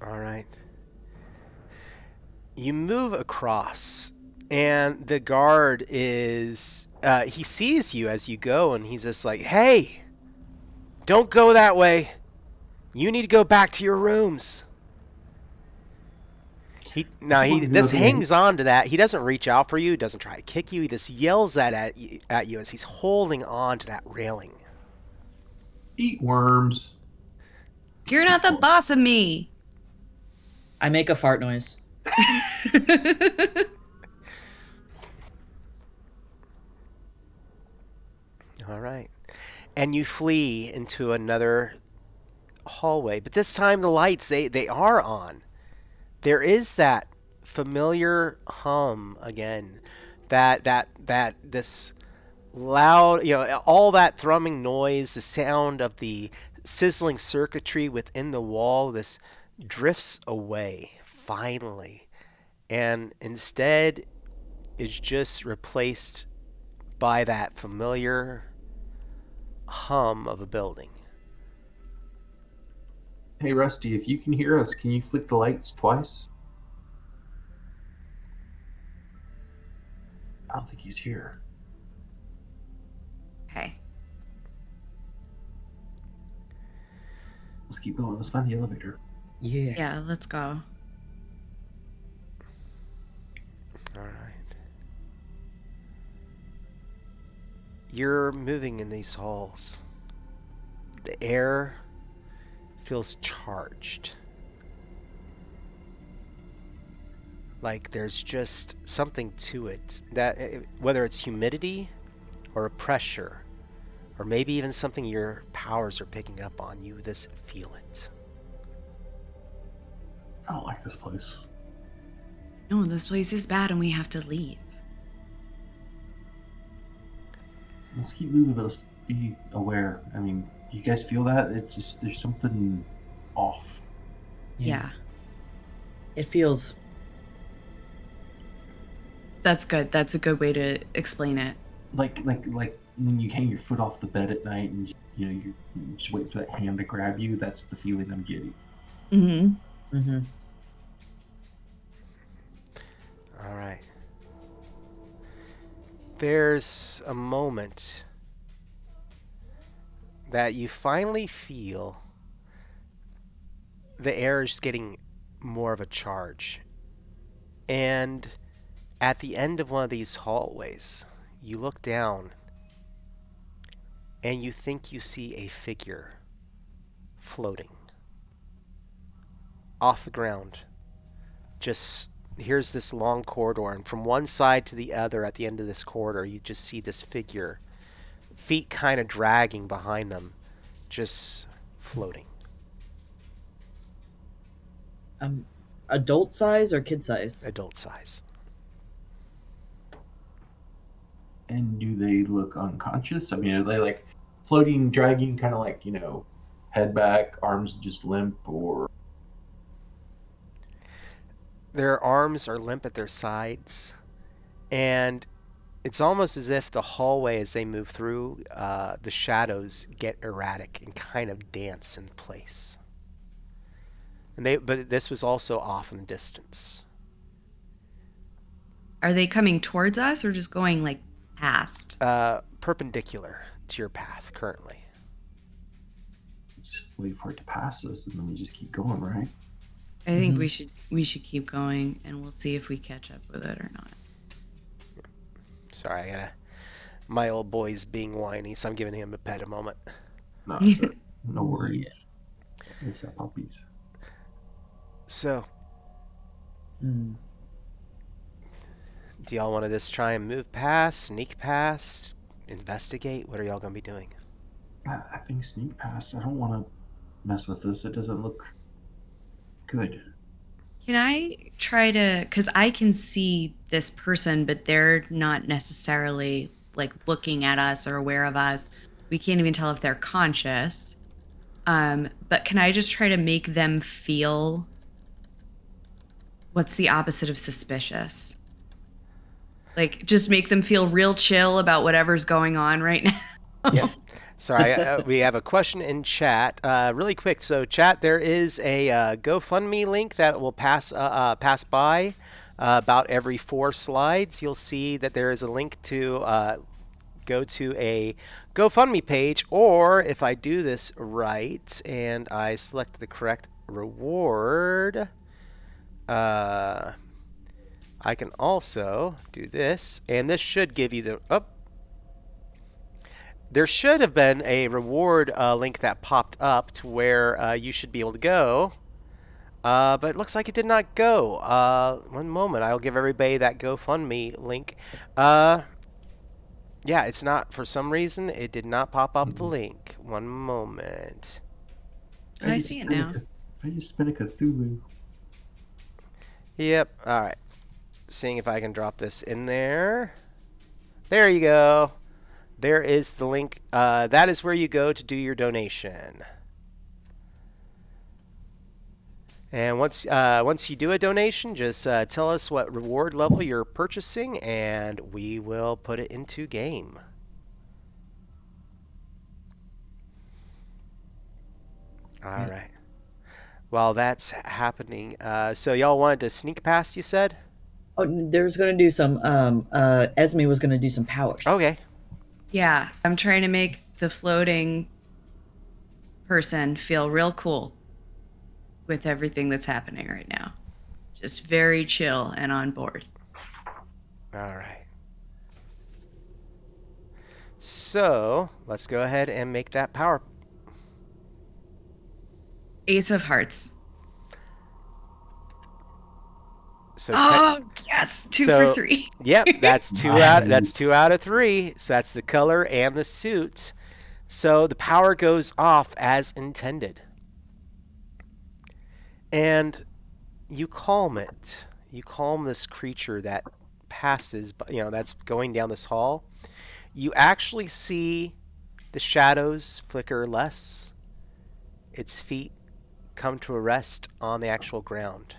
All right. You move across, and the guard is... he sees you as you go, and he's just like, "Hey, don't go that way. You need to go back to your rooms." This hangs on to that. He doesn't reach out for you. He doesn't try to kick you. He just yells at you as he's holding on to that railing. Eat worms. You're not the boss of me. I make a fart noise. All right. And you flee into another hallway. But this time the lights, they are on. There is that familiar hum again. That this loud, all that thrumming noise, the sound of the sizzling circuitry within the wall, this drifts away finally. And instead is just replaced by that familiar hum of a building. Hey, Rusty, if you can hear us, can you flick the lights twice? I don't think he's here. Okay. Let's keep going. Let's find the elevator. Yeah. Yeah, let's go. All right. You're moving in these halls. The air feels charged. Like there's just something to it. That whether it's humidity or a pressure, or maybe even something your powers are picking up on, you just feel it. I don't like this place. No, this place is bad and we have to leave. Let's keep moving, but let's be aware. I mean, you guys feel that? There's something off. Yeah. It feels... That's good. That's a good way to explain it. Like when you hang your foot off the bed at night and you're just waiting for that hand to grab you. That's the feeling I'm getting. Mm-hmm. Mm-hmm. All right. There's a moment that you finally feel the air is getting more of a charge. And at the end of one of these hallways, you look down and you think you see a figure floating off the ground. Just here's this long corridor, and from one side to the other at the end of this corridor, you just see this figure, feet kind of dragging behind them, just floating. Adult size or kid size? Adult size. And do they look unconscious? I mean, are they like floating, dragging, kind of like, head back, arms just limp, or? Their arms are limp at their sides, and it's almost as if the hallway, as they move through, the shadows get erratic and kind of dance in place. But this was also off in the distance. Are they coming towards us or just going like past? Perpendicular to your path currently. Just wait for it to pass us, and then we just keep going, right? I think we should keep going, and we'll see if we catch up with it or not. Sorry, my old boy's being whiny, so I'm giving him a pet a moment. No, no worries. It's our puppies. So, Mm. do y'all want to just try and move past, sneak past, investigate? What are y'all going to be doing? I think sneak past. I don't want to mess with this. It doesn't look good. Can I try to, because I can see this person, but they're not necessarily like looking at us or aware of us. We can't even tell if they're conscious. But can I just try to make them feel, what's the opposite of suspicious? Like, just make them feel real chill about whatever's going on right now. Yep. Sorry, we have a question in chat. Really quick. So, chat, there is a GoFundMe link that will pass by about every 4 slides. You'll see that there is a link to go to a GoFundMe page, or if I do this right and I select the correct reward, I can also do this, and this should give you the... There should have been a reward link that popped up to where you should be able to go, but it looks like it did not go. One moment, I'll give everybody that GoFundMe link. Yeah, it's not, for some reason, it did not pop up the link. One moment. I see it now. I just spent a Cthulhu. Yep, alright. Seeing if I can drop this in there. There you go. There is the link. That is where you go to do your donation. And once you do a donation, just tell us what reward level you're purchasing, and we will put it into game. All right. While that's happening, so y'all wanted to sneak past, you said? Oh, there's going to do some. Esme was going to do some powers. Okay. Yeah, I'm trying to make the floating person feel real cool with everything that's happening right now. Just very chill and on board. All right. So let's go ahead and make that power. Ace of Hearts. So yes, 2 for 3. Yep, that's 2 out. That's 2 out of 3. So that's the color and the suit. So the power goes off as intended, and you calm it. You calm this creature that passes. That's going down this hall. You actually see the shadows flicker less. Its feet come to a rest on the actual ground.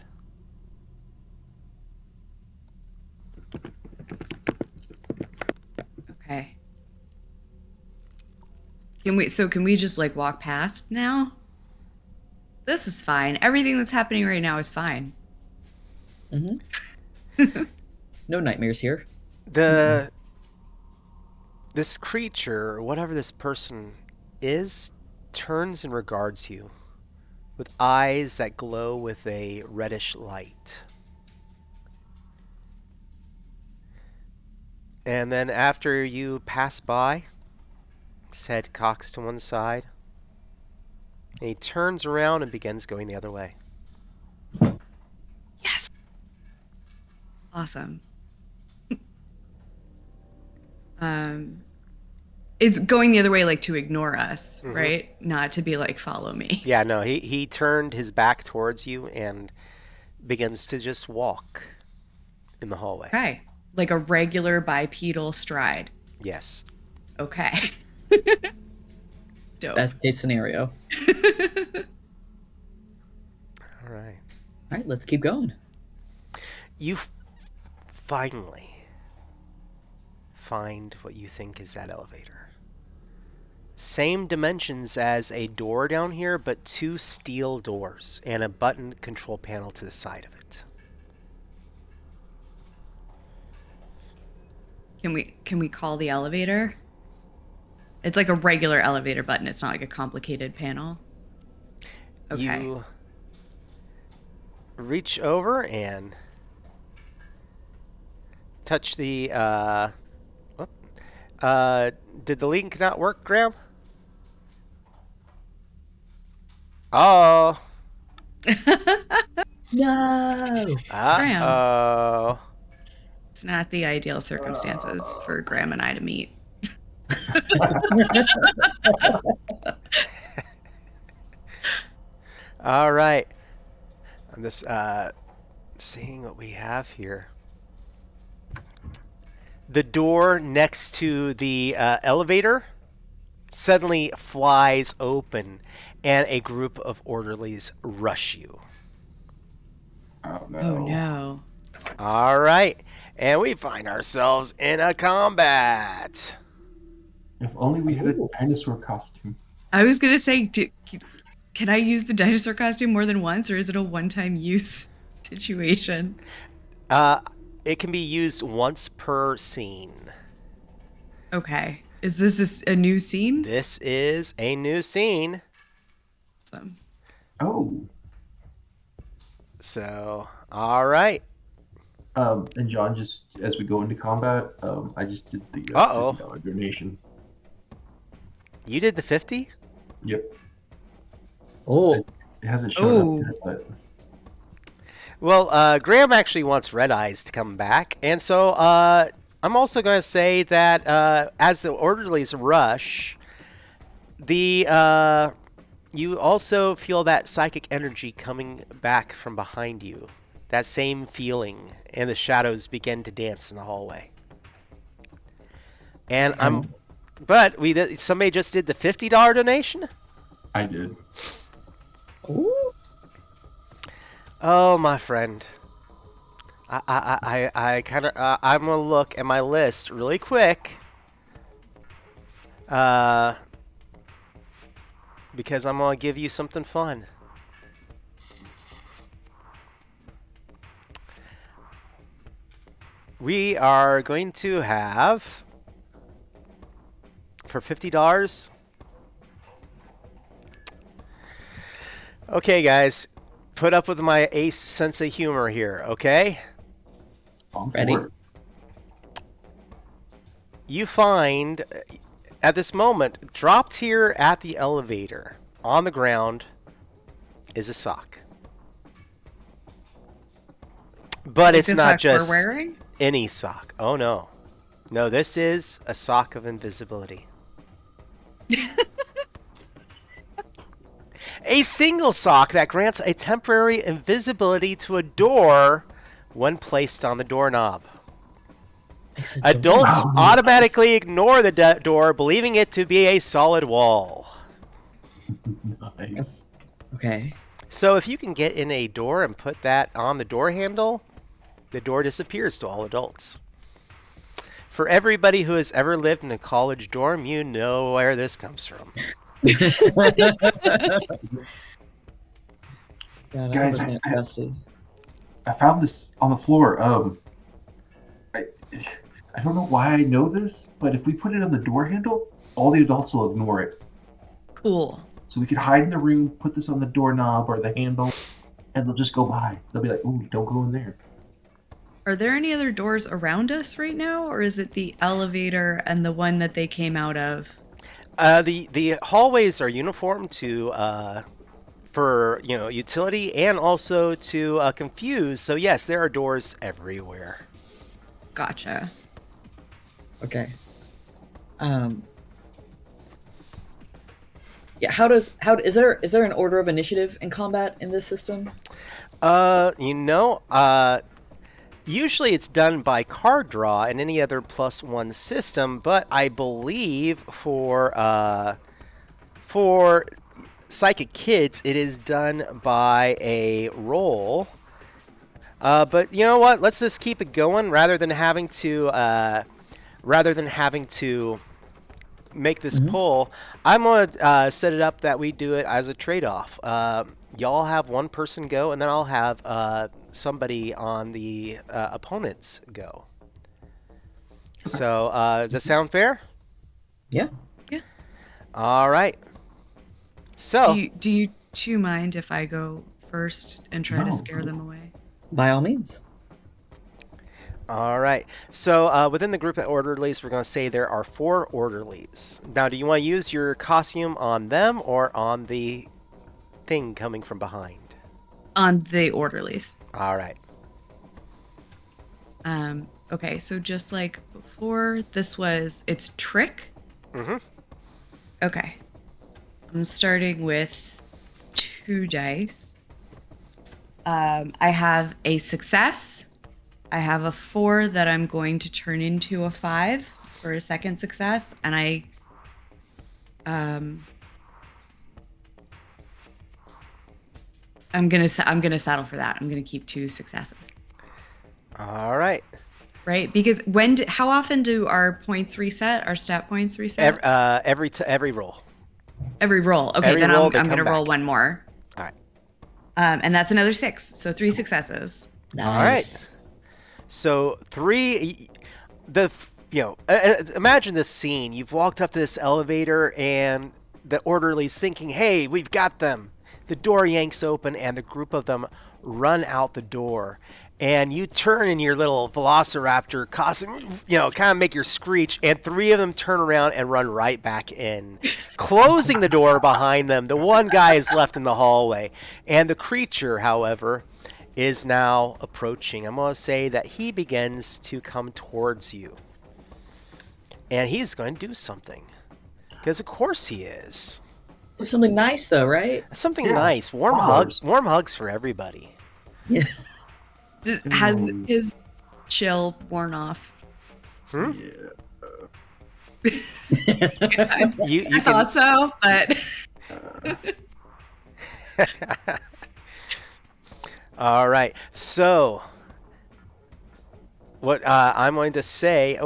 Okay. Can we just like walk past now? This is fine. Everything that's happening right now is fine. No nightmares here. This creature, or whatever this person is, turns and regards you with eyes that glow with a reddish light. And then after you pass by, his head cocks to one side, and he turns around and begins going the other way. Yes. Awesome. It's going the other way, like to ignore us, right? Not to be like, follow me. Yeah, no, he turned his back towards you and begins to just walk in the hallway. Okay. Like a regular bipedal stride. Yes. Okay. Dope. Best case scenario. All right. All right, let's keep going. You finally find what you think is that elevator. Same dimensions as a door down here, but 2 steel doors and a button control panel to the side of it. Can we call the elevator? It's like a regular elevator button. It's not like a complicated panel. Okay. You reach over and touch the did the link not work, Graham? Oh. No. Uh-oh. It's not the ideal circumstances for Graham and I to meet. All right. I'm just seeing what we have here. The door next to the elevator suddenly flies open, and a group of orderlies rush you. Oh no. Oh no. All right. And we find ourselves in a combat. If only we had a dinosaur costume. I was going to say, can I use the dinosaur costume more than once, or is it a one-time use situation? It can be used once per scene. Okay. Is this a new scene? This is a new scene. Awesome. Oh. So, all right. And John, just as we go into combat, I just did the $50 donation. You did the 50? Yep. Oh. It hasn't shown up yet, but... Well, Graham actually wants Red Eyes to come back, and so I'm also going to say that as the orderlies rush, you also feel that psychic energy coming back from behind you. That same feeling, and the shadows begin to dance in the hallway. And somebody just did the $50 donation? I did. Ooh. Oh, my friend. I kind of I'm gonna look at my list really quick. Because I'm gonna give you something fun. We are going to have, for $50. Okay, guys. Put up with my ace sense of humor here, okay? I'm Ready? for it. You find, at this moment, dropped here at the elevator, on the ground, is a sock. But it's not just we're wearing? any sock. Oh, no. No, this is a sock of invisibility. A single sock that grants a temporary invisibility to a door when placed on the doorknob. Adults automatically ignore the door, believing it to be a solid wall. Nice. Okay. So if you can get in a door and put that on the door handle, the door disappears to all adults. For everybody who has ever lived in a college dorm, you know where this comes from. God, Guys, I crusty. I found this on the floor. I, I don't know why I know this, but if we put it on the door handle, all the adults will ignore it. Cool. So we could hide in the room, put this on the doorknob or the handle, and they'll just go by. They'll be like, "Ooh, don't go in there." Are there any other doors around us right now, or is it the elevator and the one that they came out of? The hallways are uniform to for utility and also to confuse. So yes, there are doors everywhere. Gotcha. Okay. Yeah. Is there an order of initiative in combat in this system? Usually it's done by card draw in any other +1 system, but I believe for Psychic Kids it is done by a roll. But you know what? Let's just keep it going rather than having to make this pull. I'm gonna set it up that we do it as a trade-off. Y'all have one person go, and then I'll have somebody on the opponents go. So does that sound fair? Yeah. Yeah. All right. So Do you two mind if I go first and try No. to scare them away? By all means. all right. So within the group of orderlies, we're going to say there are 4 orderlies. Now, do you want to use your costume on them or on the thing coming from behind? On the orderlies. All right. Okay, so just like before, it's trick. Mm-hmm. Okay. I'm starting with 2 dice. I have a success. I have a 4 that I'm going to turn into a 5 for a second success, and I'm gonna settle for that. I'm gonna keep 2 successes. All right. Right? Because how often do our points reset? Our stat points reset? Every roll. Every roll. Okay, Every then roll I'm they going to come roll back. 1 more. All right. And that's another 6. So 3 successes. Nice. All right. So 3. Imagine this scene. You've walked up to this elevator, and the orderly's thinking, "Hey, we've got them." The door yanks open, and the group of them run out the door. And you turn in your little velociraptor costume, kind of make your screech, and 3 of them turn around and run right back in, closing the door behind them. The one guy is left in the hallway. And the creature, however, is now approaching. I'm going to say that he begins to come towards you. And he's going to do something. Because of course he is. Something nice though, right? Something Yeah. nice. Warm hugs for everybody. Yeah. Has his chill worn off? Hmm? Yeah. You I thought so, but All right. So, what I'm going to say.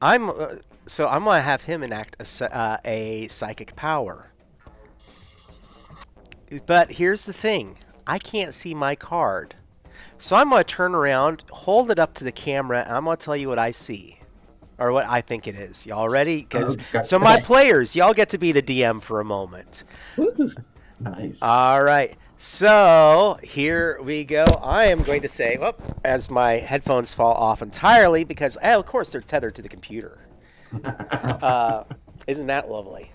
I'm going to have him enact a psychic power. But here's the thing. I can't see my card. So I'm going to turn around, hold it up to the camera, and I'm going to tell you what I see. Or what I think it is. Y'all ready? So my players, y'all get to be the DM for a moment. Nice. All right. So here we go. I am going to say, as my headphones fall off entirely, because, of course, they're tethered to the computer. Isn't that lovely?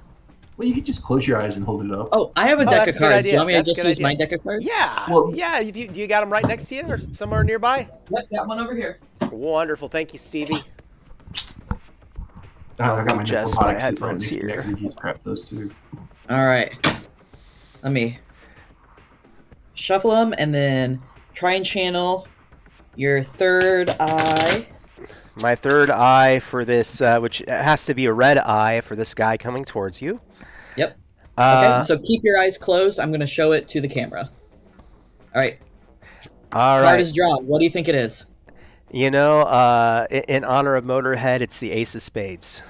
Well, you could just close your eyes and hold it up. Oh, I have a that's deck a of good cards. idea. Do you want me to That's a just good use idea. my deck of cards? Yeah. Well- Yeah. Do you got them right next to you or somewhere nearby? Yep, got one over here. Wonderful. Thank you, Stevie. I got my Adjust my necrotic suit headphones next to me. here. I can just grab those two. All right. Let me shuffle them and then try and channel your third eye. My third eye for this, which has to be a red eye for this guy coming towards you. Yep. Okay, so keep your eyes closed. I'm going to show it to the camera. All right. All Card right. is drawn. What do you think it is? You know, in honor of Motorhead, it's the Ace of Spades.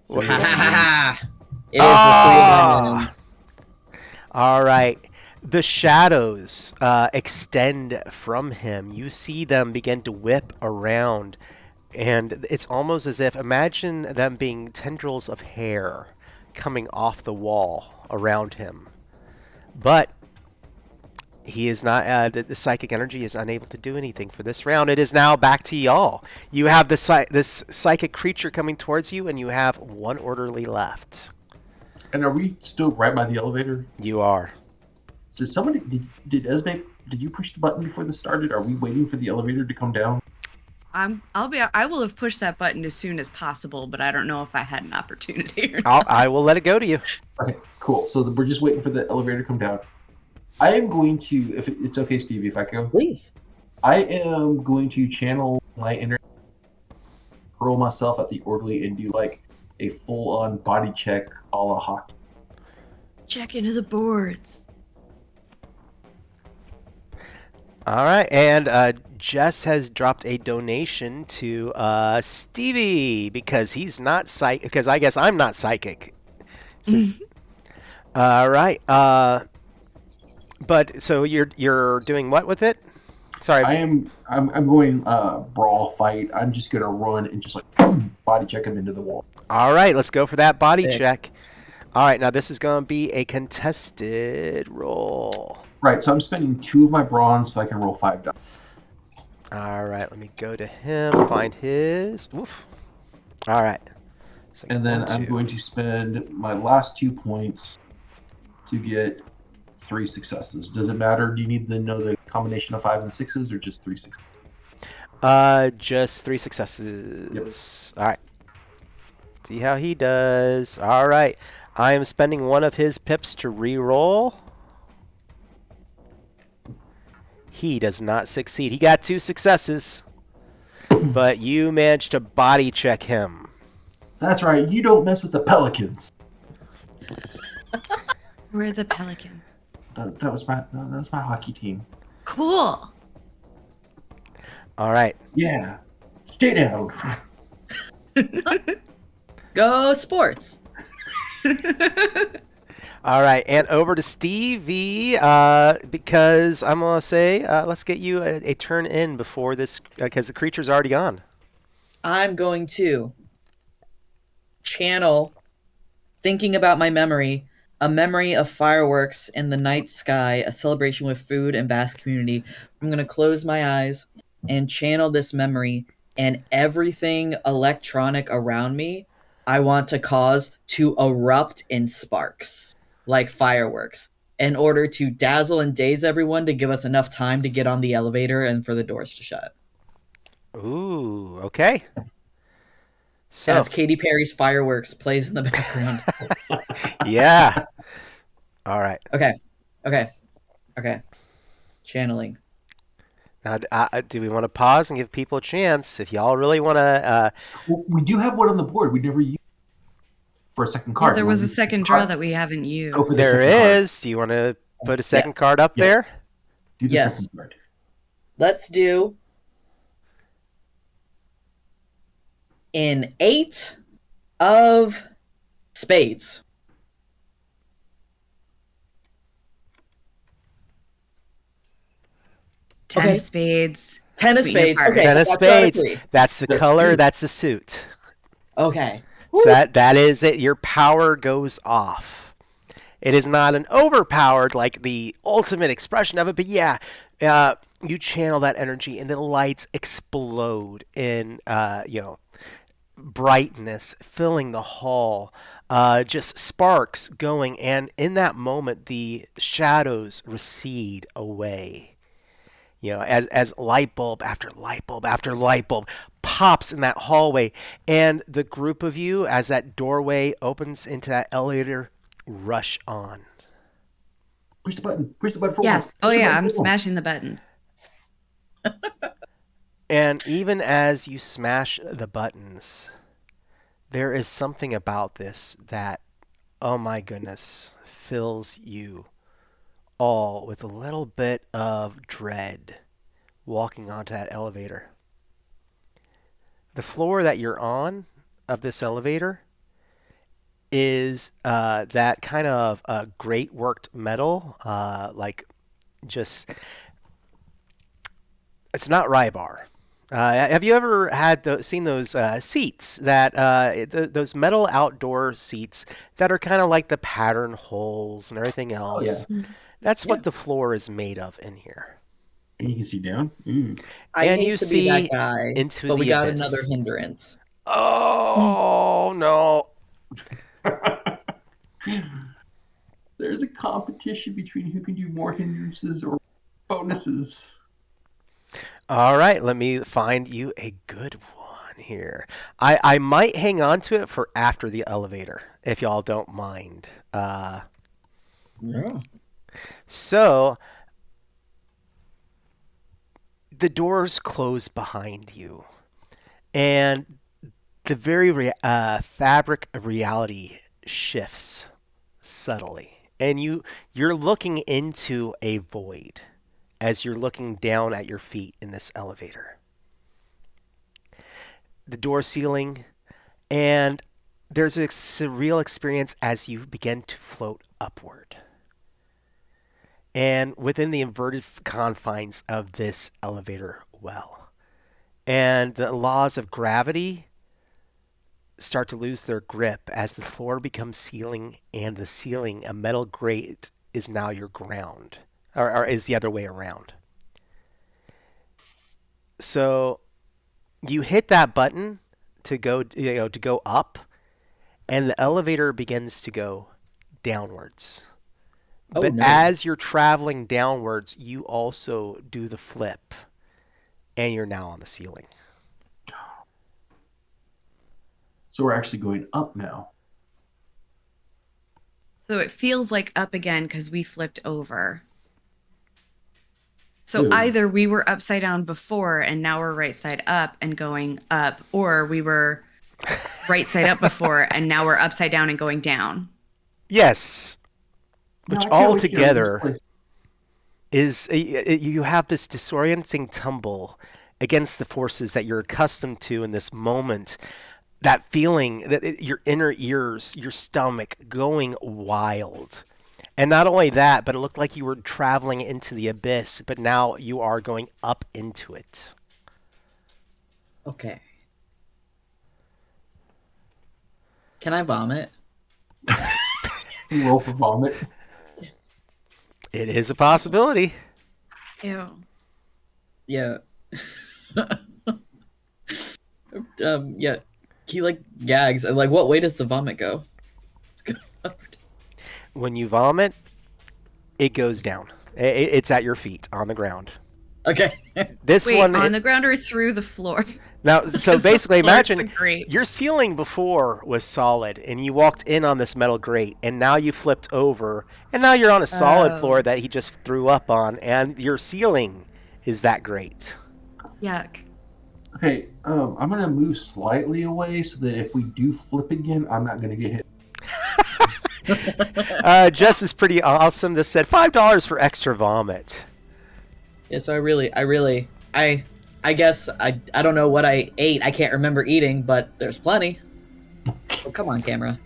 Three Ha of ha diamonds. ha ha! It is the three of Ah! diamonds. All right. The shadows extend from him. You see them begin to whip around, and it's almost as if imagine them being tendrils of hair coming off the wall around him. But he is not. The psychic energy is unable to do anything for this round. It is now back to y'all. You have this psychic creature coming towards you, and you have one orderly left. And are we still right by the elevator? You are. So somebody did Esme? Did you push the button before this started? Are we waiting for the elevator to come down? I will have pushed that button as soon as possible, but I don't know if I had an opportunity or not. I will let it go to you. Okay, cool. So we're just waiting for the elevator to come down. I am going to, if it's okay, Stevie, if I go. Please. I am going to channel my inner, hurl myself at the orderly, and do like a full-on body check, a la hockey. Check into the boards. All right, and Jess has dropped a donation to Stevie because he's not psychic. Because I guess I'm not psychic. Since, all right, but so you're doing what with it? Sorry. I'm going brawl fight. I'm just gonna run and just like body check him into the wall. All right, let's go for that body Sick. check. All right, now this is going to be a contested roll. Right, so I'm spending 2 of my bronze so I can roll 5 dice. All right, let me go to him, find his. Oof. All right. So And then 1, I'm 2. going to spend my last 2 points to get 3 successes. Does it matter? Do you need to know the combination of 5 and 6s or just 3 successes? Just 3 successes. All right. See how he does. All right. I am spending one of his pips to re-roll. He does not succeed. He got 2 successes, but you managed to body check him. That's right. You don't mess with the pelicans. We're the Pelicans. That was my hockey team. Cool. All right. Yeah. Stay down. Go sports. All right, and over to Stevie, because I'm going to say, let's get you a turn in before this, because the creature's already gone. I'm going to channel, thinking about my memory, a memory of fireworks in the night sky, a celebration with food and vast community. I'm going to close my eyes and channel this memory, and everything electronic around me, I want to cause to erupt in sparks, like fireworks, in order to dazzle and daze everyone to give us enough time to get on the elevator and for the doors to shut. Ooh, okay. So, As Katy Perry's Fireworks plays in the background. yeah. All right. Okay. Channeling. Now, do we want to pause and give people a chance? If y'all really want to... Well, we do have one on the board. We never used for a second Yeah, card. there was a Use the second card. draw that we haven't used. Go for the There second card. is. Do you want to put a second Yes. card up Yeah. there? Do the Yes. second card. Let's do an 8 of spades. Ten Okay. of spades. 10 of Queen of spades. hearts. Okay, Ten so of that's out spades. 3. That's the That's color. good. That's the suit. Okay. So that is it. Your power goes off. It is not an overpowered, like the ultimate expression of it, but yeah, you channel that energy and the lights explode in, brightness, filling the hall, just sparks going. And in that moment, the shadows recede away. As light bulb after light bulb after light bulb pops in that hallway, and the group of you, as that doorway opens into that elevator, rush on. Push the button. Push the button forward. Yes. Oh Push the yeah, button I'm forward. smashing the buttons. And even as you smash the buttons, there is something about this that, oh my goodness, fills you all with a little bit of dread. walking onto that elevator. The floor that you're on of this elevator is that kind of great worked metal, like just it's not Rybar. Have you ever seen those seats that those metal outdoor seats that are kind of like the pattern holes and everything Oh yeah, else? That's Yeah. what the floor is made of in here. and you can see down. Ooh. I And hate you to be that see guy, into but we the got another abyss. hindrance. Oh no! There's a competition between who can do more hindrances or bonuses. All right, let me find you a good one here. I might hang on to it for after the elevator, if y'all don't mind. Yeah. So the doors close behind you, and the very fabric of reality shifts subtly, and you're looking into a void as you're looking down at your feet in this elevator. The door ceiling, and there's a surreal experience as you begin to float upward. And within the inverted confines of this elevator well. And the laws of gravity start to lose their grip as the floor becomes ceiling, and the ceiling, a metal grate, is now your ground, or is the other way around. So you hit that button to go up, and the elevator begins to go downwards. Oh, But no. as you're traveling downwards, you also do the flip, and you're now on the ceiling. So we're actually going up now. So it feels like up again because we flipped over. So Ooh. either we were upside down before and now we're right side up and going up, or we were right side up before and now we're upside down and going down. Yes, No, which I can't all wait to get out of this together place. is you have this disorienting tumble against the forces that you're accustomed to in this moment. That feeling that your inner ears, your stomach going wild. And not only that, but it looked like you were traveling into the abyss, but now you are going up into it. Okay. Can I vomit? You roll for vomit. It is a possibility. Ew. Yeah. Yeah. He like gags. Like, what way does the vomit go? When you vomit, it goes down. It's at your feet on the ground. Okay. This Wait, one on the ground or through the floor? now. So 'Cause the basically, floor is imagine great. your ceiling before was solid, and you walked in on this metal grate, and now you flipped over, and now you're on a solid Oh. floor that he just threw up on, and your ceiling is that grate. Yuck. Okay, I'm gonna move slightly away so that if we do flip again, I'm not gonna get hit. Jess is pretty awesome. This said $5 for extra vomit. Yeah, so I guess I don't know what I ate. I can't remember eating, but there's plenty. Oh, come on, camera.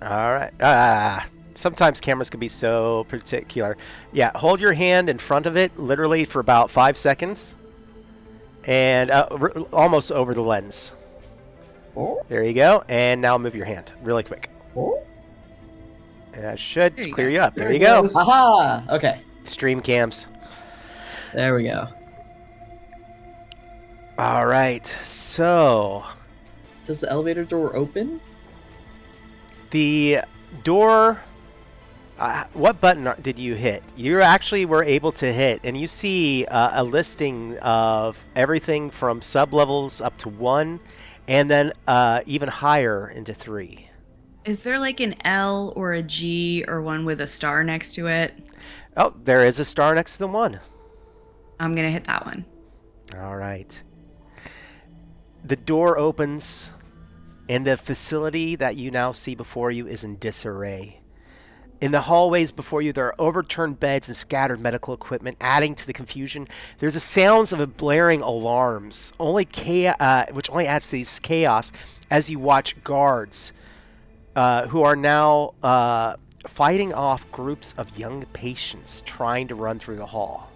All right. Sometimes cameras can be so particular. Yeah, hold your hand in front of it literally for about 5 seconds. And almost over the lens. Oh, There you go. And now move your hand really quick. oh. And that should There you clear go. you up. There There you it go. goes. Aha! Okay, Stream cams. there we go. All right. So Does the elevator door open? the door. What button did you hit? You actually were able to hit, and you see a listing of everything from sub-levels up to 1, and then even higher into 3. Is there like an L or a G or one with a star next to it? Oh, there is a star next to the 1. I'm going to hit that one. All right. The door opens, and the facility that you now see before you is in disarray. In the hallways before you, there are overturned beds and scattered medical equipment, adding to the confusion. There's the sounds of blaring alarms, which only adds to this chaos as you watch guards who are now fighting off groups of young patients trying to run through the hall.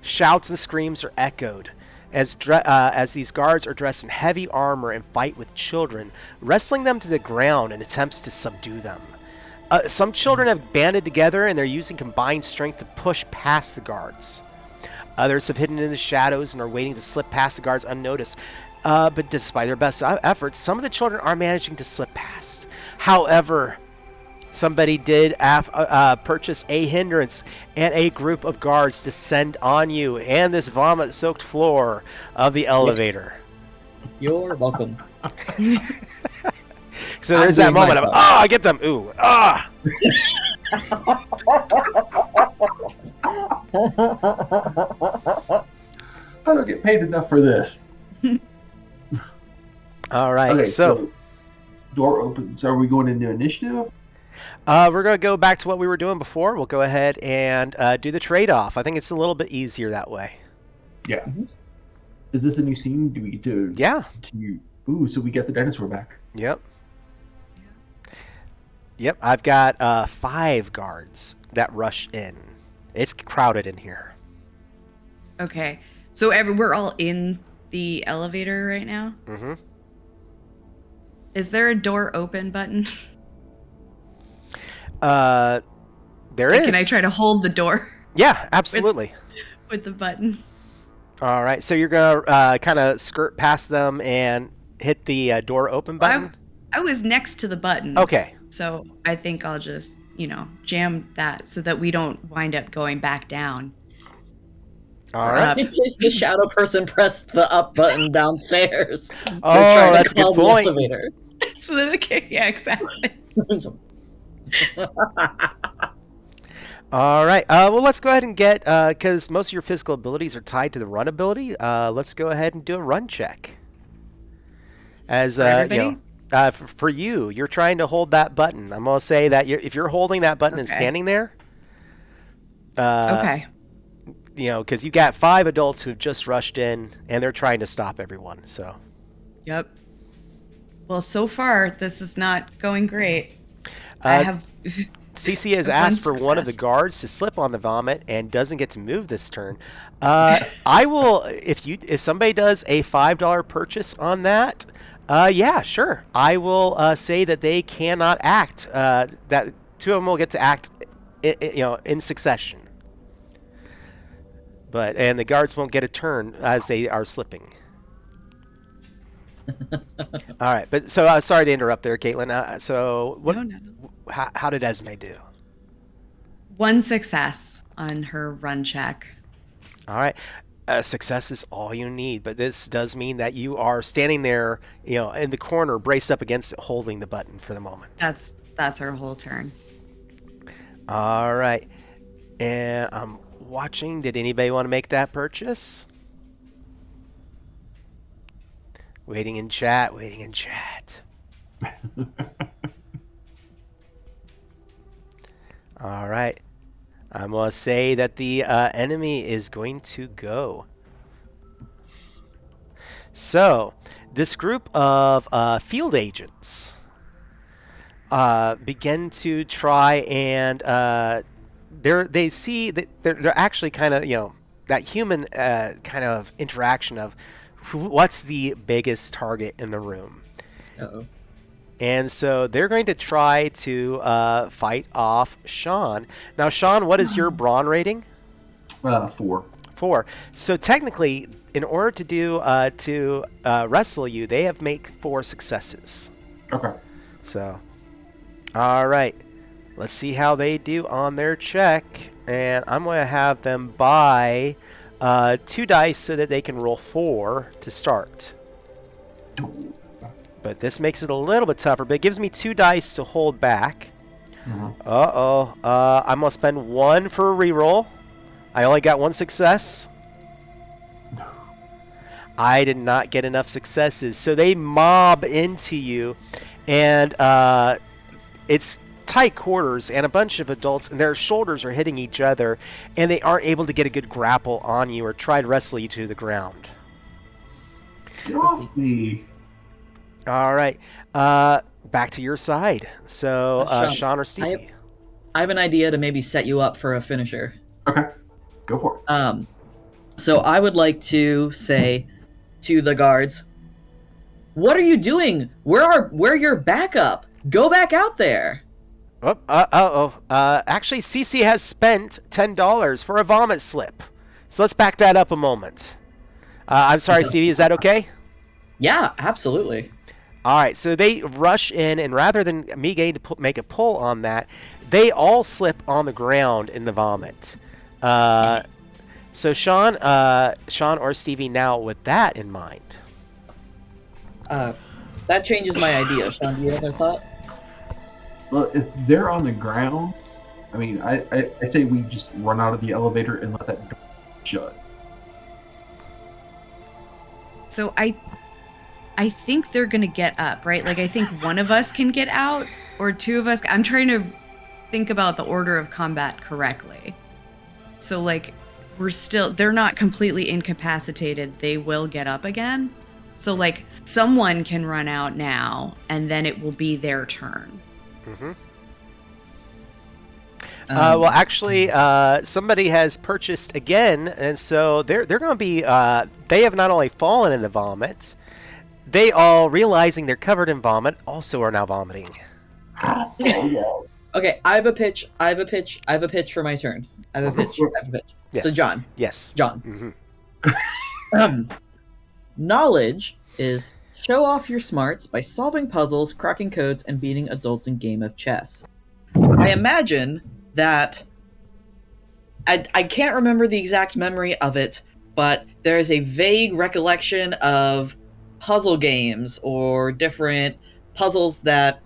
Shouts and screams are echoed as these guards are dressed in heavy armor and fight with children, wrestling them to the ground in attempts to subdue them. Some children have banded together and they're using combined strength to push past the guards. Others have hidden in the shadows and are waiting to slip past the guards unnoticed. But despite their best efforts, some of the children are managing to slip past. However, somebody did purchase a hindrance, and a group of guards descend on you and this vomit-soaked floor of the elevator. You're welcome. So there's that moment of, I get them. Ooh, ah. I don't get paid enough for this. All right, Okay, so door opens. Are we going into initiative? we're going to go back to what we were doing before. We'll go ahead and do the trade-off. I think it's a little bit easier that way. Yeah. Is this a new scene? Do we get to... Yeah. Ooh, so we get the dinosaur back. Yep. Yep, I've got 5 guards that rush in. It's crowded in here. Okay. So we're all in the elevator right now? Mm-hmm. Is there a door open button? There is. Can I try to hold the door? Yeah, absolutely. With the button. All right, so you're going to kind of skirt past them and hit the door open button? I was next to the buttons. Okay. So I think I'll just, jam that so that we don't wind up going back down. All right. In case the shadow person pressed the up button downstairs. Oh, that's a good point. Elevator. So that, okay, yeah, exactly. All right. Well, let's go ahead and get, because most of your physical abilities are tied to the run ability, let's go ahead and do a run check. As, for you, you're trying to hold that button. I'm going to say that if you're holding that button and standing there, Okay. Because you got 5 adults who've just rushed in, and they're trying to stop everyone, so. Yep. Well, so far, this is not going great. I have... SiSi has one asked for one of the success. guards to slip on the vomit and doesn't get to move this turn. I will, if somebody does a $5 purchase on that, yeah, sure. I will say that they cannot act. That 2 of them will get to act, in succession. And the guards won't get a turn as they are slipping. All right, but so sorry to interrupt there, Kaitlyn. So what? No. How did Esme do? 1 success on her run check. All right. Success is all you need, but this does mean that you are standing there, in the corner, braced up against it, holding the button for the moment. That's her whole turn. All right. And I'm watching. Did anybody want to make that purchase? Waiting in chat. All right. I'm going to say that the enemy is going to go. So, this group of field agents begin to try and they see that they're actually kind of, that human kind of interaction of what's the biggest target in the room. Uh-oh. And so they're going to try to fight off Shawn. Now, Shawn, what is your brawn rating? 4. 4. So technically, in order to do wrestle you, they have make 4 successes. Okay. So, all right. Let's see how they do on their check. And I'm going to have them buy 2 dice so that they can roll 4 to start. But this makes it a little bit tougher, but it gives me 2 dice to hold back. Uh-oh. I'm going to spend 1 for a reroll. I only got 1 success. I did not get enough successes. So they mob into you, and it's tight quarters and a bunch of adults, and their shoulders are hitting each other, and they aren't able to get a good grapple on you or try to wrestle you to the ground. Get off me. All right. Back to your side. So, Shawn or Stevie? I have an idea to maybe set you up for a finisher. Okay, go for it. So I would like to say to the guards, "What are you doing? We're your backup. Go back out there." Actually, SiSi has spent $10 for a vomit slip. So let's back that up a moment. I'm sorry, Stevie, is that okay? Yeah, absolutely. All right, so they rush in, and rather than me getting to make a pull on that, they all slip on the ground in the vomit. So Shawn or Stevie, now with that in mind. That changes my idea. Shawn, do you have a thought? Well, if they're on the ground, I mean, I say we just run out of the elevator and let that door shut. So I think they're gonna get up, right? Like I think one of us can get out, or two of us. I'm trying to think about the order of combat correctly. So like they're not completely incapacitated. They will get up again. So like someone can run out now, and then it will be their turn. Mm-hmm. Well, actually, somebody has purchased again, and so they're going to be. They have not only fallen in the vomit, they all, realizing they're covered in vomit, also are now vomiting. Okay, I have a pitch for my turn. I have a pitch. Yes. So John. Yes. John. Mm-hmm. Knowledge is show off your smarts by solving puzzles, cracking codes, and beating adults in game of chess. I imagine that I can't remember the exact memory of it, but there is a vague recollection of puzzle games or different puzzles that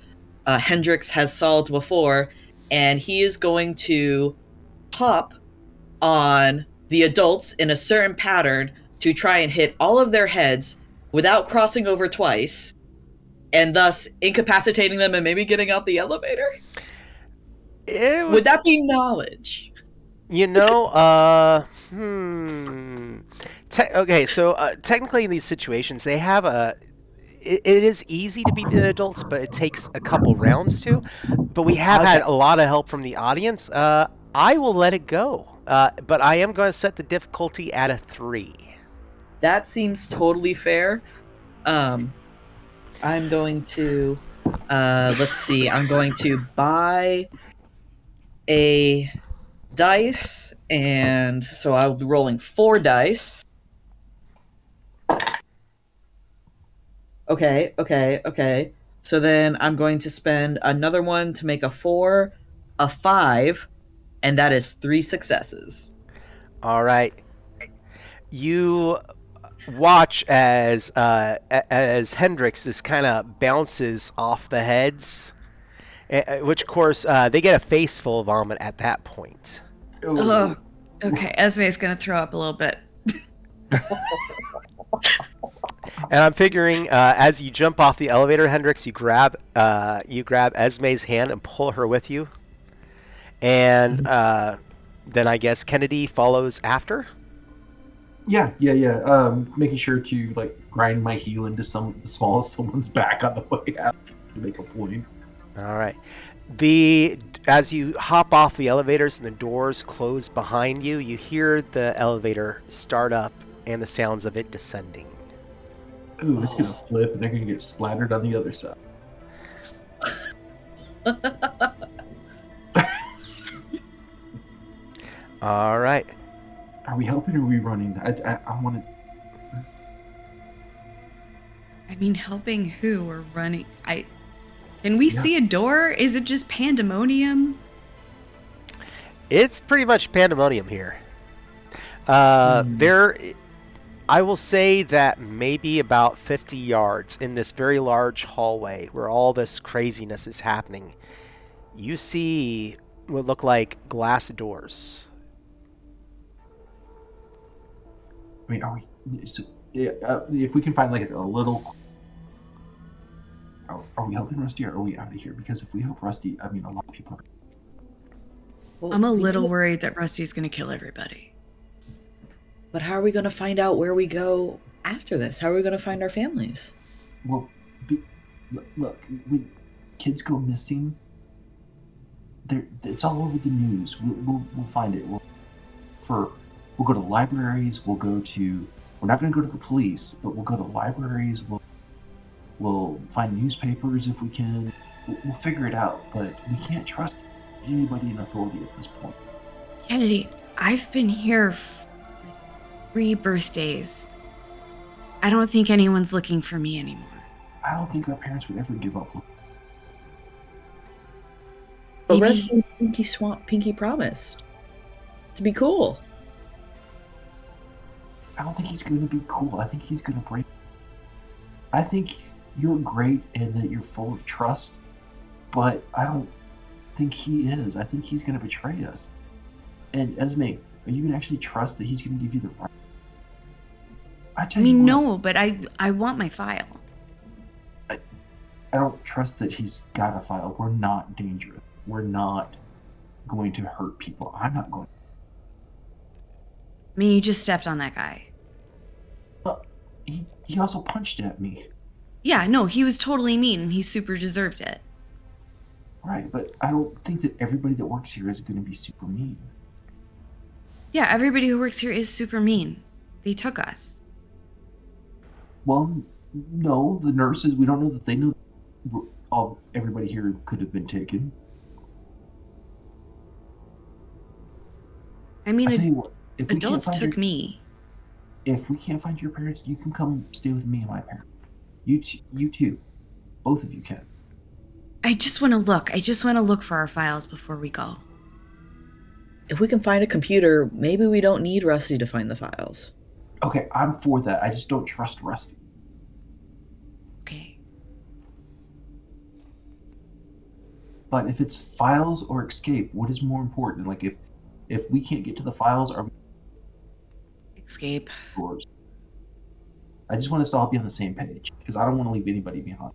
Hendrix has solved before, and he is going to hop on the adults in a certain pattern to try and hit all of their heads without crossing over twice, and thus incapacitating them and maybe getting out the elevator? Would that be knowledge? You know, okay, so technically in these situations, they have it is easy to beat the adults, but it takes a couple rounds to. But we have had a lot of help from the audience. I will let it go, but I am going to set the difficulty at a 3. That seems totally fair. I'm going to, let's see, I'm going to buy a dice, and so I'll be rolling 4 dice. Okay. So then I'm going to spend another one to make a 4, a 5, and that is 3 successes. All right. You watch as Hendrix this kind of bounces off the heads, which of course they get a face full of vomit at that point. Oh, okay. Esme's gonna throw up a little bit. And I'm figuring as you jump off the elevator, Hendrix, you grab Esme's hand and pull her with you, and then I guess Kennedy follows after. Yeah. Making sure to like grind my heel into the smallest someone's back on the way out to make a point. All right. As you hop off the elevators and the doors close behind you, you hear the elevator start up and the sounds of it descending. Ooh, it's gonna flip and they're gonna get splattered on the other side. All right. Are we helping or are we running? I want to. I mean, helping who or running? Can we see a door? Is it just pandemonium? It's pretty much pandemonium here. I will say that maybe about 50 yards in this very large hallway where all this craziness is happening, you see what look like glass doors. I mean, are we? So, if we can find like a little. Are we helping Rusty or are we out of here? Because if we help Rusty, I mean, a lot of people are... Well, I'm a we little need- worried that Rusty's going to kill everybody. But how are we going to find out where we go after this? How are we going to find our families? Well, look, when kids go missing, it's all over the news. We'll find it. We'll go to libraries. We're not going to go to the police, but we'll go to libraries. We'll find newspapers if we can. We'll figure it out. But we can't trust anybody in authority at this point. Kennedy, I've been here for 3 birthdays. I don't think anyone's looking for me anymore. I don't think our parents would ever give up. But Maybe- Rusty and Pinky promised to be cool. I don't think he's going to be cool. I think he's going to break. I think you're great and that you're full of trust, but I don't think he is. I think he's going to betray us. And Esme, are you going to actually trust that he's going to give you the right? I mean, no, but I want my file. I don't trust that he's got a file. We're not dangerous. We're not going to hurt people. I'm not going. I mean, you just stepped on that guy. But he also punched at me. Yeah, no, he was totally mean. He super deserved it. Right, but I don't think that everybody that works here is going to be super mean. Yeah, everybody who works here is super mean. They took us. Well, no, the nurses, we don't know that they know everybody here could have been taken. I mean, I tell you what, if we can't adults find took me. If we can't find your parents, you can come stay with me and my parents. You too. Both of you can. I just want to look. I just want to look for our files before we go. If we can find a computer, maybe we don't need Rusty to find the files. Okay, I'm for that. I just don't trust Rusty. Okay. But if it's files or escape, what is more important? Like if we can't get to the files, are we Escape. yours? I just want us to all be on the same page because I don't want to leave anybody behind.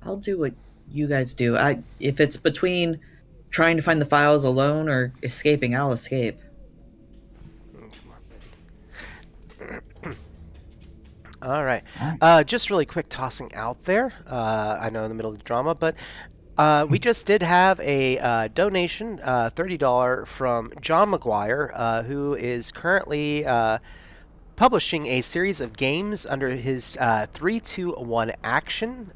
I'll do what you guys do. If it's between trying to find the files alone or escaping, I'll escape. All right. Just really quick tossing out there. I know in the middle of the drama, but we just did have a donation, $30 from John McGuire, who is currently publishing a series of games under his 3-2-1 action.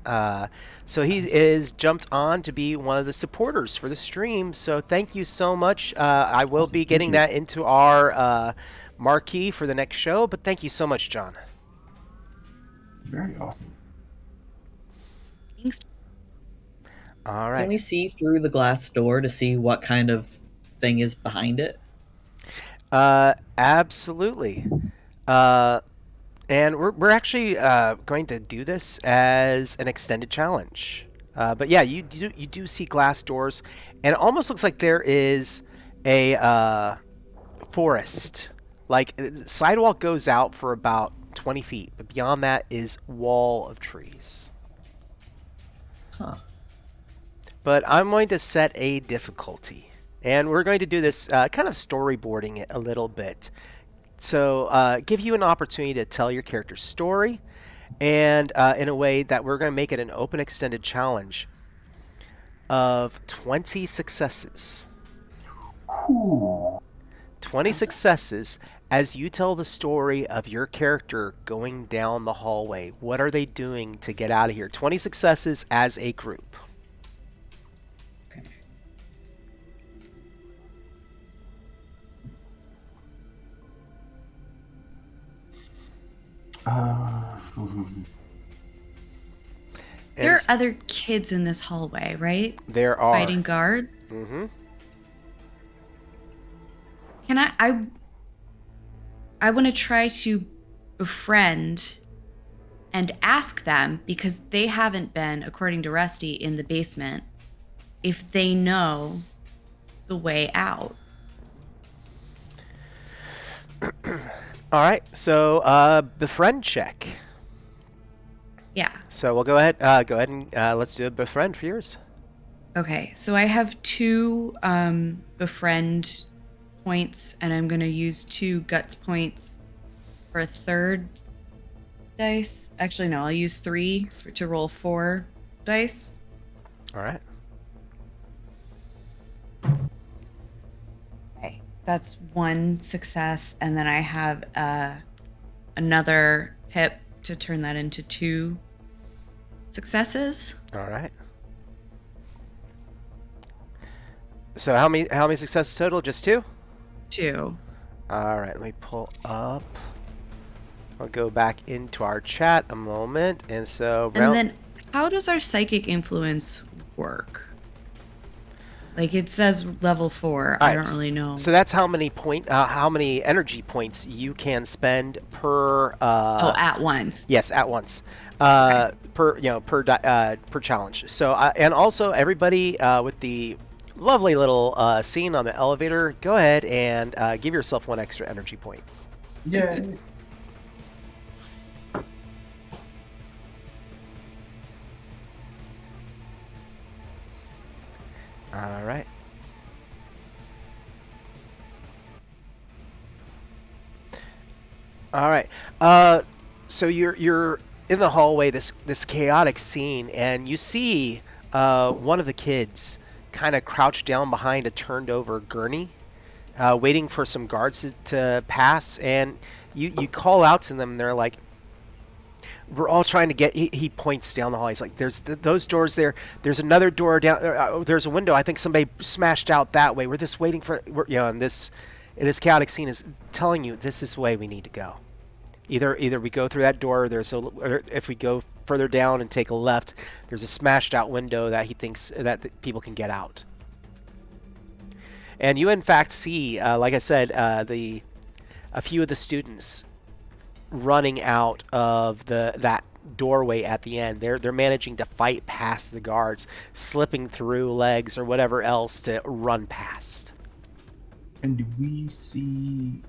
So he is jumped on to be one of the supporters for the stream. So thank you so much. I will be getting that into our marquee for the next show, but thank you so much, John. Very awesome. Thanks. All right. Can we see through the glass door to see what kind of thing is behind it? Absolutely. And we're actually going to do this as an extended challenge. But yeah, you do see glass doors, and it almost looks like there is a forest. Like the sidewalk goes out for about 20 feet, but beyond that is wall of trees. Huh. But I'm going to set a difficulty, and we're going to do this kind of storyboarding it a little bit. So give you an opportunity to tell your character's story, and in a way that we're going to make it an open extended challenge of 20 successes. Ooh. 20 successes as you tell the story of your character going down the hallway. What are they doing to get out of here? 20 successes as a group. Okay. There are And other kids in this hallway, right? there are. Fighting guards. Mm-hmm. Can I want to try to befriend and ask them, because they haven't been, according to Rusty, in the basement, if they know the way out. All right, so befriend check. Yeah. So we'll go ahead and let's do a befriend for yours. Okay, so I have 2 befriend points, and I'm gonna use 2 guts points for a third dice. Actually, no, I'll use 3 to roll 4 dice. All right. Okay, that's 1 success, and then I have another pip to turn that into 2 successes. All right. So how many successes total? Just 2? 2. All right. Let me pull up. I'll go back into our chat a moment, and so And then, how does our psychic influence work? Like, it says level 4. I don't really know. So that's how many energy points you can spend per. At once. Yes, at once. Okay. Per challenge. So and also everybody with the lovely little scene on the elevator, go ahead and give yourself 1 extra energy point. Yay. All right. All right. So you're in the hallway, this chaotic scene, and you see one of the kids kind of crouched down behind a turned over gurney, waiting for some guards to pass, and you call out to them, and they're like, we're all trying to get. He points down the hall. He's like, "There's those doors there. There's another door down. There's a window. I think somebody smashed out that way. We're just waiting for. And this chaotic scene is telling you this is the way we need to go. Either we go through that door. Or if we go further down and take a left, there's a smashed out window that he thinks that people can get out. And you in fact see, like I said, a few of the students running out of that doorway at the end. They're managing to fight past the guards, slipping through legs or whatever else to run past. And do we see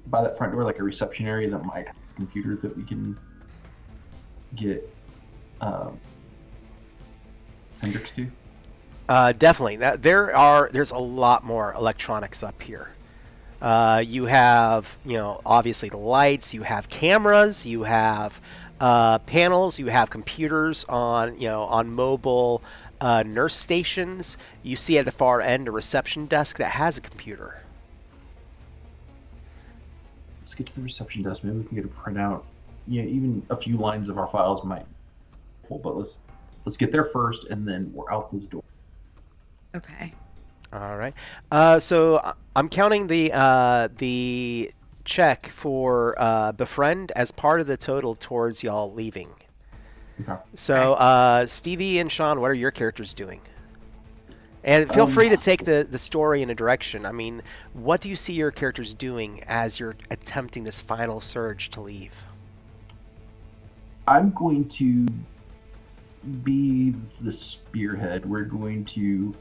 by that front door like a reception area that might have a computer that we can get Hendrix to? Definitely. There's a lot more electronics up here. You have, obviously the lights, you have cameras, you have panels, you have computers on mobile nurse stations. You see at the far end a reception desk that has a computer. Let's get to the reception desk. Maybe we can get a printout. Yeah, even a few lines of our files might be full, but let's get there first, and then we're out those doors. Okay. All right. So I'm counting the check for befriend as part of the total towards y'all leaving. Okay. So Stevie and Shawn, what are your characters doing? And feel free to take the story in a direction. I mean, what do you see your characters doing as you're attempting this final surge to leave? I'm going to be the spearhead. We're going to...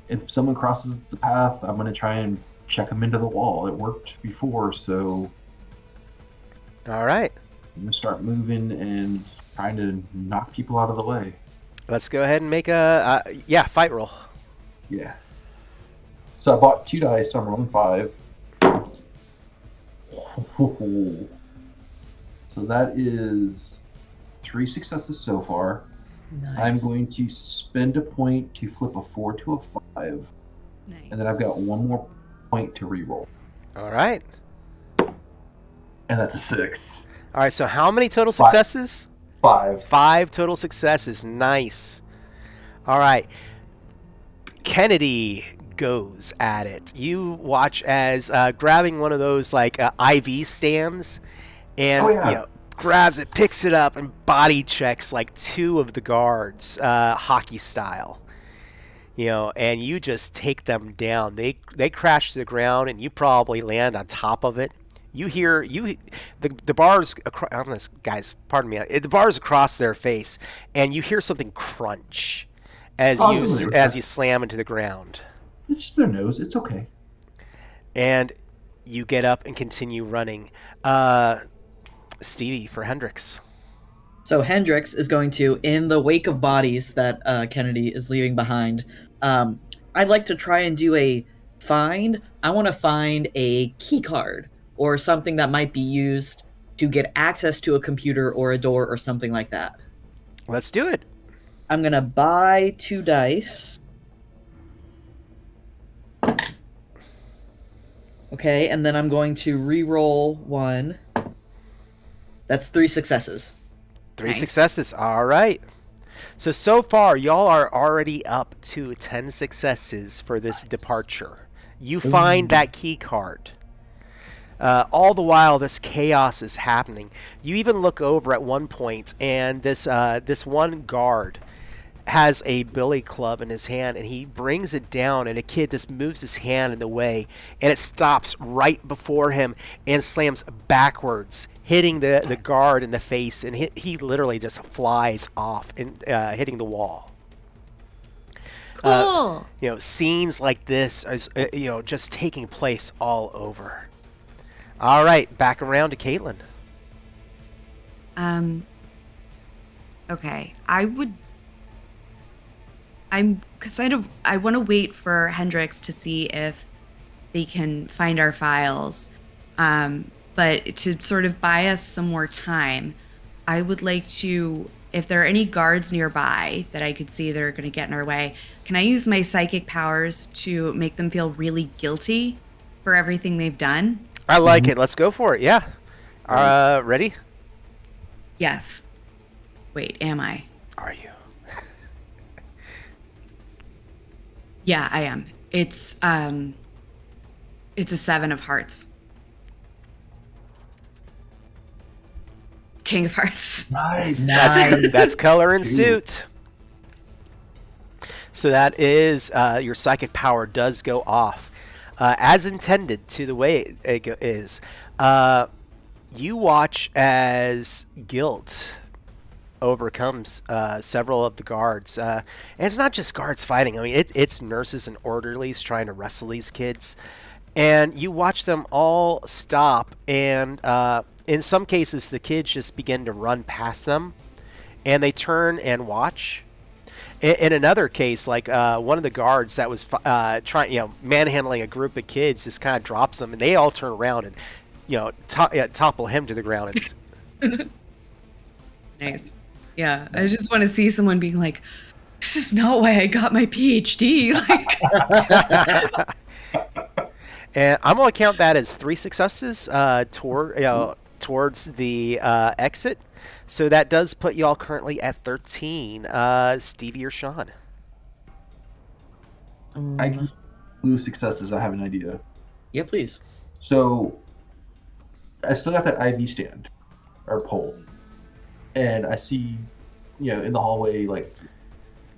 If someone crosses the path, I'm going to try and check them into the wall. It worked before, so... All right. I'm going to start moving and trying to knock people out of the way. Let's go ahead and make a fight roll. Yeah. So I bought 2 dice, so I'm rolling 5. So that is 3 successes so far. Nice. I'm going to spend a point to flip a 4 to a 5. Nice. And then I've got 1 more point to reroll. All right. And that's a 6. All right, so how many total successes? 5. 5 total successes. Nice. All right. Kennedy goes at it. You watch as grabbing one of those like IV stands and grabs it, picks it up, and body checks like 2 of the guards, hockey style. And you just take them down. They crash to the ground, and you probably land on top of it. You hear the bars on this guys. Pardon me. The bars across their face, and you hear something crunch as you slam into the ground. It's just their nose. It's okay. And you get up and continue running. Stevie for Hendrix. So Hendrix is going to, in the wake of bodies that Kennedy is leaving behind, I'd like to try and do a find. I want to find a key card or something that might be used to get access to a computer or a door or something like that. Let's do it. I'm going to buy 2 dice. Okay, and then I'm going to re-roll 1. That's 3 successes. 3 Nice. successes. All right. So far, y'all are already up to 10 successes for this departure. You find that key card. All the while, this chaos is happening. You even look over at one point, and this one guard has a billy club in his hand, and he brings it down, and a kid just moves his hand in the way, and it stops right before him and slams backwards, hitting the guard in the face, and he literally just flies off and hitting the wall. Cool. Scenes like this is just taking place all over. All right, back around to Kaitlyn. Okay. I want to wait for Hendrix to see if they can find our files. But to sort of buy us some more time, I would like to, if there are any guards nearby that I could see that are going to get in our way, can I use my psychic powers to make them feel really guilty for everything they've done? I like it. Let's go for it. Yeah. Ready? Yes. Wait, am I? Are you? Yeah, I am. It's a 7 of hearts. King of hearts. Nice. That's color and suit. So that is your psychic power does go off as intended to the way it is. You watch as guilt overcomes several of the guards. And it's not just guards fighting. I mean, it's nurses and orderlies trying to wrestle these kids. And you watch them all stop, and in some cases, the kids just begin to run past them, and they turn and watch. In another case, like one of the guards that was manhandling a group of kids just kind of drops them, and they all turn around and topple him to the ground. Nice. Yeah, I just want to see someone being like, "This is not why I got my PhD." Like, and I'm gonna count that as 3 successes towards the exit. So that does put y'all currently at 13. Stevie or Shawn? I can lose successes. I have an idea. Yeah, please. So I still got that IV stand or pole, and I see, in the hallway, like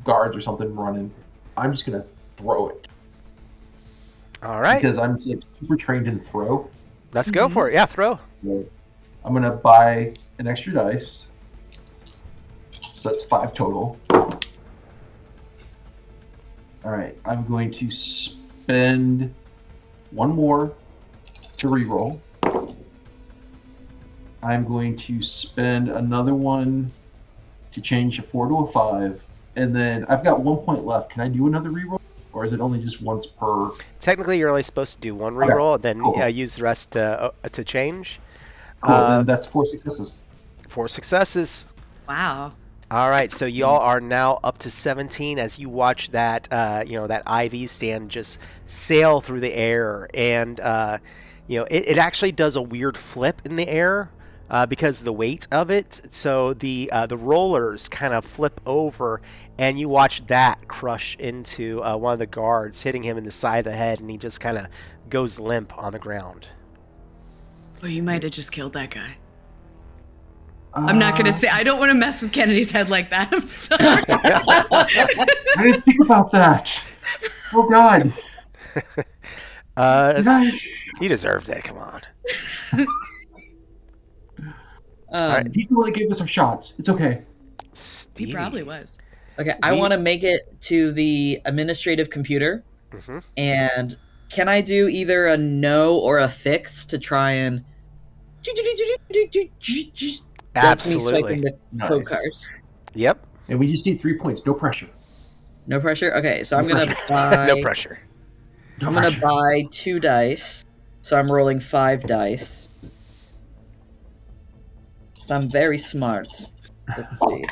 guards or something running. I'm just gonna throw it. All right. Because I'm like super trained in throw. Let's go for it. Yeah, throw. I'm gonna buy an extra dice. So that's 5 total. All right, I'm going to spend 1 more to reroll. I'm going to spend another one to change a 4 to a 5, and then I've got 1 point left. Can I do another reroll, or is it only just once per? Technically, you're only supposed to do 1 reroll, and then cool. Use the rest to change. Cool. Then that's 4 successes. 4 successes. wow. All right, so y'all are now up to 17 as you watch that that IV stand just sail through the air, and it actually does a weird flip in the air because of the weight of it. So the rollers kind of flip over, and you watch that crush into one of the guards, hitting him in the side of the head, and he just kind of goes limp on the ground. Well, you might have just killed that guy. I'm not going to say, I don't want to mess with Kennedy's head like that. I'm sorry. I didn't think about that. Oh, God. He deserved it. Come on. Right. He's the one that gave us our shots. It's okay. Stevie. He probably was. Okay, I want to make it to the administrative computer. Mm-hmm. And can I do either a no or a fix to try and... That's me Absolutely. swiping the Nice. code card. Yep. And we just need 3 points. No pressure. No pressure. Okay, so I'm No gonna buy. No pressure. No I'm gonna pressure. buy 2 dice. So I'm rolling 5 dice. So I'm very smart. Let's see.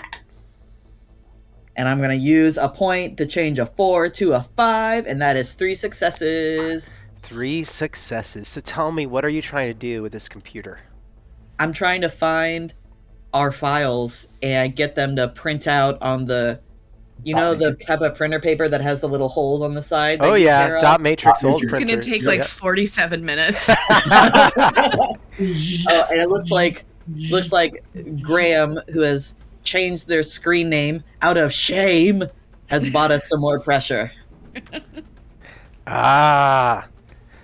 And I'm gonna use a point to change a 4 to a 5, and that is 3 successes. 3 successes. So tell me, what are you trying to do with this computer? I'm trying to find our files and get them to print out on the, the type of printer paper that has the little holes on the side. Oh yeah, tear dot off? matrix Dot old matrix. It's printer. gonna take Yep. like 47 minutes. Oh, and it looks like Graham, who has changed their screen name out of shame, has bought us some more pressure.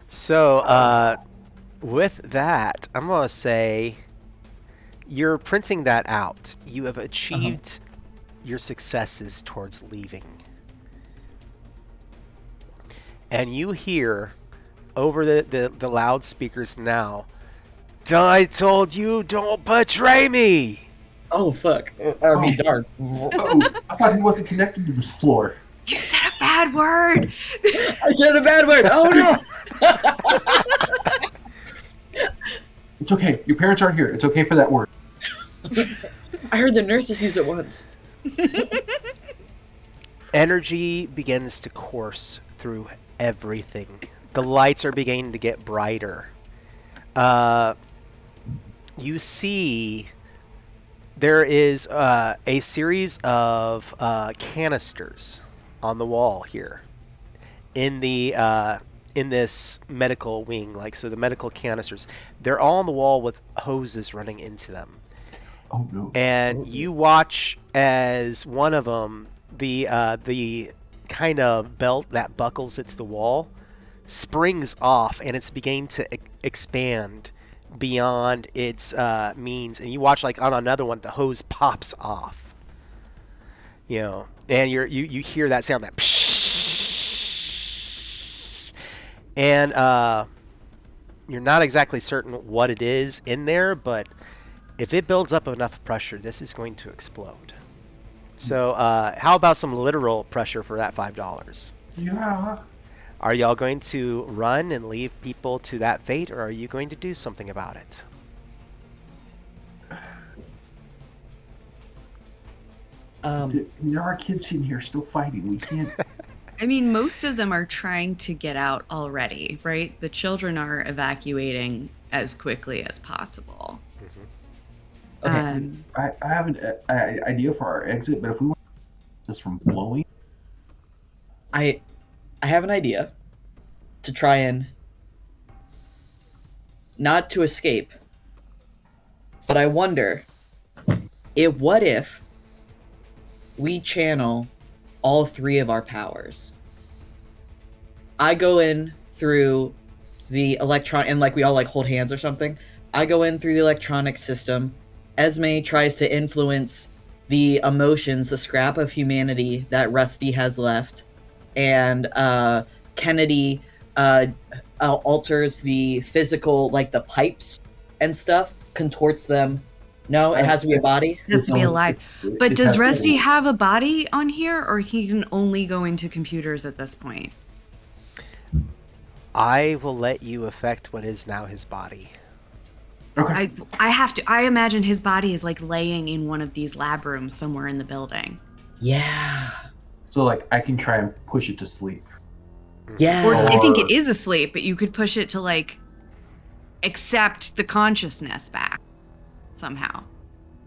So with that, I'm gonna say you're printing that out. You have achieved your successes towards leaving. And you hear over the loudspeakers now, I told you, don't betray me! Oh fuck! I mean, dark. Oh, I thought he wasn't connected to this floor. You said a bad word. I said a bad word. Oh no! It's okay. Your parents aren't here. It's okay for that word. I heard the nurses use it once. Energy begins to course through everything. The lights are beginning to get brighter. You see there is a series of canisters on the wall here in this medical wing. Like, so the medical canisters, they're all on the wall with hoses running into them. Oh no! And you watch as one of them, the kind of belt that buckles it to the wall, springs off, and it's beginning to expand beyond its means. And you watch, like, on another one, the hose pops off. And you hear that sound, that psh, and you're not exactly certain what it is in there, but if it builds up enough pressure, this is going to explode. So how about some literal pressure for that $5? Yeah. Are y'all going to run and leave people to that fate, or are you going to do something about it? There are kids in here still fighting. We can't. I mean, most of them are trying to get out already, right? The children are evacuating as quickly as possible. Okay. I have an idea for our exit, but if we want this from blowing, I have an idea to try and not to escape, but I wonder what if we channel all 3 of our powers. I go in through the electron, and like we all like hold hands or something. I go in through the electronic system. Esme tries to influence the emotions, the scrap of humanity that Rusty has left, and Kennedy alters the physical, like the pipes and stuff, contorts them. No, it has to be a body. It has to be alive. But It does has to be Rusty alive. have a body on here, or he can only go into computers at this point? I will let you affect what is now his body. Okay. I imagine his body is like laying in one of these lab rooms somewhere in the building. Yeah. So like I can try and push it to sleep. Yeah. Or I think Or- it is asleep, but you could push it to like accept the consciousness back somehow.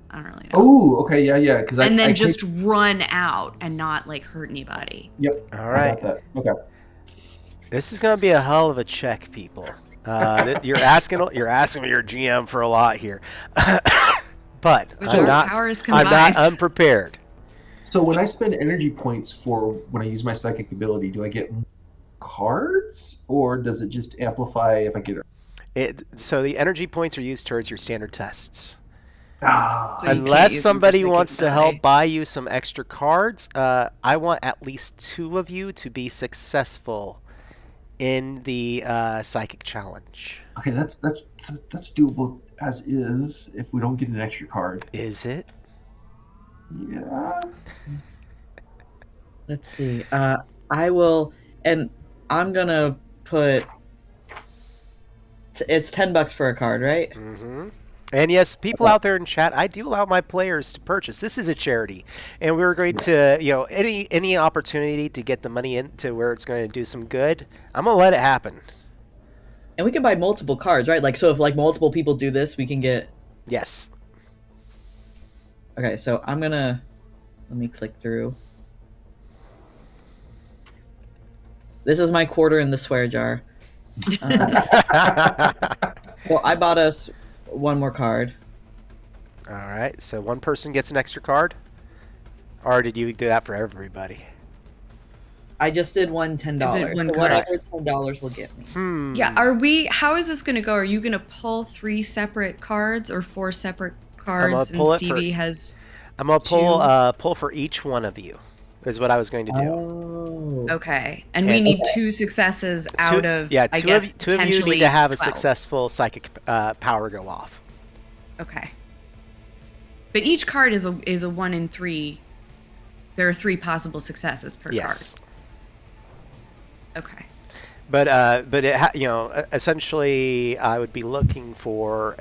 I don't really know. Oh, okay, yeah. Because And then just run out and not like hurt anybody. Yep. All I right. got that. Okay. This is going to be a hell of a check, people. You're asking your GM for a lot here. But With I'm our not powers I'm not combined. unprepared. So when I spend energy points for when I use my psychic ability, do I get cards or does it just amplify if I get it? So the energy points are used towards your standard tests. Ah, So you can't Unless use them for somebody psychic wants to ability. help buy you some extra cards, I want at least 2 of you to be successful in the psychic challenge. okay, that's doable. as is if we don't get an extra card. Is it? Yeah. Let's see. I will, and I'm gonna put. It's $10 for a card, right? Mm-hmm. And yes, people out there in chat, I do allow my players to purchase. This is a charity, and we're going to, any opportunity to get the money into where it's going to do some good, I'm gonna let it happen. And we can buy multiple cards, right? Like, so if like multiple people do this, we can get. Yes. Okay, so let me click through. This is my quarter in the swear jar. Well, I bought us one more card. All right, so one person gets an extra card, or did you do that for everybody? I just did $10. I did one So card. whatever $10 will get me. Yeah, how is this going to go? Are you going to pull 3 separate cards or 4 separate cards? And Stevie has. I'm gonna pull for each one of you. Is what I was going to do. Oh. Okay, and we need 2 successes out of. Yeah, I guess, two of you need to have a 12. successful psychic power go off. Okay. But each card is a 1 in 3. There are 3 possible successes per Yes. card. Okay. But essentially, I would be looking for,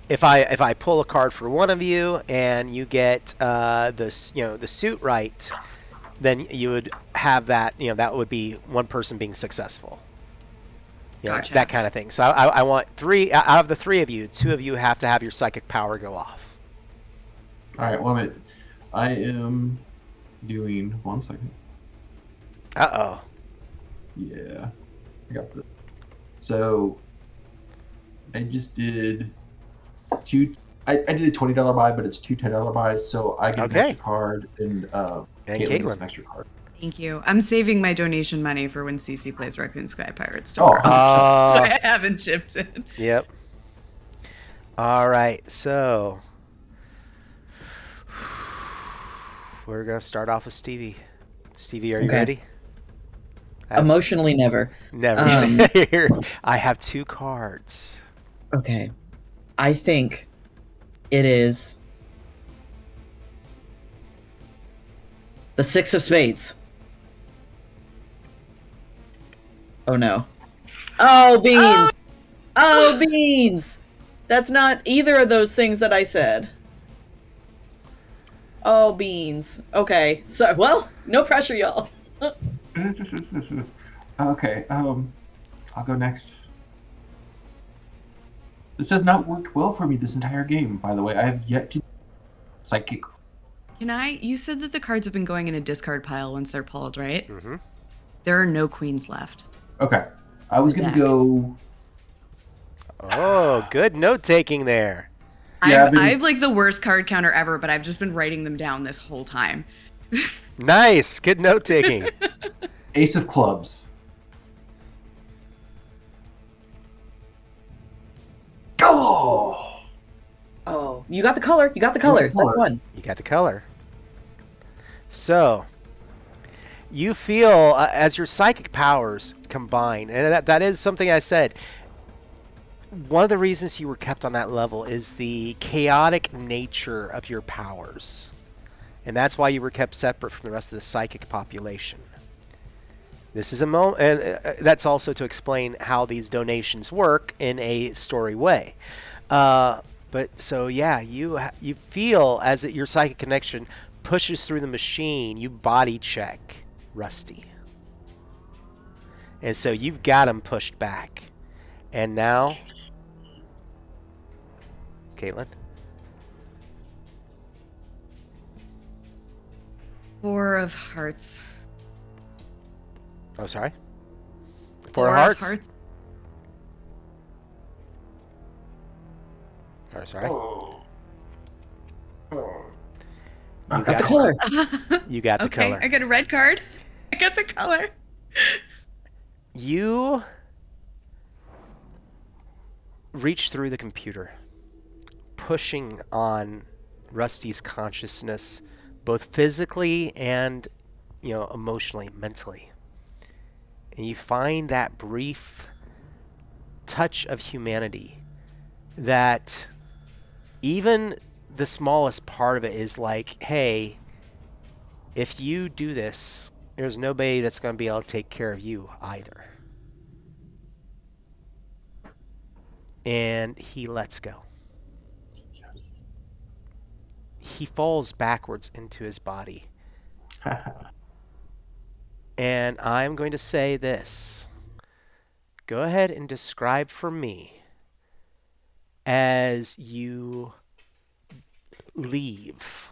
if I pull a card for one of you and you get the suit right, then you would have that. That would be one person being successful. Gotcha. That kind of thing. So I want 3 out of the 3 of you. 2 of you have to have your psychic power go off. All right, 1 minute. I am doing 1 second. Uh-oh. Yeah, I got this. So I just did 2. I did a $20 buy, but it's 2 $10 buys, so I get an extra card, and Kaitlyn gets an extra card. Thank you. I'm saving my donation money for when SiSi plays Raccoon Sky Pirates Oh, tomorrow. That's why I haven't chipped in. Yep. All right, so we're gonna start off with Stevie. Stevie, are you ready? Emotionally, never. Never. I have 2 cards. Okay. I think it is the 6 of Spades. Oh no. Oh, beans! Oh, beans! That's not either of those things that I said. Oh, beans. Okay. So, well, no pressure, y'all. Okay, I'll go next. This has not worked well for me this entire game, by the way. I have yet to psychic. You said that the cards have been going in a discard pile once they're pulled, right? Mm-hmm. There are no queens left. Okay, I was going to go... Oh, good note-taking there. Yeah, I've like the worst card counter ever, but I've just been writing them down this whole time. Nice, good note-taking. Ace of Clubs. Oh! Oh, you got the color. You got the color. That's one. You got the color. So, you feel as your psychic powers combine, and that is something I said. One of the reasons you were kept on that level is the chaotic nature of your powers. And that's why you were kept separate from the rest of the psychic population. This is a moment, and that's also to explain how these donations work in a story way. But so yeah, you feel as your psychic connection pushes through the machine, you body check Rusty, and so you've got him pushed back. And now, Kaitlyn. 4 of hearts. Oh, sorry. 4 of hearts. Oh, sorry. You got the color. You got the Okay, color. I got a red card. I got the color. You reach through the computer, pushing on Rusty's consciousness, both physically and, emotionally, mentally. And you find that brief touch of humanity that even the smallest part of it is like, hey, if you do this, there's nobody that's going to be able to take care of you either. And he lets go. Yes. He falls backwards into his body. And I'm going to say this. Go ahead and describe for me as you leave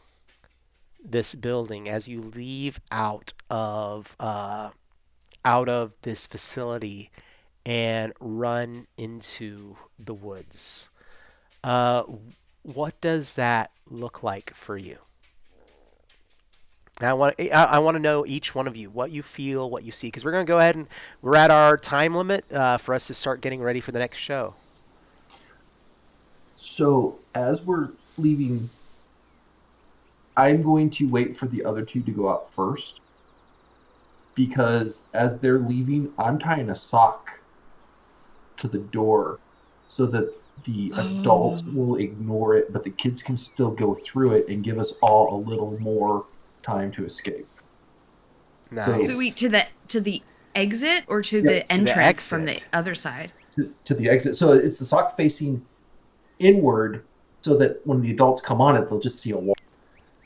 this building, as you leave out of this facility and run into the woods. What does that look like for you? I want to know each one of you what you feel, what you see, because we're going to go ahead and we're at our time limit for us to start getting ready for the next show. So as we're leaving, I'm going to wait for the other two to go out first, because as they're leaving, I'm tying a sock to the door so that the adults will ignore it, but the kids can still go through it and give us all a little more time to escape. Nice. So wait, to the exit or to Yeah, the to the entrance from the exit. other side? To the exit. So it's the sock facing inward, so that when the adults come on it, they'll just see a wall.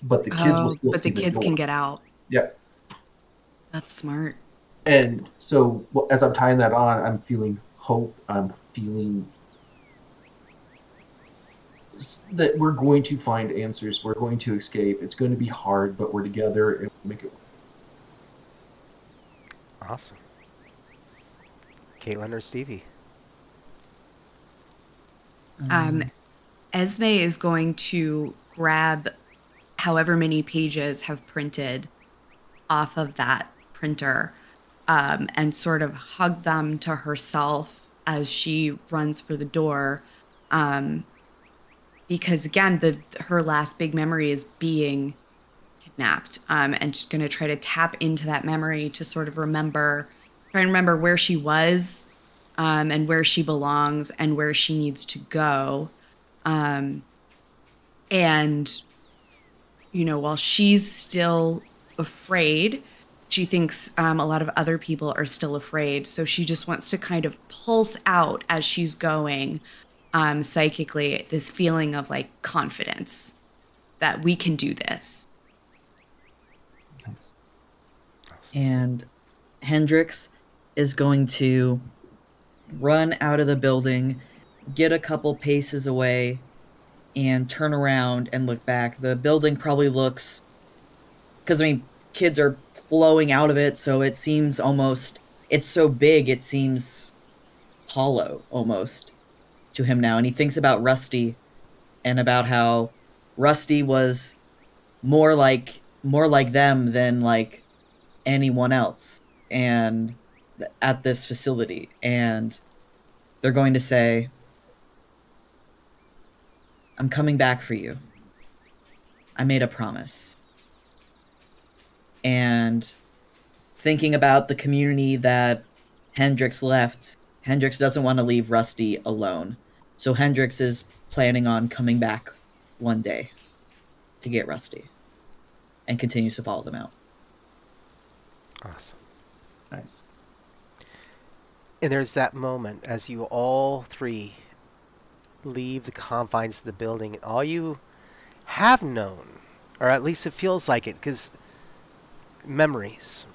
But the kids will still but see the kids door. can get out. Yeah. That's smart. And so as I'm tying that on, I'm feeling hope. I'm feeling that we're going to find answers. We're going to escape. It's going to be hard, but we're together and we'll make it work. Awesome. Kaitlyn or Stevie? Esme is going to grab however many pages have printed off of that printer and sort of hug them to herself as she runs for the door. Because again, her last big memory is being kidnapped, and she's going to try to tap into that memory to sort of try and remember where she was, and where she belongs and where she needs to go. And, while she's still afraid, she thinks a lot of other people are still afraid. So she just wants to kind of pulse out as she's going, psychically, this feeling of like confidence that we can do this. Thanks. And Hendrix is going to run out of the building, get a couple paces away, and turn around and look back. The building probably looks... because, kids are flowing out of it, so it seems almost... it's so big, it seems hollow, almost, to him now. And he thinks about Rusty, and about how Rusty was more like them than like anyone else and at this facility. And they're going to say, I'm coming back for you. I made a promise. And thinking about the community that Hendrix left, Hendrix doesn't want to leave Rusty alone. So Hendrix is planning on coming back one day to get Rusty and continues to follow them out. Awesome. Nice. And there's that moment as you all three leave the confines of the building, and all you have known, or at least it feels like it, because memories.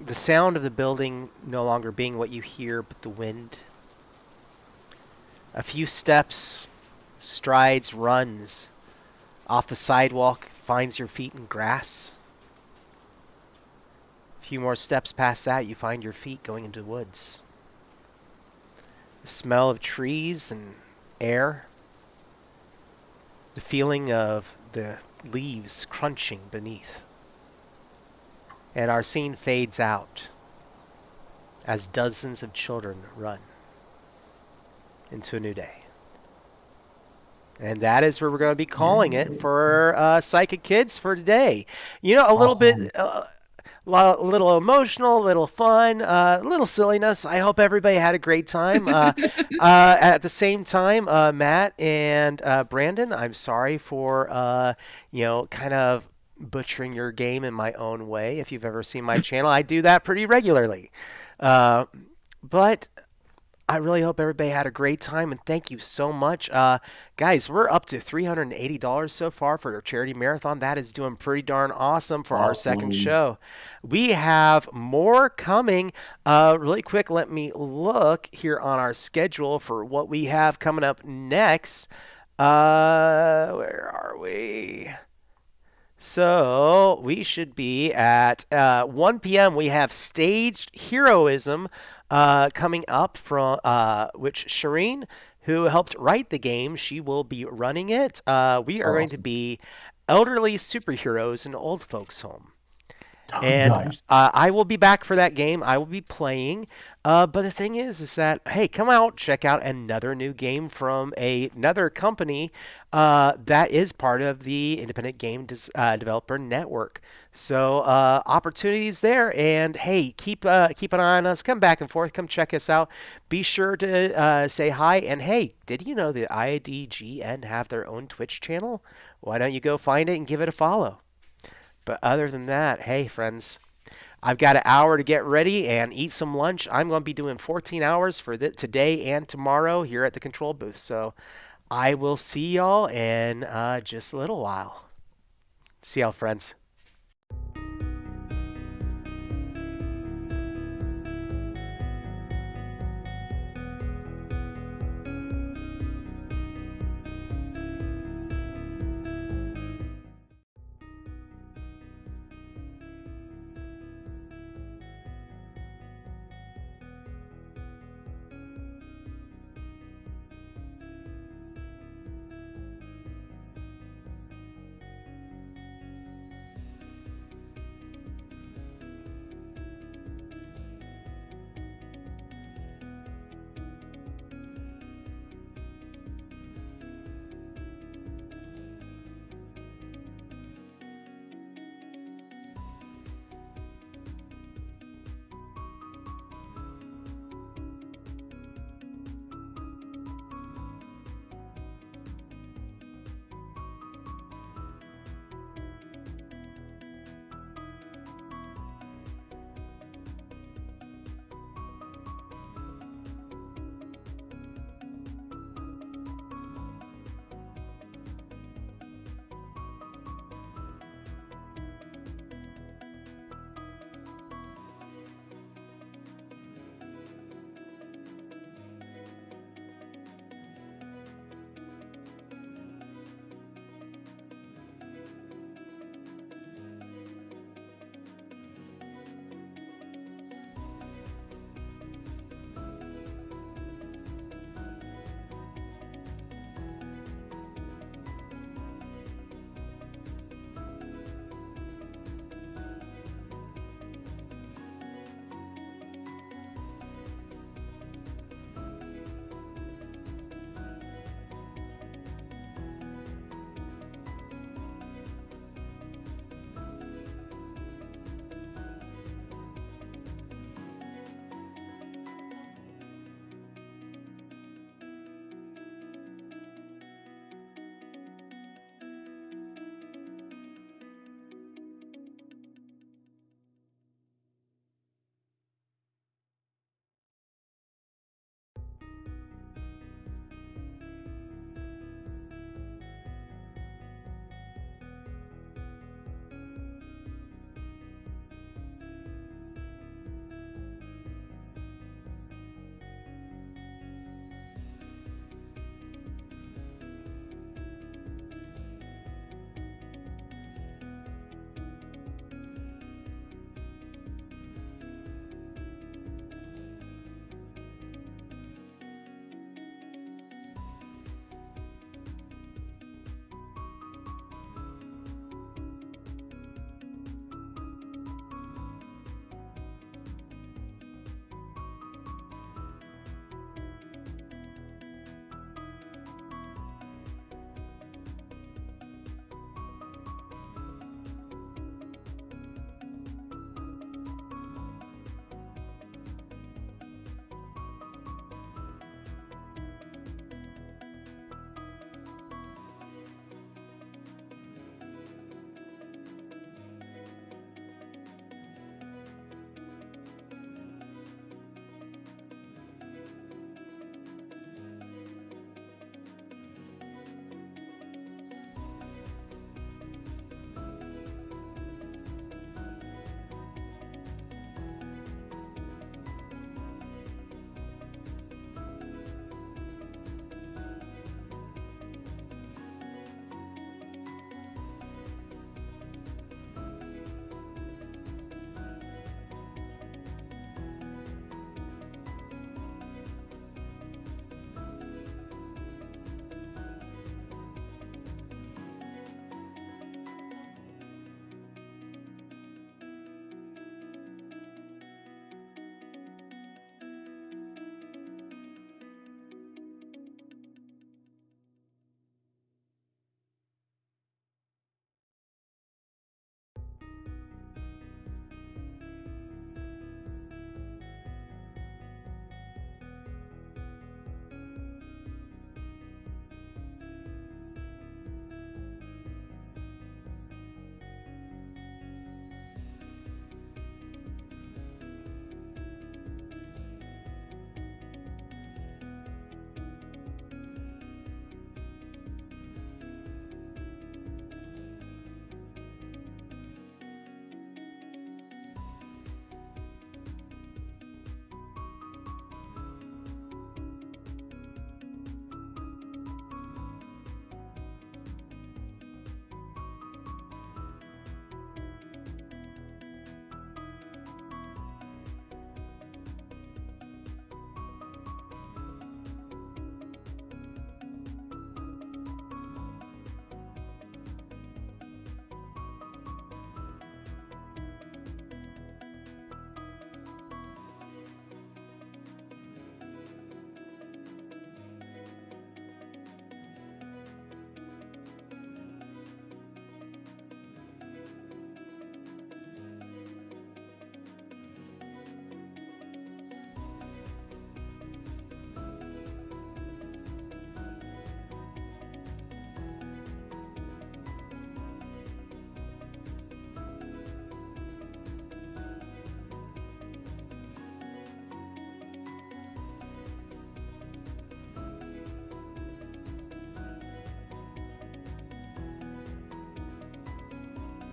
The sound of the building no longer being what you hear, but the wind. A few steps, strides, runs off the sidewalk, finds your feet in grass. A few more steps past that, you find your feet going into the woods. The smell of trees and air. The feeling of the leaves crunching beneath. And our scene fades out as dozens of children run into a new day. And that is where we're going to be calling it for Psychic Kids for today. A little Awesome. bit... little emotional, a little fun, a little silliness. I hope everybody had a great time. At the same time, Matt and Brandon, I'm sorry for kind of butchering your game in my own way. If you've ever seen my channel, I do that pretty regularly. Uh, but I really hope everybody had a great time, and thank you so much. Guys, we're up to $380 so far for our charity marathon. That is doing pretty darn awesome for our second Awesome. show. We have more coming. Really quick, let me look here on our schedule for what we have coming up next. Where are we? So we should be at 1 p.m. We have Staged Heroism coming up from which Shireen, who helped write the game, she will be running it. We are going to Awesome. be elderly superheroes in old folks' home. Oh, And nice. I will be back for that game. I will be playing. But the thing is that hey, come out, check out another new game from another company that is part of the Independent Game Developer Network. So opportunities there, and hey, keep an eye on us. Come back and forth. Come check us out. Be sure to say hi. And hey, did you know that IDGN have their own Twitch channel? Why don't you go find it and give it a follow? But other than that, hey, friends, I've got an hour to get ready and eat some lunch. I'm going to be doing 14 hours for today and tomorrow here at the control booth. So I will see y'all in just a little while. See y'all, friends.